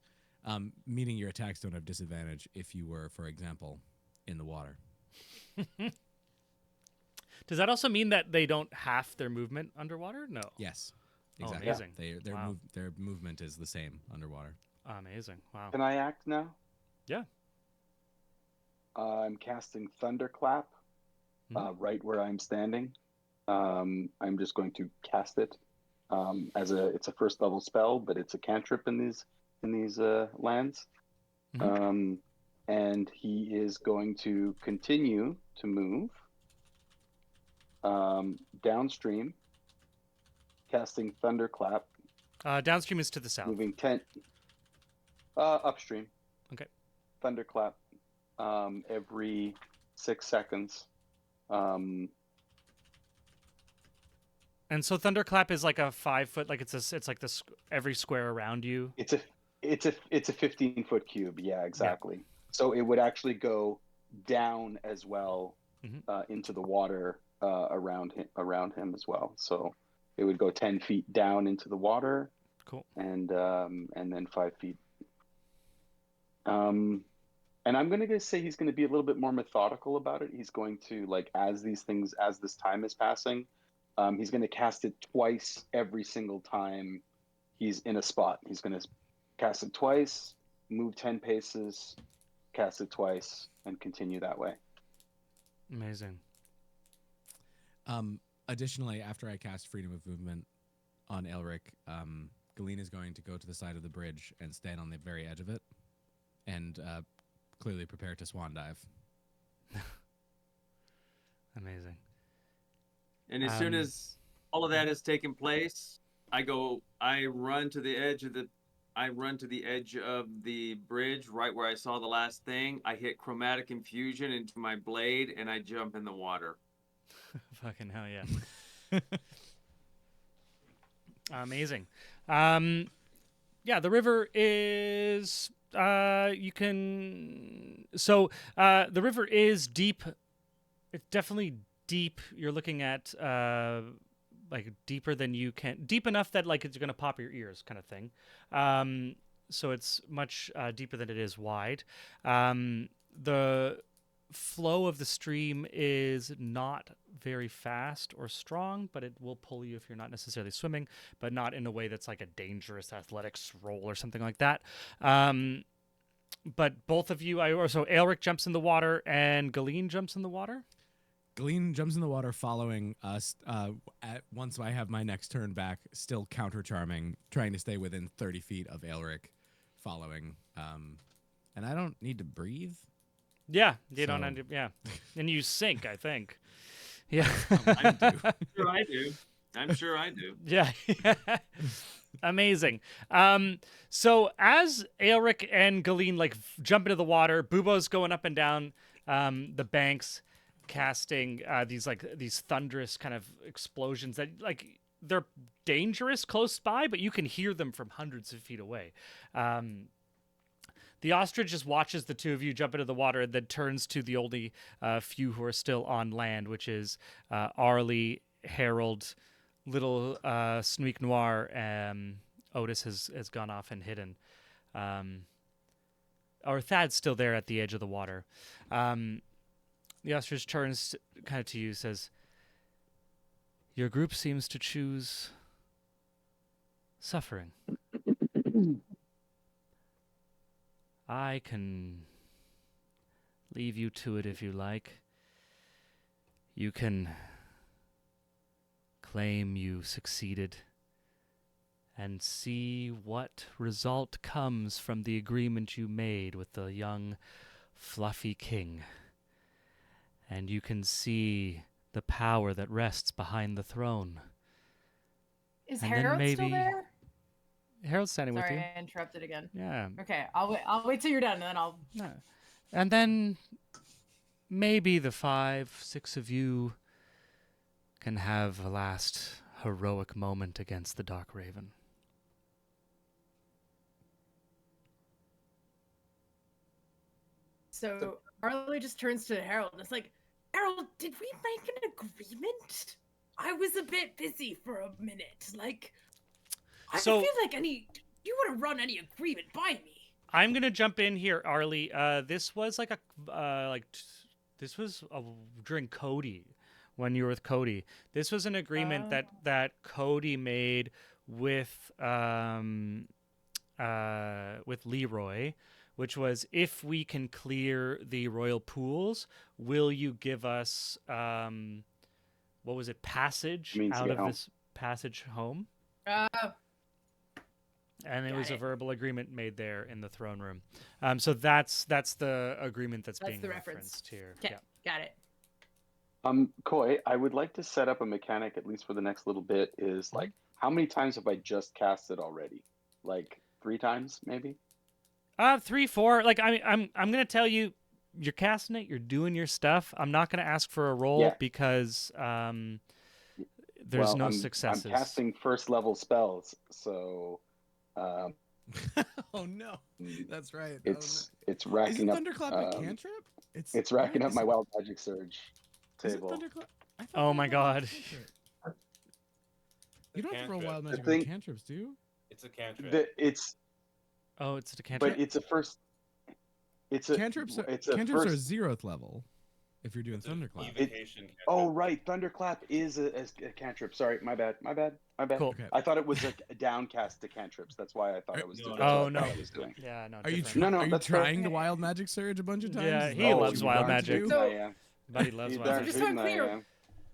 meaning your attacks don't have disadvantage if you were, for example, in the water. Does that also mean that they don't half their movement underwater? No. Yes, Oh, exactly. amazing. Wow. Their movement is the same underwater. Amazing. Wow. Can I act now? Yeah. I'm casting Thunderclap right where I'm standing. I'm just going to cast it it's a first level spell, but it's a cantrip in these lands. Mhm. And he is going to continue to move downstream, casting Thunderclap, Downstream is to the south. moving 10 upstream. Okay. Thunderclap every 6 seconds. And so thunderclap is like a 5 foot, like it's like this every square around you. It's a 15-foot cube. Yeah, exactly. Yeah. So it would actually go down as well into the water around him as well. So it would go 10 feet down into the water. Cool. And then 5 feet. And I'm going to say he's going to be a little bit more methodical about it. He's going to, like, as this time is passing, he's going to cast it twice every single time he's in a spot. He's going to cast it twice, move 10 paces, cast it twice, and continue that way. Amazing. Additionally, after I cast Freedom of Movement on Elric, Galeen is going to go to the side of the bridge and stand on the very edge of it and clearly prepare to swan dive. Amazing. And as soon as all of that has taken place, I run to the edge of the bridge, right where I saw the last thing. I hit chromatic infusion into my blade, and I jump in the water. Fucking hell yeah. Amazing. Yeah, the river is the river is deep. It's definitely deep. You're looking at like deeper than you can, deep enough that like it's gonna pop your ears, kind of thing. So it's much deeper than it is wide. The flow of the stream is not very fast or strong, but it will pull you if you're not necessarily swimming, but not in a way that's like a dangerous athletics roll or something like that. But both of you, so Aelric jumps in the water and Galeen jumps in the water? Glean jumps in the water, following us. Once I have my next turn back, still counter charming, trying to stay within 30 feet of Aelric, following. And I don't need to breathe. Yeah, you don't So- end up, yeah. And you sink, I think. Yeah. I do. Sure, I do. I'm sure I do. Yeah. Amazing. So as Aelric and Galeen like jump into the water, Bubo's going up and down the banks, casting these thunderous kind of explosions that like they're dangerous close by, but you can hear them from hundreds of feet away. The ostrich just watches the two of you jump into the water and then turns to the only few who are still on land, which is Arlie, Harold, little Sneak Noir. Otis has gone off and hidden. Or Thad's still there at the edge of the water. The ostrich turns kind of to you, says, "Your group seems to choose suffering. I can leave you to it if you like. You can claim you succeeded and see what result comes from the agreement you made with the young, fluffy king. And you can see the power that rests behind the throne. Is And then Harold still maybe- there? Harold's standing Sorry, with I interrupted again. you. Yeah. Okay, I'll wait till you're done, and then I'll. Yeah. And then maybe the 5-6 of you can have a last heroic moment against the Dark Raven. So Arlie just turns to Harold and it's like, Harold, did we make an agreement? I was a bit busy for a minute. Like, I So- feel like you would have run any agreement by me. I'm gonna jump in here, Arlie. This was like this was during Cody, when you were with Cody. This was an agreement Oh. that Cody made with Leroy, which was, if we can clear the royal pools, will you give us what was it, passage Means to out get of home. this passage home? Uh, And it Got was a it. verbal agreement made there in the throne room. So that's the agreement that's being the reference. referenced here. okay, got it. Koi, I would like to set up a mechanic, at least for the next little bit, is like, how many times have I just cast it already? Like 3 times, maybe? 3, 4. Like I'm gonna tell you, you're casting it. You're doing your stuff. I'm not gonna ask for a roll Yeah. because there's Well, no I'm successes. casting first level spells, so Oh no, that's right. it's Isn't racking up. Thunderclap a cantrip? It's racking up my wild magic surge Is it table. Thunderclap? I thought Oh my Thunderclap was God. a cantrip. You don't have to roll Cantrip. wild The magic thing- on cantrips, do you? It's a cantrip. It's Oh, it's a cantrip. but it's a first. It's a Cantrips are, it's a cantrips are first. 0th level if you're doing It's a Thunderclap. evocation cantrip. Oh right, thunderclap is a cantrip. Sorry, my bad. Cool. Okay. I thought it was like a downcast to cantrips. That's why I thought it was. No, doing no. that's what Oh, I no. thought I was doing. Yeah, no. Are you different. No, no, are you that's fair. trying the wild magic surge a bunch of times? Yeah, Is he that what loves you wild want to magic. do? So- I am. Buddy loves You wild darn just magic. so I'm tootin' I clear, am.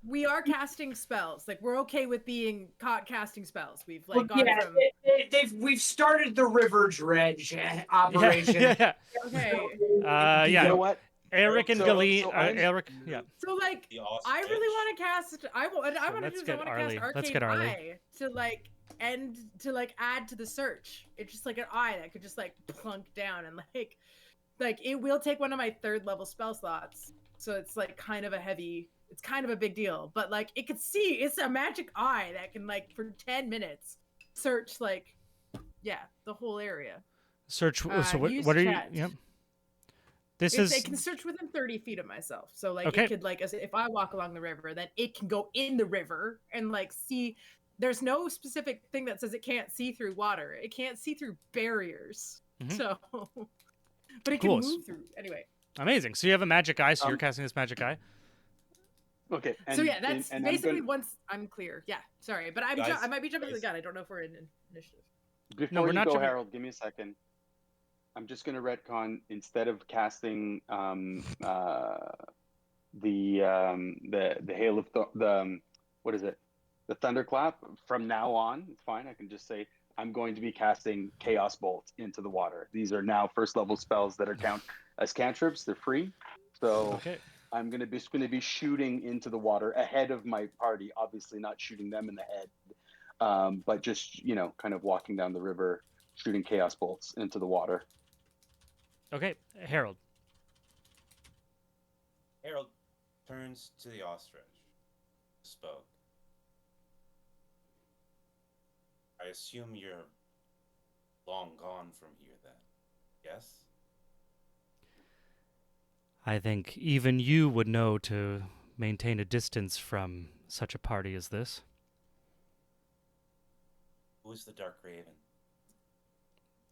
We are casting spells. Like, we're okay with being caught casting spells. We've like Well, gone yeah, from we've started the river dredge operation. Yeah. okay. Yeah. You know what? Eric and So- Galeen. so I'm- Eric. Yeah. So like, The I really want to cast. I want to let's do is I get want to Arlie. cast Let's Arcane get Arlie. Eye to like add to the search. It's just like an eye that could just like plunk down and like it will take one of my 3rd level spell slots. So it's like kind of a heavy. It's kind of a big deal, but like it could see. It's a magic eye that can like for 10 minutes search like the whole area. Search. So what? use What are you? chat. Yep. This It is. can search within 30 feet of myself. So like Okay. it could like if I walk along the river, then it can go in the river and like see. There's no specific thing that says it can't see through water. It can't see through barriers. Mhm. So, but it can Cool. move through anyway. Amazing. So you have a magic eye. So you're Um, casting this magic eye. Okay. So yeah, that's and basically I'm once I'm clear. Yeah, sorry, but Guys, I might be jumping the guys. gun. I don't know if we're in initiative. Before No, we're you not go, jumping- Harold, give me a second. I'm just going to retcon, instead of casting the hail of what is it? The thunderclap. From now on, it's fine. I can just say I'm going to be casting Chaos Bolt into the water. These are now first level spells that are count as cantrips. They're free, so Okay. I'm just going to be shooting into the water ahead of my party. Obviously, not shooting them in the head, but just kind of walking down the river, shooting Chaos Bolts into the water. Okay, Harold. Harold turns to the ostrich. Spoke. I assume you're long gone from here then. Yes? I think even you would know to maintain a distance from such a party as this. Who is the Dark Raven?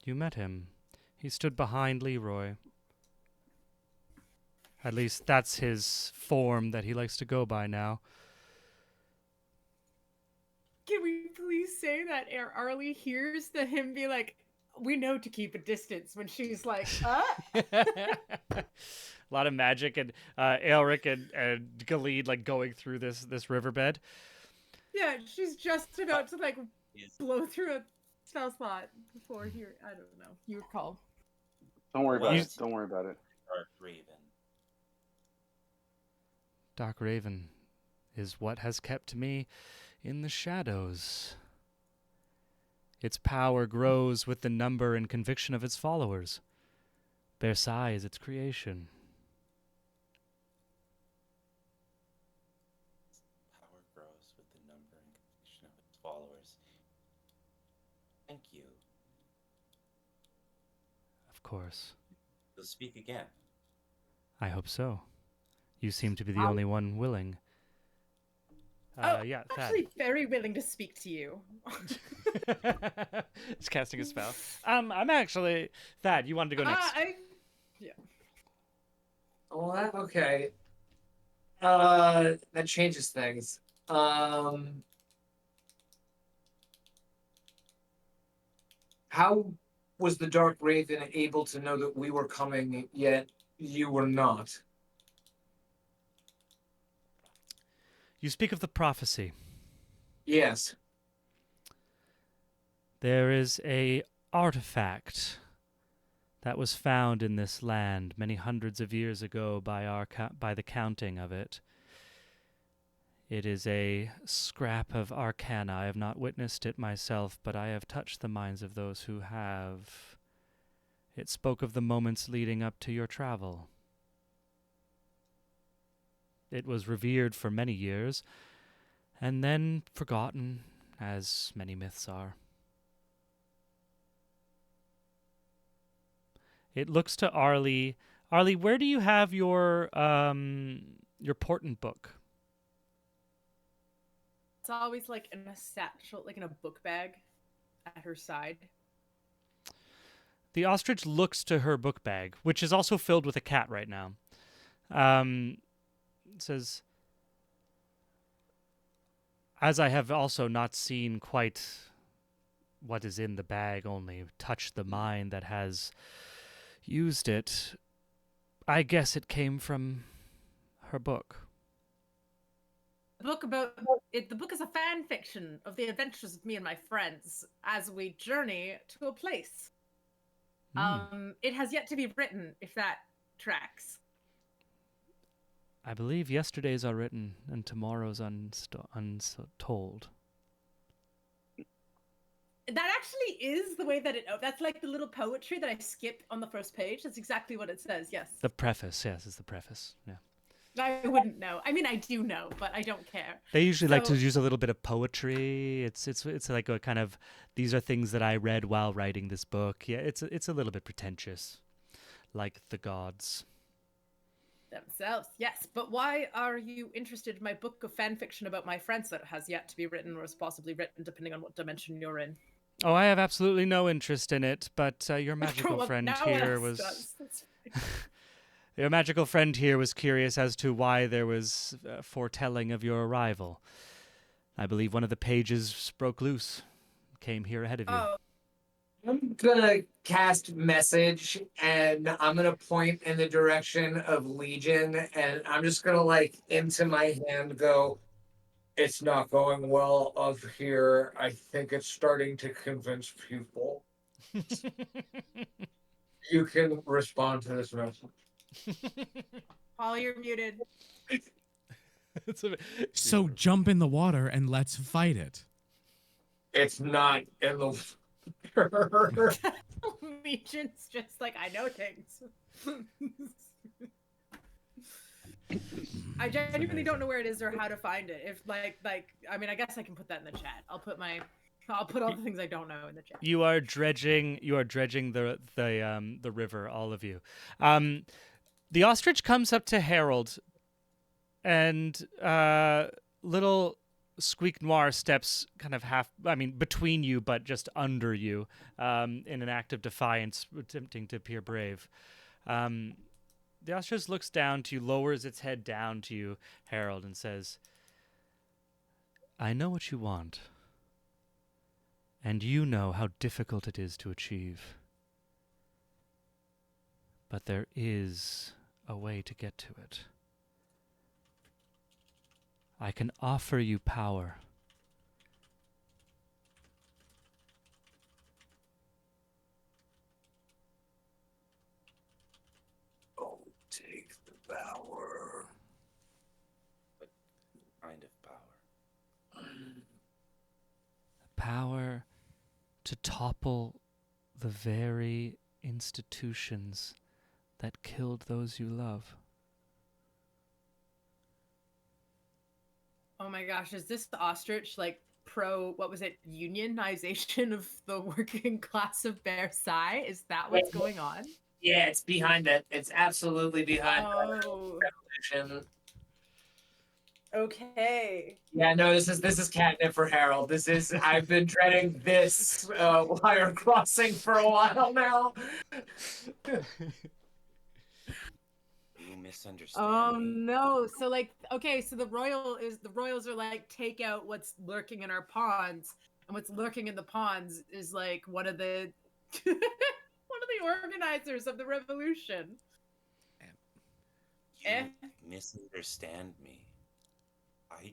You met him. He stood behind Leroy. At least that's his form that he likes to go by now. Can we please say that Arlie hears him be like, we know to keep a distance when she's like, A lot of magic and Aelric and Galid like going through this riverbed. Yeah, she's just about to like Is blow through a spell slot before I don't know. You recall. Don't worry about What? it. Don't worry about it. Dark Raven. Dark Raven is what has kept me in the shadows. Its power grows with the number and conviction of its followers. Versailles is its creation. Power grows with the number and conviction of its followers. Thank you. Of course. You'll speak again. I hope so. You seem to be the Wow. only one willing. Yeah, Thad. Actually, very willing to speak to you. He's casting a spell. I'm actually Thad. You wanted to go next. Oh, okay. That changes things. How was the Dark Raven able to know that we were coming, yet you were not? You speak of the prophecy. Yes. There is a artifact that was found in this land many hundreds of years ago by the counting of it. It is a scrap of arcana. I have not witnessed it myself, but I have touched the minds of those who have. It spoke of the moments leading up to your travel. It was revered for many years, and then forgotten, as many myths are. It looks to Arlie. Arlie, where do you have your portent book? It's always like in a satchel, like in a book bag at her side. The ostrich looks to her book bag, which is also filled with a cat right now. It says, as I have also not seen quite what is in the bag, only touched the mind that has used it, I guess it came from her book. The book about it. The book is a fan fiction of the adventures of me and my friends as we journey to a place. It has yet to be written, if that tracks. I believe yesterday's are written and tomorrow's untold. That actually is the way that that's like the little poetry that I skip on the first page. That's exactly what it says, yes. The preface, yes, is the preface, yeah. I wouldn't know. I mean, I do know, but I don't care. They usually like to use a little bit of poetry. It's like a kind of, these are things that I read while writing this book. Yeah, it's a little bit pretentious, like the gods. Themselves, yes. But why are you interested in my book of fan fiction about my friends that has yet to be written or is possibly written, depending on what dimension you're in? Oh, I have absolutely no interest in it, but your magical Well, friend no here one else was... does. That's fine. Your magical friend here was curious as to why there was foretelling of your arrival. I believe one of the pages broke loose, came here ahead of you. Oh, I'm gonna cast message and I'm gonna point in the direction of Legion and I'm just gonna like into my hand go, it's not going well up here. I think it's starting to convince people. You can respond to this message. Paul, you're muted. So jump in the water and let's fight it. It's not in the Legion's just like, I know things. I genuinely don't know where it is or how to find it. If I mean, I guess I can put that in the chat. I'll put all the things I don't know in the chat. You are dredging the river, all of you. The ostrich comes up to Harold, and little Squeak Noir steps kind of between you, but just under you, in an act of defiance, attempting to appear brave. The ostrich looks down to you, lowers its head down to you, Harold, and says, I know what you want, and you know how difficult it is to achieve. But there is a way to get to it. I can offer you power. Oh, take the power. What kind of power? Power to topple the very institutions that killed those you love. Oh my gosh, is this the ostrich like pro, what was it, unionization of the working class of Versailles? Is that what's going on? Yeah, it's behind it. It's absolutely behind Oh, the revolution. okay. Yeah, no, this is catnip for Harold. I've been dreading this wire crossing for a while now. You misunderstand Oh me. no. So like, okay, so the royals are like, take out what's lurking in our ponds, and what's lurking in the ponds is like one of the one of the organizers of the revolution. You misunderstand me. I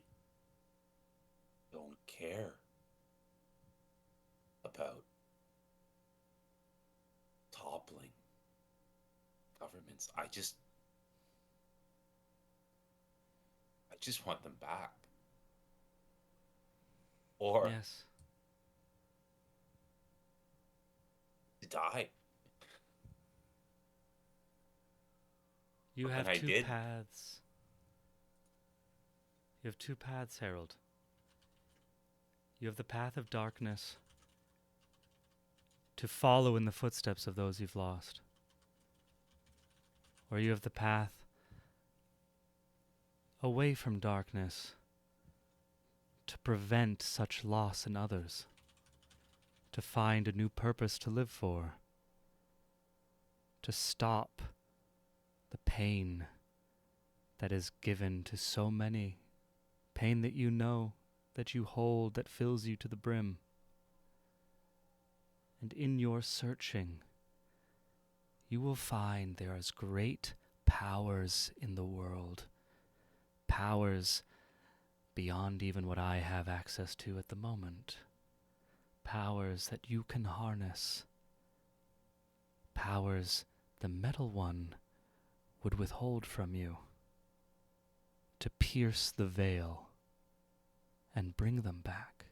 don't care about toppling governments. I just want them back. Or Yes. to die. You And have I two did. paths. You have two paths, Harold. You have the path of darkness, to follow in the footsteps of those you've lost. Or you have the path away from darkness, to prevent such loss in others, to find a new purpose to live for, to stop the pain that is given to so many, pain that you know, that you hold, that fills you to the brim. And in your searching, you will find there is great powers in the world, powers beyond even what I have access to at the moment, powers that you can harness, powers the Metal One would withhold from you, to pierce the veil and bring them back.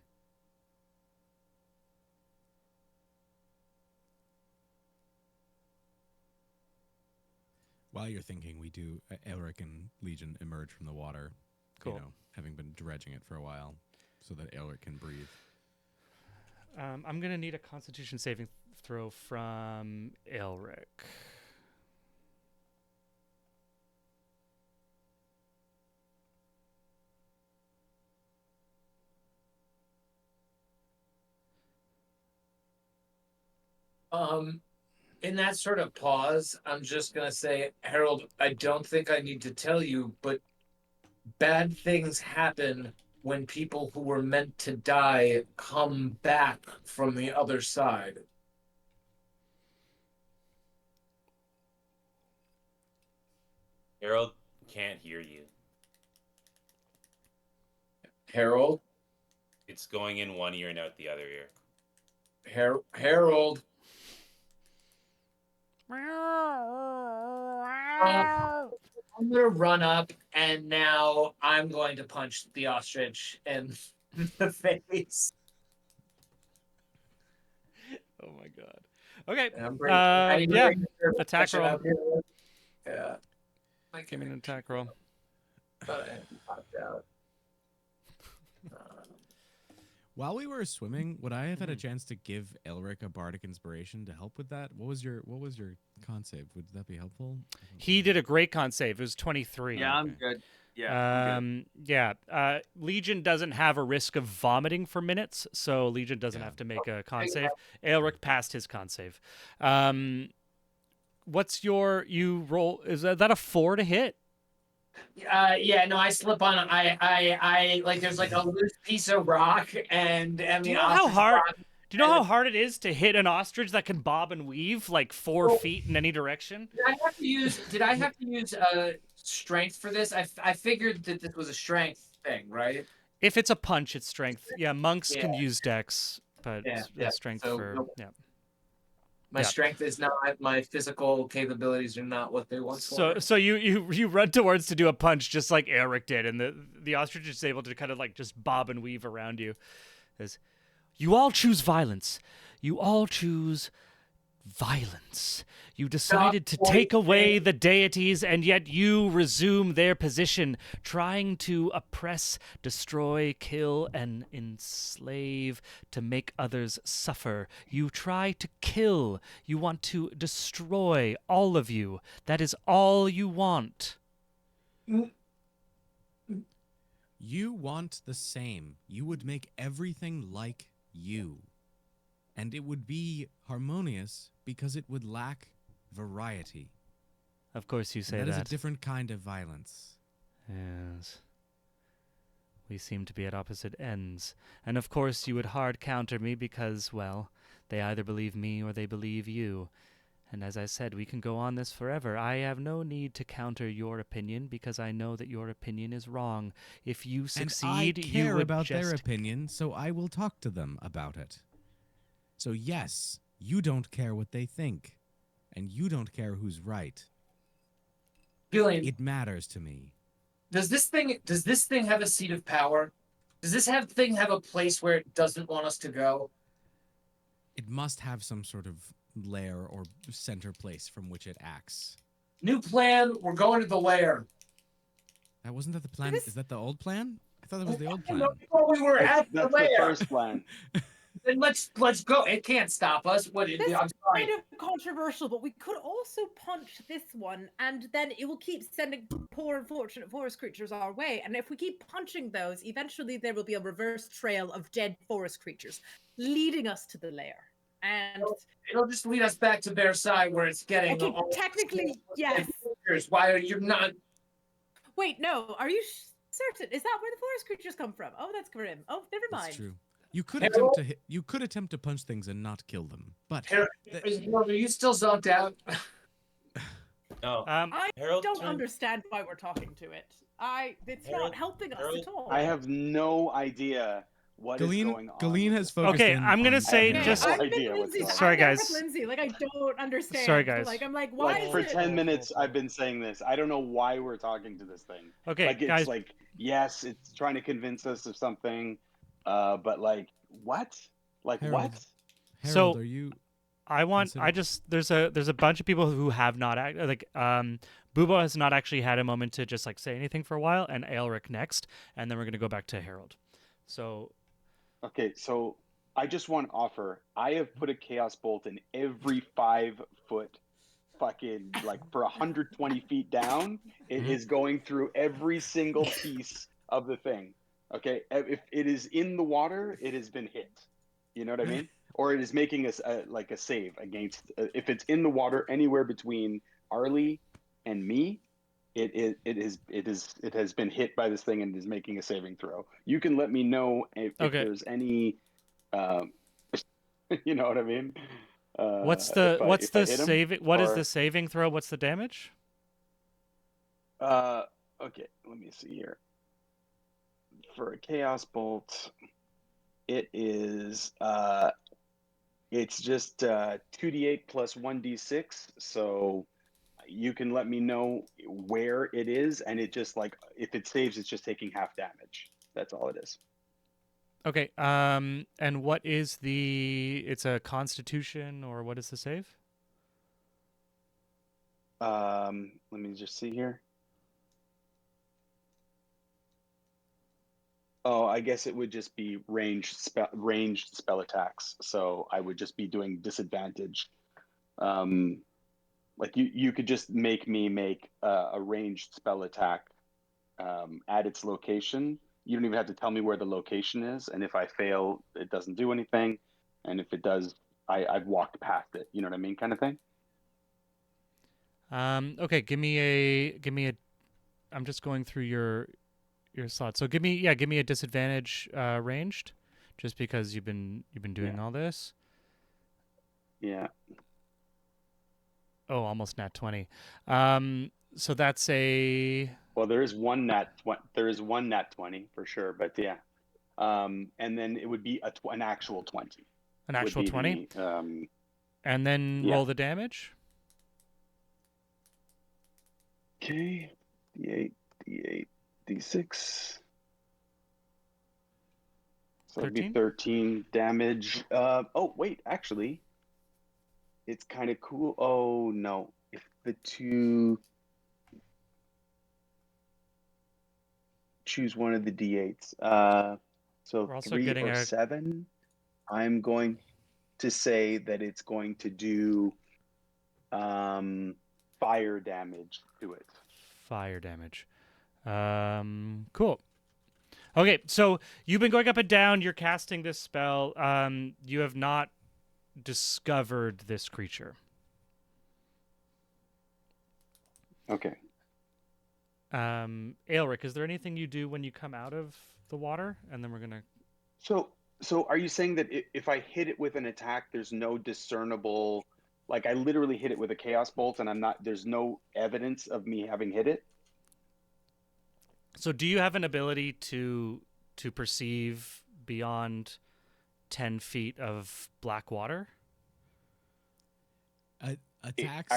While you're thinking, we do, Elric and Legion emerge from the water, Cool. you know, having been dredging it for a while, so that Elric can breathe. I'm going to need a Constitution saving throw from Elric. In that sort of pause, I'm just gonna say, Harold, I don't think I need to tell you, but bad things happen when people who were meant to die come back from the other side. Harold can't hear you. Harold. It's going in one ear and out the other ear. Harold. I'm gonna run up, and now I'm going to punch the ostrich in the face. Oh my god. Okay. And I need to Yeah. bring your Attack perception roll. up here. Yeah. Give me an attack roll. Thought I had popped out. While we were swimming, would I have had a chance to give Elric a bardic inspiration to help with that? What was your con save? Would that be helpful? He did a great con save. It was 23. Yeah, I'm good. Yeah, I'm good. Yeah. Legion doesn't have a risk of vomiting for minutes, so Legion doesn't Yeah. have to make a con save. Aelric passed his con save. What's your you roll? Is that a 4 to hit? Yeah, no, I slip on. I like. There's like a loose piece of rock, and Do the you know how ostrich hard? rock- Do you know how hard it is to hit an ostrich that can bob and weave like 4 feet in any direction? Did I have to use? Did I have to use strength for this? I figured that this was a strength thing, right? If it's a punch, it's strength. Yeah, monks can Yeah. use dex, but Yeah. strength So, for no. yeah. My Yeah. strength is not. My physical capabilities are not what they once were. So you run towards to do a punch just like Eric did, and the ostrich is able to kind of like just bob and weave around you. As you all choose violence, you all choose violence. You decided to take away the deities, and yet you resume their position, trying to oppress, destroy, kill, and enslave to make others suffer. You try to kill. You want to destroy all of you. That is all you want. You want the same. You would make everything like you. And it would be harmonious because it would lack variety. Of course you say That that. is a different kind of violence. Yes. We seem to be at opposite ends. And of course you would hard counter me because, well, they either believe me or they believe you. And as I said, we can go on this forever. I have no need to counter your opinion because I know that your opinion is wrong. If you succeed, and I care you would about just... their opinion, so I will talk to them about it. So yes, you don't care what they think, and you don't care who's right. Julian, It matters to me. does this thing have a seat of power? Does this thing have a place where it doesn't want us to go? It must have some sort of lair or center place from which it acts. New plan. We're going to the lair. That wasn't that the plan? This- Is that the old plan? I thought that was the old plan. Before we were at the That's the lair. first plan. Then let's go. It can't stop us. What? This I'm is sorry. kind of controversial, but we could also punch this one, and then it will keep sending poor, unfortunate forest creatures our way. And if we keep punching those, eventually there will be a reverse trail of dead forest creatures leading us to the lair. And It'll just lead us back to Versailles, where it's getting. okay, technically, yes. Why are you not? Wait, no. Are you certain? Is that where the forest creatures come from? Oh, that's grim. Oh, never mind. That's true. You could Harold? attempt to punch things and not kill them, but Are you still zoned out? No. I Harold don't turned- understand why we're talking to it. It's Harold- not helping us Harold- at all. I have no idea what is going on. Galeen with has this. focused Okay, in I'm gonna on say Harold. just- no I'm with idea what's Lindsay. going on. Sorry, I'm there guys. with Lindsay. Like I don't understand. Sorry, guys. Like I'm like, why Like is for it? 10 minutes I've been saying this. I don't know why we're talking to this thing. Okay, Like it's guys. like yes, it's trying to convince us of something, but like what? Like Harold. what? Harold, So- are you? there's a bunch of people who have not Bubo has not actually had a moment to just like say anything for a while, and Aelric next, and then we're gonna go back to Harold. So Okay, so I just want to offer. I have put a chaos bolt in every 5-foot fucking like for 120 feet down. It is going through every single piece of the thing. Okay, if it is in the water, it has been hit. You know what I mean? Or it is making us like a save against. If it's in the water anywhere between Arlie and me, it has been hit by this thing and is making a saving throw. You can let me know if Okay. there's any. You know what I mean? what's if the I- what's if I the hit him, saving? What is or- the saving throw? What's the damage? Okay, let me see here. For a chaos bolt, it is it's just 2d8 plus 1d6. So you can let me know where it is, and it just like if it saves, it's just taking half damage. That's all it is. Okay. And what is the? It's a Constitution, or what is the save? Let me just see here. Oh, I guess it would just be ranged spell attacks. So I would just be doing disadvantage. Like you could just make me make a ranged spell attack at its location. You don't even have to tell me where the location is, and if I fail, it doesn't do anything, and if it does, I've walked past it. You know what I mean, kind of thing. Okay. Give me a. I'm just going through your slots. So give me a disadvantage ranged, just because you've been doing Yeah. all this. Yeah. Oh, almost nat 20. So that's a Well, there is one there is one nat 20 for sure, but yeah. And then it would be an actual 20 an would actual be 20, the and then yeah. roll the damage. Okay, d8, d8, d6. So it'd be 13. 13 damage. Oh, wait, actually, it's kind of cool. Oh, no. If the two choose one of the d8s, so We're also 3 getting or a 7, I'm going to say that it's going to do fire damage to it. fire damage. Cool. Okay, so you've been going up and down. You're casting this spell. You have not discovered this creature. Okay. Aelric, is there anything you do when you come out of the water? And then we're gonna. So are you saying that if I hit it with an attack, there's no discernible, like I literally hit it with a chaos bolt and there's no evidence of me having hit it? So, do you have an ability to perceive beyond 10 feet of black water? I mean, Attacks.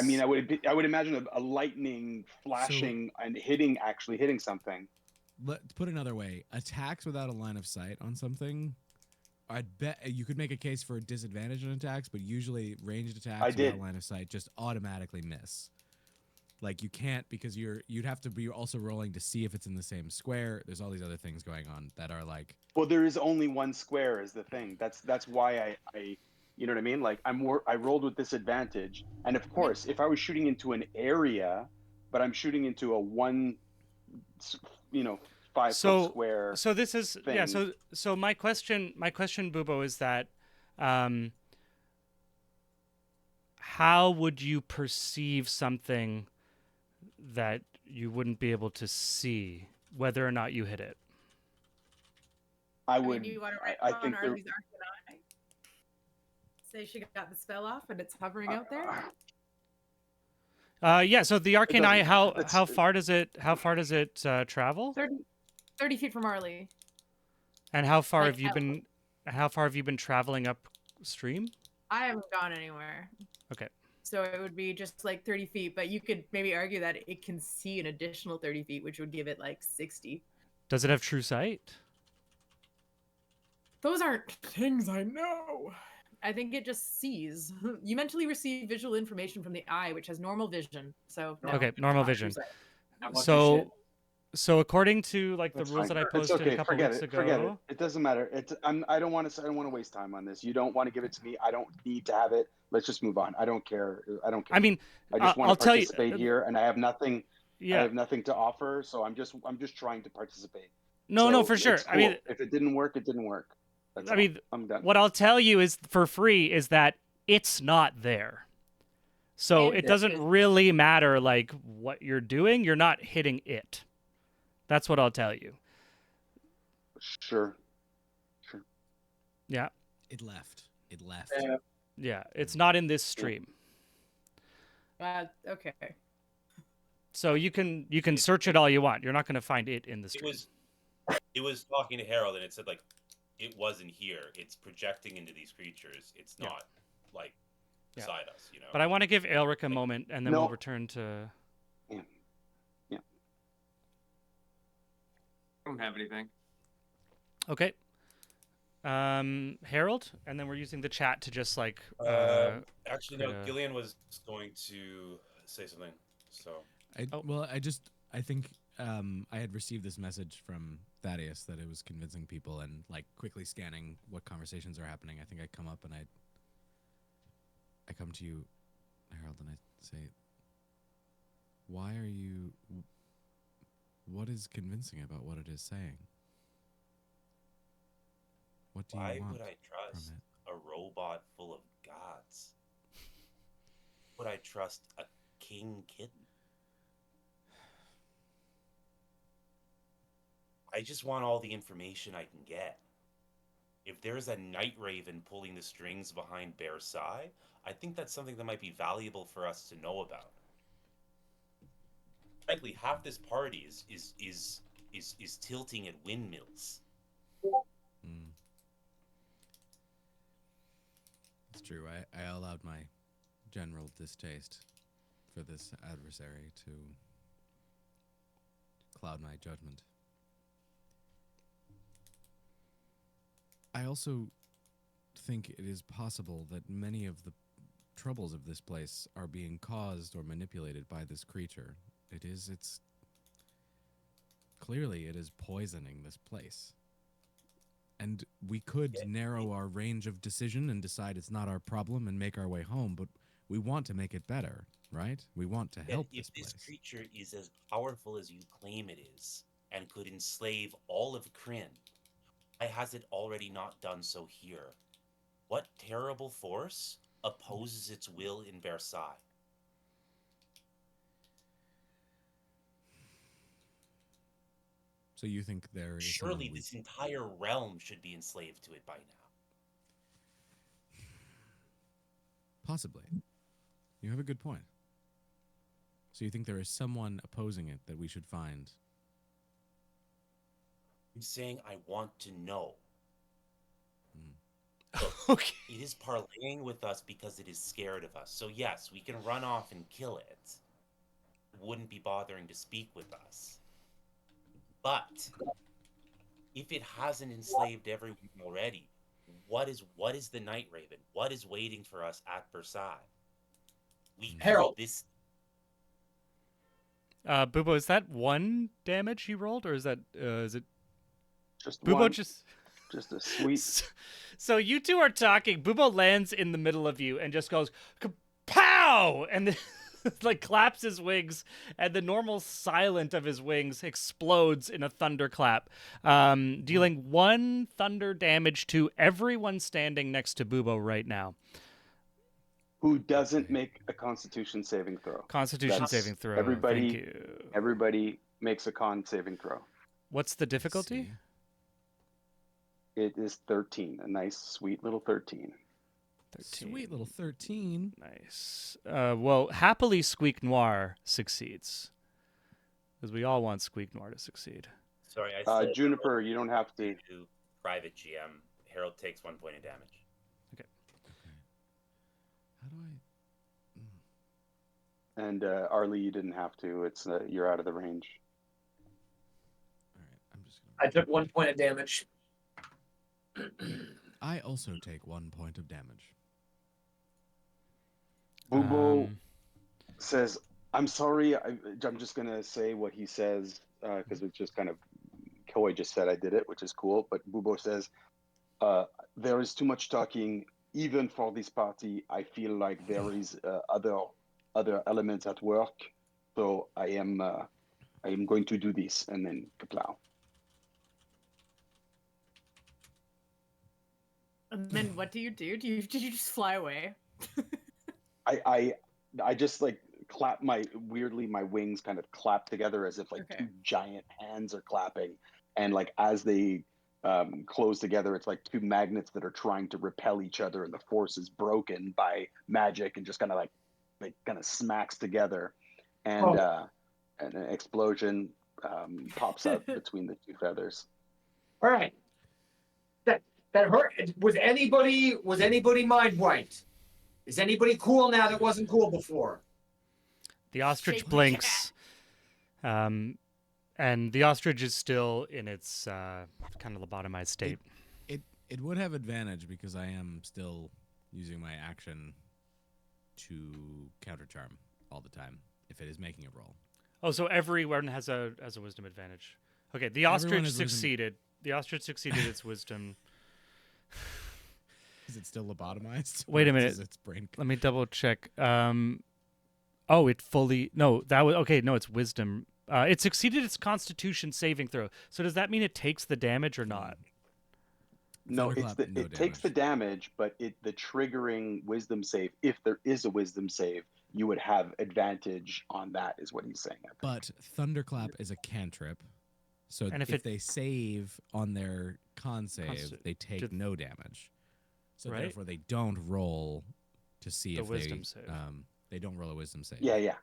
I would imagine a lightning So flashing and actually hitting something. let's put it another way: attacks without a line of sight on something. I'd bet you could make a case for a disadvantage on attacks, but usually ranged I attacks without did. line of sight just automatically miss. Like you can't because you'd have to be also rolling to see if it's in the same square. There's all these other things going on that are like Well, there is only one square is the thing. That's why I you know what I mean? Like I rolled with disadvantage, and of course, if I was shooting into an area, but I'm shooting into a one, you know, 5 foot So, square so this is yeah. thing. So my question, Bubo, is that, um, how would you perceive something that you wouldn't be able to see, whether or not you hit it? I I mean, would. do you want to write I on think the. Arlie's Arcanine? Say she got the spell off and it's hovering out there. Yeah. So the It arcane doesn't eye, matter. how far does it travel? 30 feet from Arlie. And how far Like, have you been? How far have you been traveling upstream? I haven't gone anywhere. Okay. So it would be just like 30 feet, but you could maybe argue that it can see an additional 30 feet, which would give it like 60. Does it have true sight? Those aren't things I know. I think it just sees. You mentally receive visual information from the eye, which has normal vision. So no, Okay, normal not true vision. sight. Not much of shit. So according to like the That's rules fine. that I It's posted a okay. couple Forget weeks it. Forget it. ago, It doesn't matter. I don't want to. I don't want to waste time on this. You don't want to give it to me. I don't need to have it. Let's just move on. I don't care. I don't care. I mean, I just want to I'll tell you. participate here, and I have nothing. I Yeah, have nothing to offer, so I'm just trying to participate. no, So for sure. it's cool. If it didn't work, it didn't work. That's I all. mean, I'm done. what I'll tell you is for free is that it's not there. So And it doesn't really matter like what you're doing. You're not hitting it. That's what I'll tell you. Sure. Sure. Yeah, it left. It left. yeah. It's not in this stream. okay. So you can search it all you want. You're not going to find it in the stream. It was talking to Harold, and it said like it wasn't here. It's projecting into these creatures. It's Yeah. not like Yeah. beside us, you know. But I want to give Aelric a moment, and then No. we'll return to. Yeah. I don't have anything. Okay. Harold, and then we're using the chat to just like. Actually, no. create a- Gillian was going to say something. So I think I had received this message from Thaddeus that it was convincing people, and like quickly scanning what conversations are happening. I think I come up and I come to you, Harold, and I say, "Why are you? What is convincing about what it is saying? What do you why want would I trust from it?" a robot full of gods? Would I trust a king kitten? I just want all the information I can get. If there's a night raven pulling the strings behind Versailles, I think that's something that might be valuable for us to know about. Frankly, half this party is tilting at windmills. It's true. I allowed my general distaste for this adversary to cloud my judgment. I also think it is possible that many of the troubles of this place are being caused or manipulated by this creature. It's clearly it is poisoning this place. And we could narrow our range of decision and decide it's not our problem and make our way home, but we want to make it better, right? We want to help If this this place. creature is as powerful as you claim it is, and could enslave all of Kryn, why has it already not done so here? What terrible force opposes its will in Versailles? So you think there is Surely someone this entire realm should be enslaved to it by now. Possibly. You have a good point. So you think there is someone opposing it that we should find? I'm saying I want to know. Okay. It is parlaying with us because it is scared of us. So yes, we can run off and kill it. It wouldn't be bothering to speak with us. But if it hasn't enslaved everyone already, what is the Night Raven? What is waiting for us at Versailles? We Harold. This Bubo, is that one damage he rolled, or is that is it? Just Bubo one, just. just a sweet. So you two are talking. Bubo lands in the middle of you and just goes pow, and then like claps his wings, and the normal silent of his wings explodes in a thunderclap, dealing 1 thunder damage to everyone standing next to Bubo right now. Who doesn't make a Constitution saving throw? Constitution That's saving throw. Everybody, Thank you. everybody makes a con saving throw. What's the difficulty? It is 13, a nice, sweet little 13. 13. Sweet little 13. Nice. Well, happily Squeak Noir succeeds. Because we all want Squeak Noir to succeed. sorry, I said Juniper, you don't have to. to private GM. Harold takes 1 point of damage. How do I? And Arlie, you didn't have to. It's you're out of the range. All right, I'm just I gonna. took 1 point of damage. I also take 1 point of damage. Bubo says, "I'm sorry. I'm just gonna say what he says because it's just kind of Koi just said I did it, which is cool. But Bubo says, there is too much talking, even for this party. I feel like there is other elements at work, so I am going to do this." And then kaplow. And then what do you do? Did you just fly away? I just like clap my wings kind of clap together as if like Okay. two giant hands are clapping, and like as they close together, it's like two magnets that are trying to repel each other, and the force is broken by magic and just kind of like kind of smacks together, and and an explosion pops up between the two feathers. All right. That hurt. Was anybody mind wiped? Is anybody cool now that wasn't cool before? The ostrich Shake my blinks, and the ostrich is still in its kind of lobotomized state. It would have advantage because I am still using my action to counter charm all the time if it is making a roll. Oh, so everyone has a wisdom advantage. Okay, the Everyone ostrich has wisdom. succeeded. The ostrich succeeded its wisdom. Is it still lobotomized? Wait a Or minute. is its brain... Let me double check. Oh, it fully no. That was okay. No, it's wisdom. It succeeded its Constitution saving throw. So does that mean it takes the damage or not? No, Thunderclap, it takes the damage, but the triggering wisdom save, if there is a wisdom save, you would have advantage on that, is what he's saying. I think. But Thunderclap is a cantrip, so And if they save on their con save, Consti- they take did- no damage. So Right? therefore, they don't roll to see The if wisdom save. they don't roll a wisdom save. Yeah.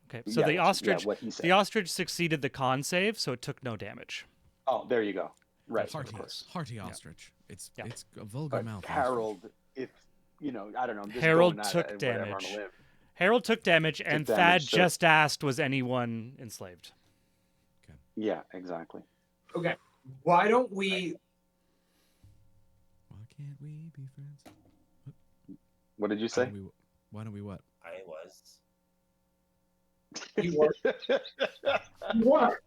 Okay, so Yeah, the ostrich, what he said. the ostrich succeeded the con save, so it took no damage. Oh, there you go. Right, Hearty, of course. hearty ostrich. It's Yeah. it's a vulgar But mouth. Harold, if I don't know, I'm just Harold going at took it, whatever, on a damage. limb. Harold took damage, and damage, Thad so- just asked, "Was anyone enslaved?" Yeah, exactly. Okay. Why don't we? Why can't we be friends? What did you Why say? don't we, why don't we what? I was. You were. You were.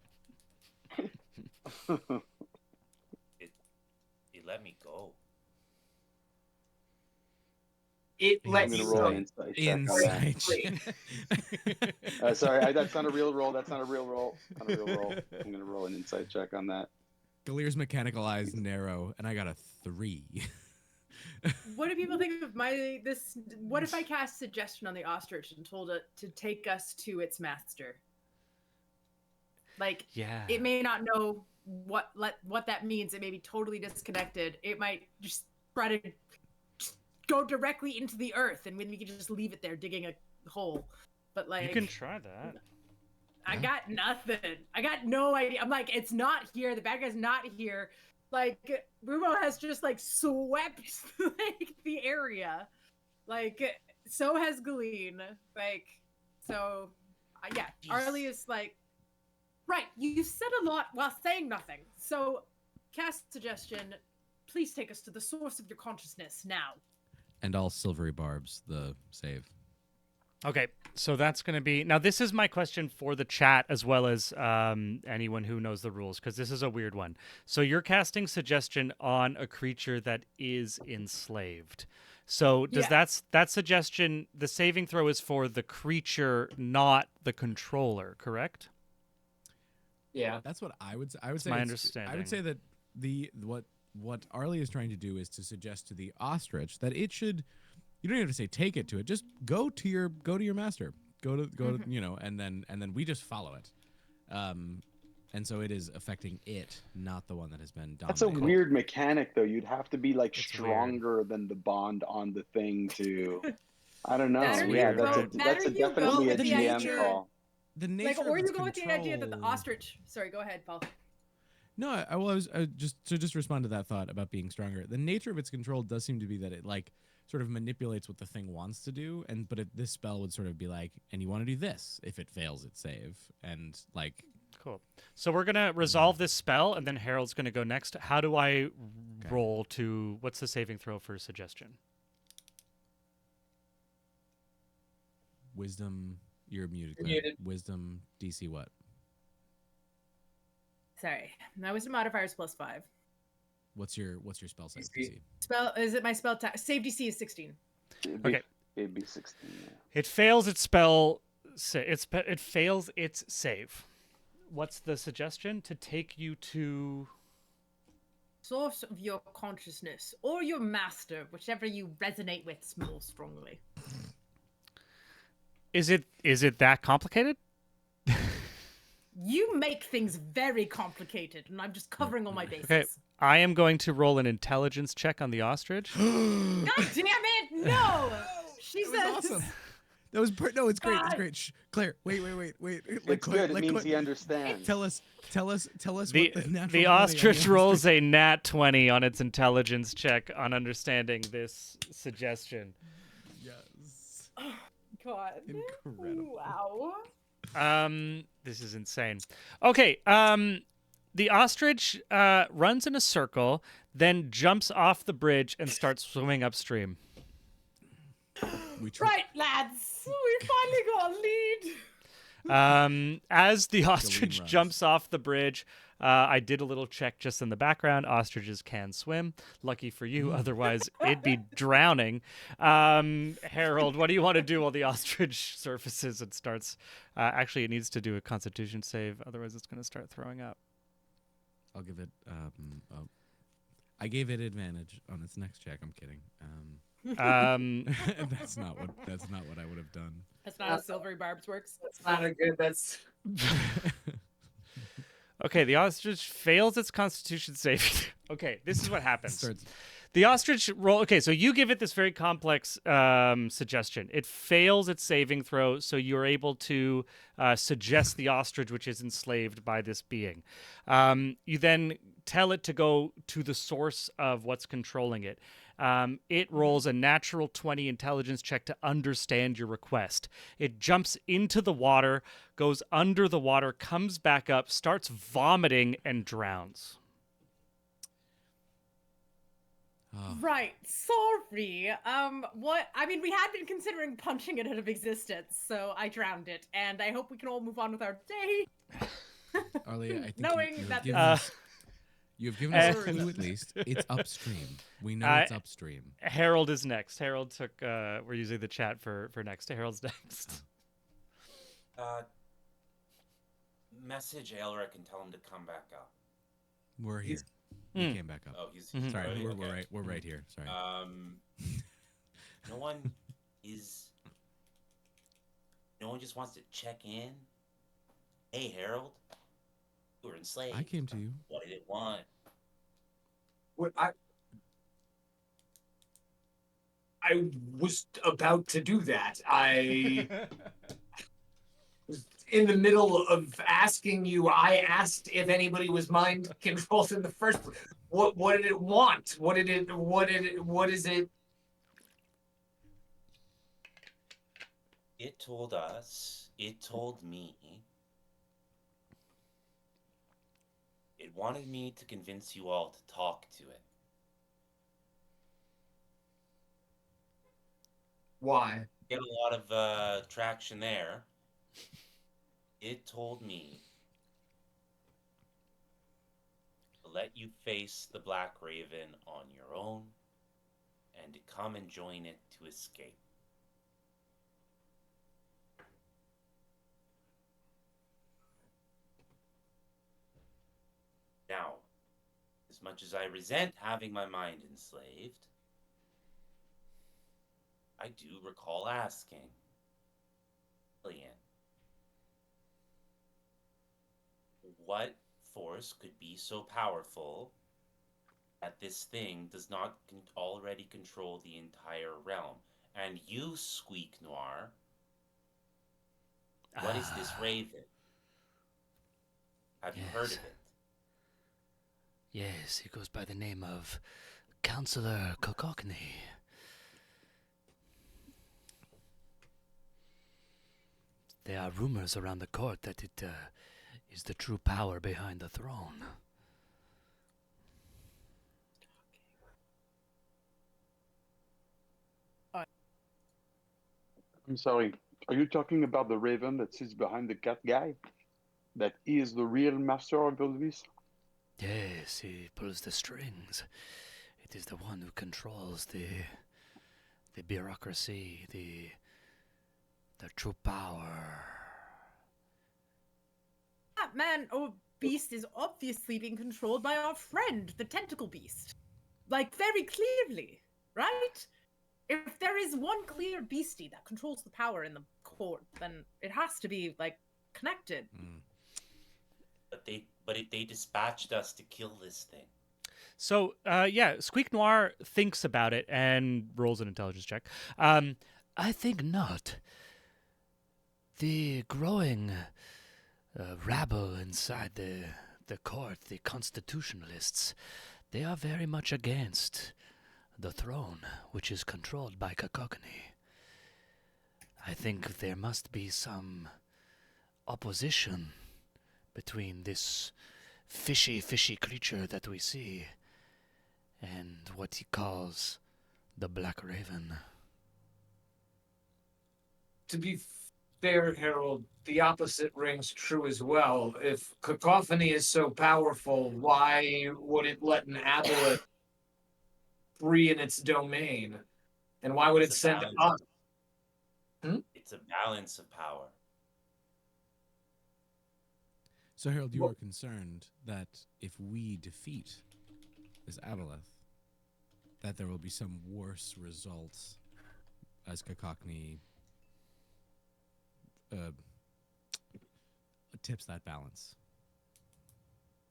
You let me go. It I'm let I'm you gonna roll an go. insight check on that. Insight. Sorry, that's not a real roll. That's not a real roll. Not a real roll. I'm gonna roll an insight check on that. Galier's mechanical eyes narrow, and I got a 3. What do people think of this? What if I cast suggestion on the ostrich and told it to take us to its master? Like, Yeah. it may not know what that means. It may be totally disconnected. It might just try to just go directly into the earth, and we can just leave it there digging a hole. But like, You can try that. I got nothing. I got no idea. I'm like, it's not here. The bad guy's not here. Like, Rumo has just like swept like the area. Like, so has Galeen. Like, so yeah. Arlie is like, right. You said a lot while saying nothing. So, cast suggestion. Please take us to the source of your consciousness now. And all silvery barbs, the save. Okay, so that's going to be... Now, this is my question for the chat as well as anyone who knows the rules, because this is a weird one. So you're casting suggestion on a creature that is enslaved. So does that suggestion... The saving throw is for the creature, not the controller, correct? Yeah. That's what I would say. I would say my I understanding. would say that what Arlie is trying to do is to suggest to the ostrich that it should... You don't even have to say take it to it. Just go to your master. Go to and then we just follow it. And so it is affecting it, not the one that has been dominated. That's a weird mechanic, though. You'd have to be like It's stronger than the bond on the thing to. I don't know. That or Yeah, you that's go- that or you definitely go a with the GM nature- call. The nature Like, of or you its go with the idea that the control- ostrich. Sorry, go ahead, Paul. No, I was just to respond to that thought about being stronger. The nature of its control does seem to be that it like sort of manipulates what the thing wants to do, but this spell would sort of be like, and you want to do this if it fails its save, and like. Cool. So we're going to resolve this spell, and then Harold's going to go next. How do I roll to... What's the saving throw for suggestion? Wisdom, you're muted. You're Claire. muted. Wisdom, DC what? Sorry, my wisdom modifier is +5. What's your spell save DC. DC? Spell is it my spell save DC is 16. Okay. It'd be 16. Yeah. It fails its spell... It fails its save. What's the suggestion? To take you to... Source of your consciousness or your master, whichever you resonate with more strongly. Is it that complicated? You make things very complicated, and I'm just covering all my bases. Okay, I am going to roll an intelligence check on the ostrich. God damn it! No. She That was says. awesome. That was no. It's great. It's God. great. Shh, Claire, wait. It's good. It means he understands. Tell us The, what the natural the 20 on ostrich the rolls a nat 20 on its intelligence check on understanding this suggestion. Yes. God. Incredible. Wow. This is insane. Okay, the ostrich runs in a circle, then jumps off the bridge and starts swimming upstream. Right, lads. We finally got a lead. As the ostrich runs. jumps off the bridge, I did a little check just in the background. Ostriches can swim. Lucky for you, otherwise it'd be drowning. Harold, what do you want to do while the ostrich surfaces and starts? Actually, it needs to do a Constitution save, otherwise it's going to start throwing up. I'll give it. I gave it advantage on its next check. I'm kidding. That's not what I would have done. That's not how silvery barbs works. That's not a good. That's Okay, the ostrich fails its Constitution save. Okay, this is what happens. Starts- The ostrich roll. Okay, so you give it this very complex suggestion. It fails its saving throw, so you're able to suggest the ostrich, which is enslaved by this being. You then tell it to go to the source of what's controlling it. It rolls a natural 20 intelligence check to understand your request. It jumps into the water, goes under the water, comes back up, starts vomiting, and drowns. Oh. Right. Sorry. What? I mean, we had been considering punching it out of existence, so I drowned it, and I hope we can all move on with our day. Arlia, I think Knowing you that have given this- us, you've given us a clue at least. It's upstream. We know it's upstream. Harold is next. Harold took. We're using the chat for next. Harold's next. Message Aelric and tell him to come back up. We're here. Hmm. We came back up. Oh, he's Sorry, already- we're okay. right. We're right here. Sorry. No one is. No one just wants to check in. Hey, Harold, you were enslaved. I came to you. What did it want? what I was about to do that. I was in the middle of asking you. I asked if anybody was mind controlled in the first place. What did it want? What is it? It told us. It told me. It wanted me to convince you all to talk to it. Why? Get a lot of traction there. It told me to let you face the Black Raven on your own and to come and join it to escape. Now, as much as I resent having my mind enslaved, I do recall asking Lillian, what force could be so powerful that this thing does not already control the entire realm? And you, Squeak Noir, what is this raven? Have you heard of Yes. it? Yes, he goes by the name of Counselor Kokokni. There are rumors around the court that it is the true power behind the throne. I'm sorry. Are you talking about the raven that sits behind the cat guy? That is the real master of all this? Yes, he pulls the strings. It is the one who controls the bureaucracy, the true power. That man or beast is obviously being controlled by our friend, the tentacle beast. Like, very clearly, right? If there is one clear beastie that controls the power in the court, then it has to be, like, connected. But they dispatched us to kill this thing. So, yeah, Squeak Noir thinks about it and rolls an intelligence check. I think not. The growing rabble inside the court, the constitutionalists, they are very much against the throne, which is controlled by Cacophony. I think there must be some opposition between this fishy creature that we see and what he calls the Black Raven. To be fair, Harold, the opposite rings true as well. If Cacophony is so powerful, why would it let an aboleth free in its domain? And why would it It's a send balance. us? It's a balance of power. So, Harold, you Well- are concerned that if we defeat this aboleth, that there will be some worse results as Cacophony tips that balance.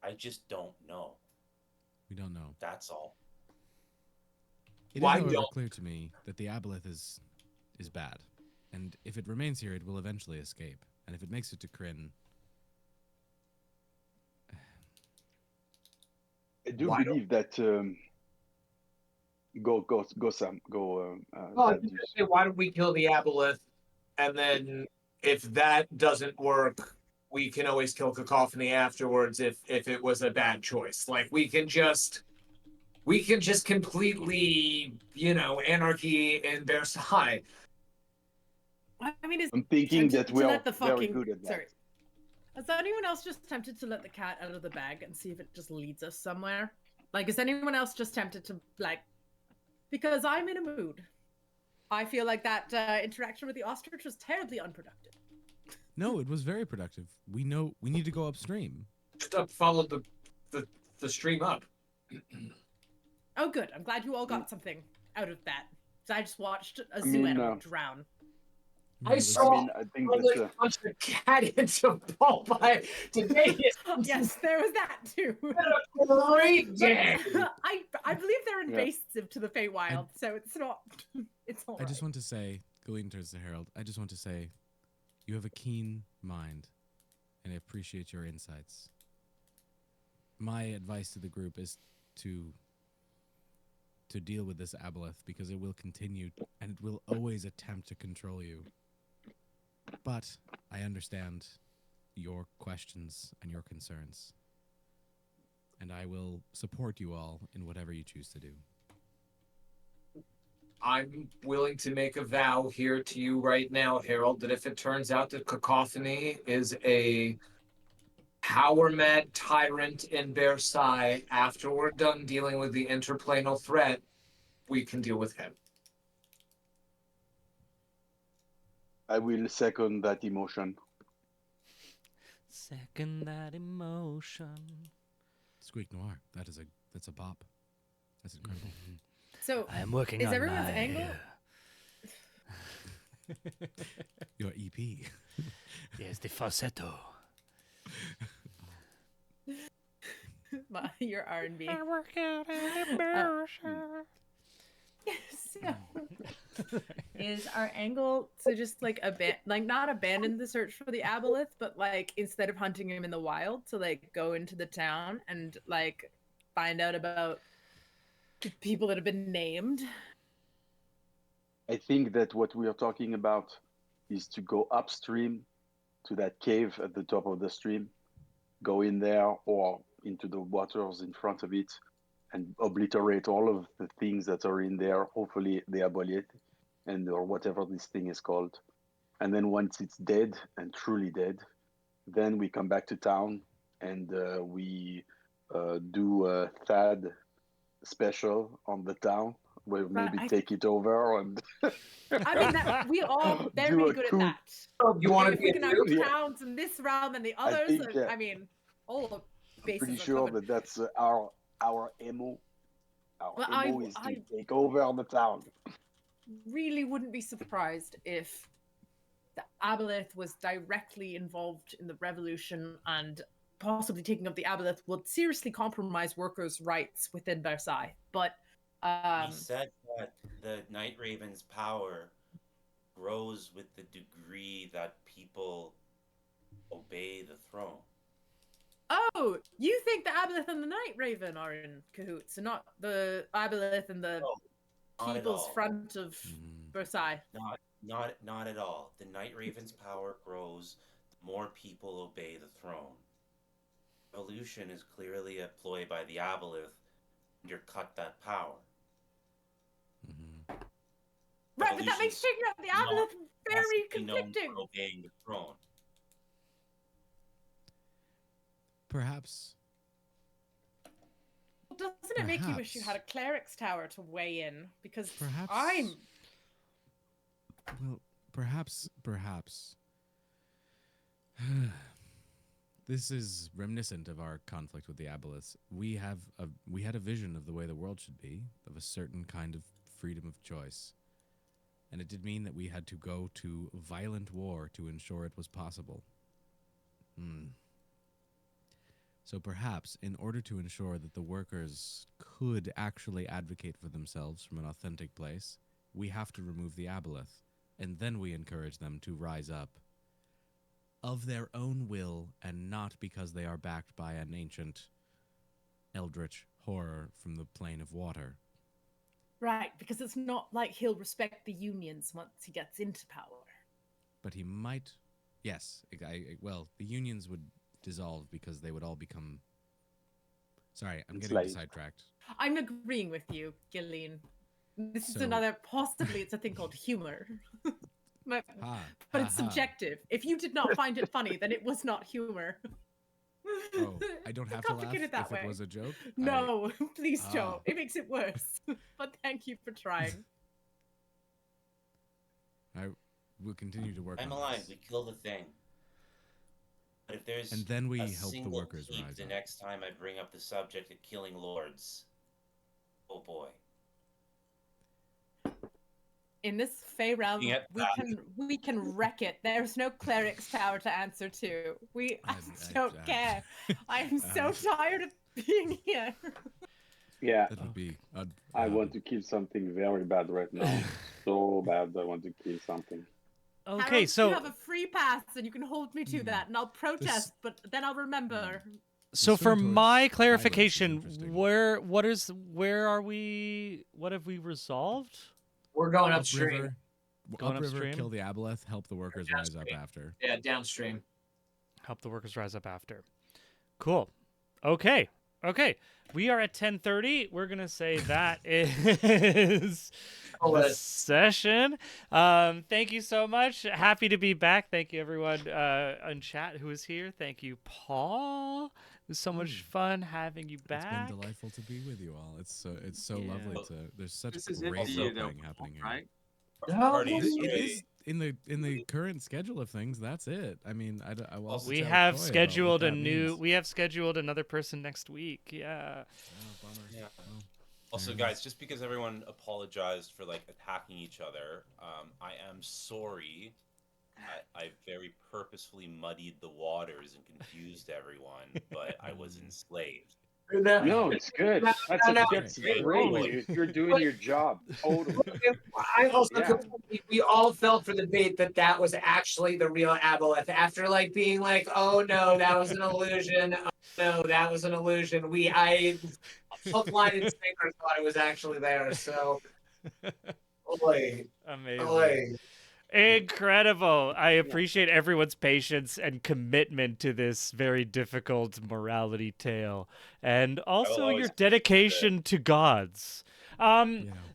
I just don't know. We don't know. That's all. It Why is, however, don't- clear to me that the aboleth is bad, and if it remains here, it will eventually escape. And if it makes it to Kryn, I do Why believe that. Go, Sam. Go. Well, I was Thaddeus. gonna say, why don't we kill the aboleth, and then if that doesn't work, we can always kill Cacophony afterwards if it was a bad choice. Like we can just completely, anarchy in Versailles. I mean, is I'm thinking tempted that we to are let the very fucking good at that. sorry. Is anyone else just tempted to let the cat out of the bag and see if it just leads us somewhere? Like, is anyone else just tempted to because I'm in a mood. I feel like that interaction with the ostrich was terribly unproductive. no, it was very productive. We know we need to go upstream. Just follow the stream up. Oh, good. I'm glad you all got something out of that. So I just watched a zoo mean, animal drown. mean, it was- I think that. punch the cat into ball by today. Yes, there was that too. Great game. I believe they're Yeah. invasive to the Feywild, so it's not. It's all I just right. want to say, Galeen turns to Harold. I just want to say, you have a keen mind, and I appreciate your insights. My advice to the group is to deal with this aboleth because it will continue and it will always attempt to control you. But I understand your questions and your concerns, and I will support you all in whatever you choose to do. I'm willing to make a vow here to you right now, Harold, that if it turns out that Cacophony is a power mad tyrant in Versailles, after we're done dealing with the interplanal threat, we can deal with him. I will second that emotion. Second that emotion. Squeak Noir. That's a bop. That's incredible. So I am working Is on everyone's my angle- Your E EP. yes, the falsetto. your R&B. I work out an emotion. So, is our angle to just like not abandon the search for the aboleth, but like instead of hunting him in the wild, to like go into the town and like find out about the people that have been named? I think that what we are talking about is to go upstream to that cave at the top of the stream, go in there or into the waters in front of it, and obliterate all of the things that are in there. Hopefully, the aboleth or whatever this thing is called. And then once it's dead and truly dead, then we come back to town and we do a Thad special on the town where maybe I- take it over and I mean, we all Do very a good at coup. that. You want to If be we can have Yeah. towns in this realm and the others, think, I mean, all the I'm bases pretty are sure covered. that that's our MO. Our Well, MO is to take over the town. Really wouldn't be surprised if the aboleth was directly involved in the revolution, and possibly taking up the aboleth would seriously compromise workers' rights within Versailles. But He said that the Night Raven's power grows with the degree that people obey the throne. Oh, you think the Aboleth and the Night Raven are in cahoots, and not the Aboleth and the No, not at People's all. Front of Versailles? Not at all. The Night Raven's power grows the more people obey the throne. Evolution is clearly a ploy by the Aboleth to undercut that power. Right, but that makes Evolution's taking out the not Aboleth very necessarily known conflicting. for obeying the throne. Perhaps. Doesn't it make you wish you had a cleric's tower to weigh in? Because Perhaps. Well, perhaps. This is reminiscent of our conflict with the Aboleths. We had a vision of the way the world should be, of a certain kind of freedom of choice. And it did mean that we had to go to violent war to ensure it was possible. So perhaps, in order to ensure that the workers could actually advocate for themselves from an authentic place, we have to remove the Aboleth, and then we encourage them to rise up of their own will and not because they are backed by an ancient eldritch horror from the plane of water. Right, because it's not like he'll respect the unions once he gets into power. But he might... Yes, well, the unions would dissolve because they would all become... Sorry, I'm getting sidetracked. I'm agreeing with you, Gillian. This is another... Possibly it's a thing called humor. But it's subjective. If you did not find it funny, then it was not humor. Oh, I don't have to laugh if it was a joke? No, please don't. It makes it worse. But thank you for trying. I will continue to work I'm on aligned. this. We kill the thing. But if there's And then we a help the single workers peep rise the up. next time I bring up the subject of killing lords, oh boy. In this Fey realm, we can wreck it. There's no cleric's tower to answer to. I don't care. I am so tired of being here. Yeah. That would be... I want to kill something very bad right now. So bad I want to kill something. Okay, Harold, so you have a free pass and you can hold me to that, and I'll protest, but then I'll remember. So for my clarification, interesting. where are we? What have we resolved? We're going Upriver, upstream. Going upriver, upstream? kill the Aboleth, help the workers rise up after. Yeah, downstream. Help the workers rise up after. Cool. Okay. We are at 10:30. We're gonna say that is the session. Thank you so much. Happy to be back. Thank you everyone on chat who is here. Thank you, Paul. It was so much fun having you back. It's been delightful to be with you all. It's so lovely to... There's such This is great it for you, though, thing happening here. right? Parties It is in the current schedule of things. That's it. I mean, I will also We chat with have Troy about scheduled what a that new. means. We have scheduled another person next week. Yeah. Oh, bummer. Yeah. Well, Also, guys, just because everyone apologized for like attacking each other, I am sorry. I very purposefully muddied the waters and confused everyone, but I was enslaved. No, it's good. That's great. great. You're doing your job. Totally. I also Yeah. we all felt for the bait that was actually the real Aboleth. After like being like, oh no, that was an illusion. Oh no, that was an illusion. I hook, line, and sinker thought it was actually there. So, Amazing. Incredible. I appreciate everyone's patience and commitment to this very difficult morality tale, and also your dedication to gods.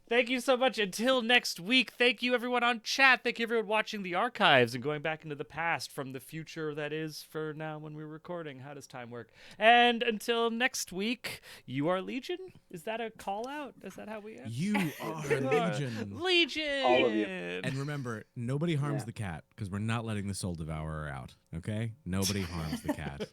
Thank you so much. Until next week, thank you everyone on chat. Thank you everyone watching the archives and going back into the past from the future that is for now when we're recording. How does time work? And until next week, you are Legion? Is that a call out? Is that how we end? You are Legion. Legion. All of you. And remember, nobody harms the cat because we're not letting the Soul Devourer out. Okay? Nobody harms the cat.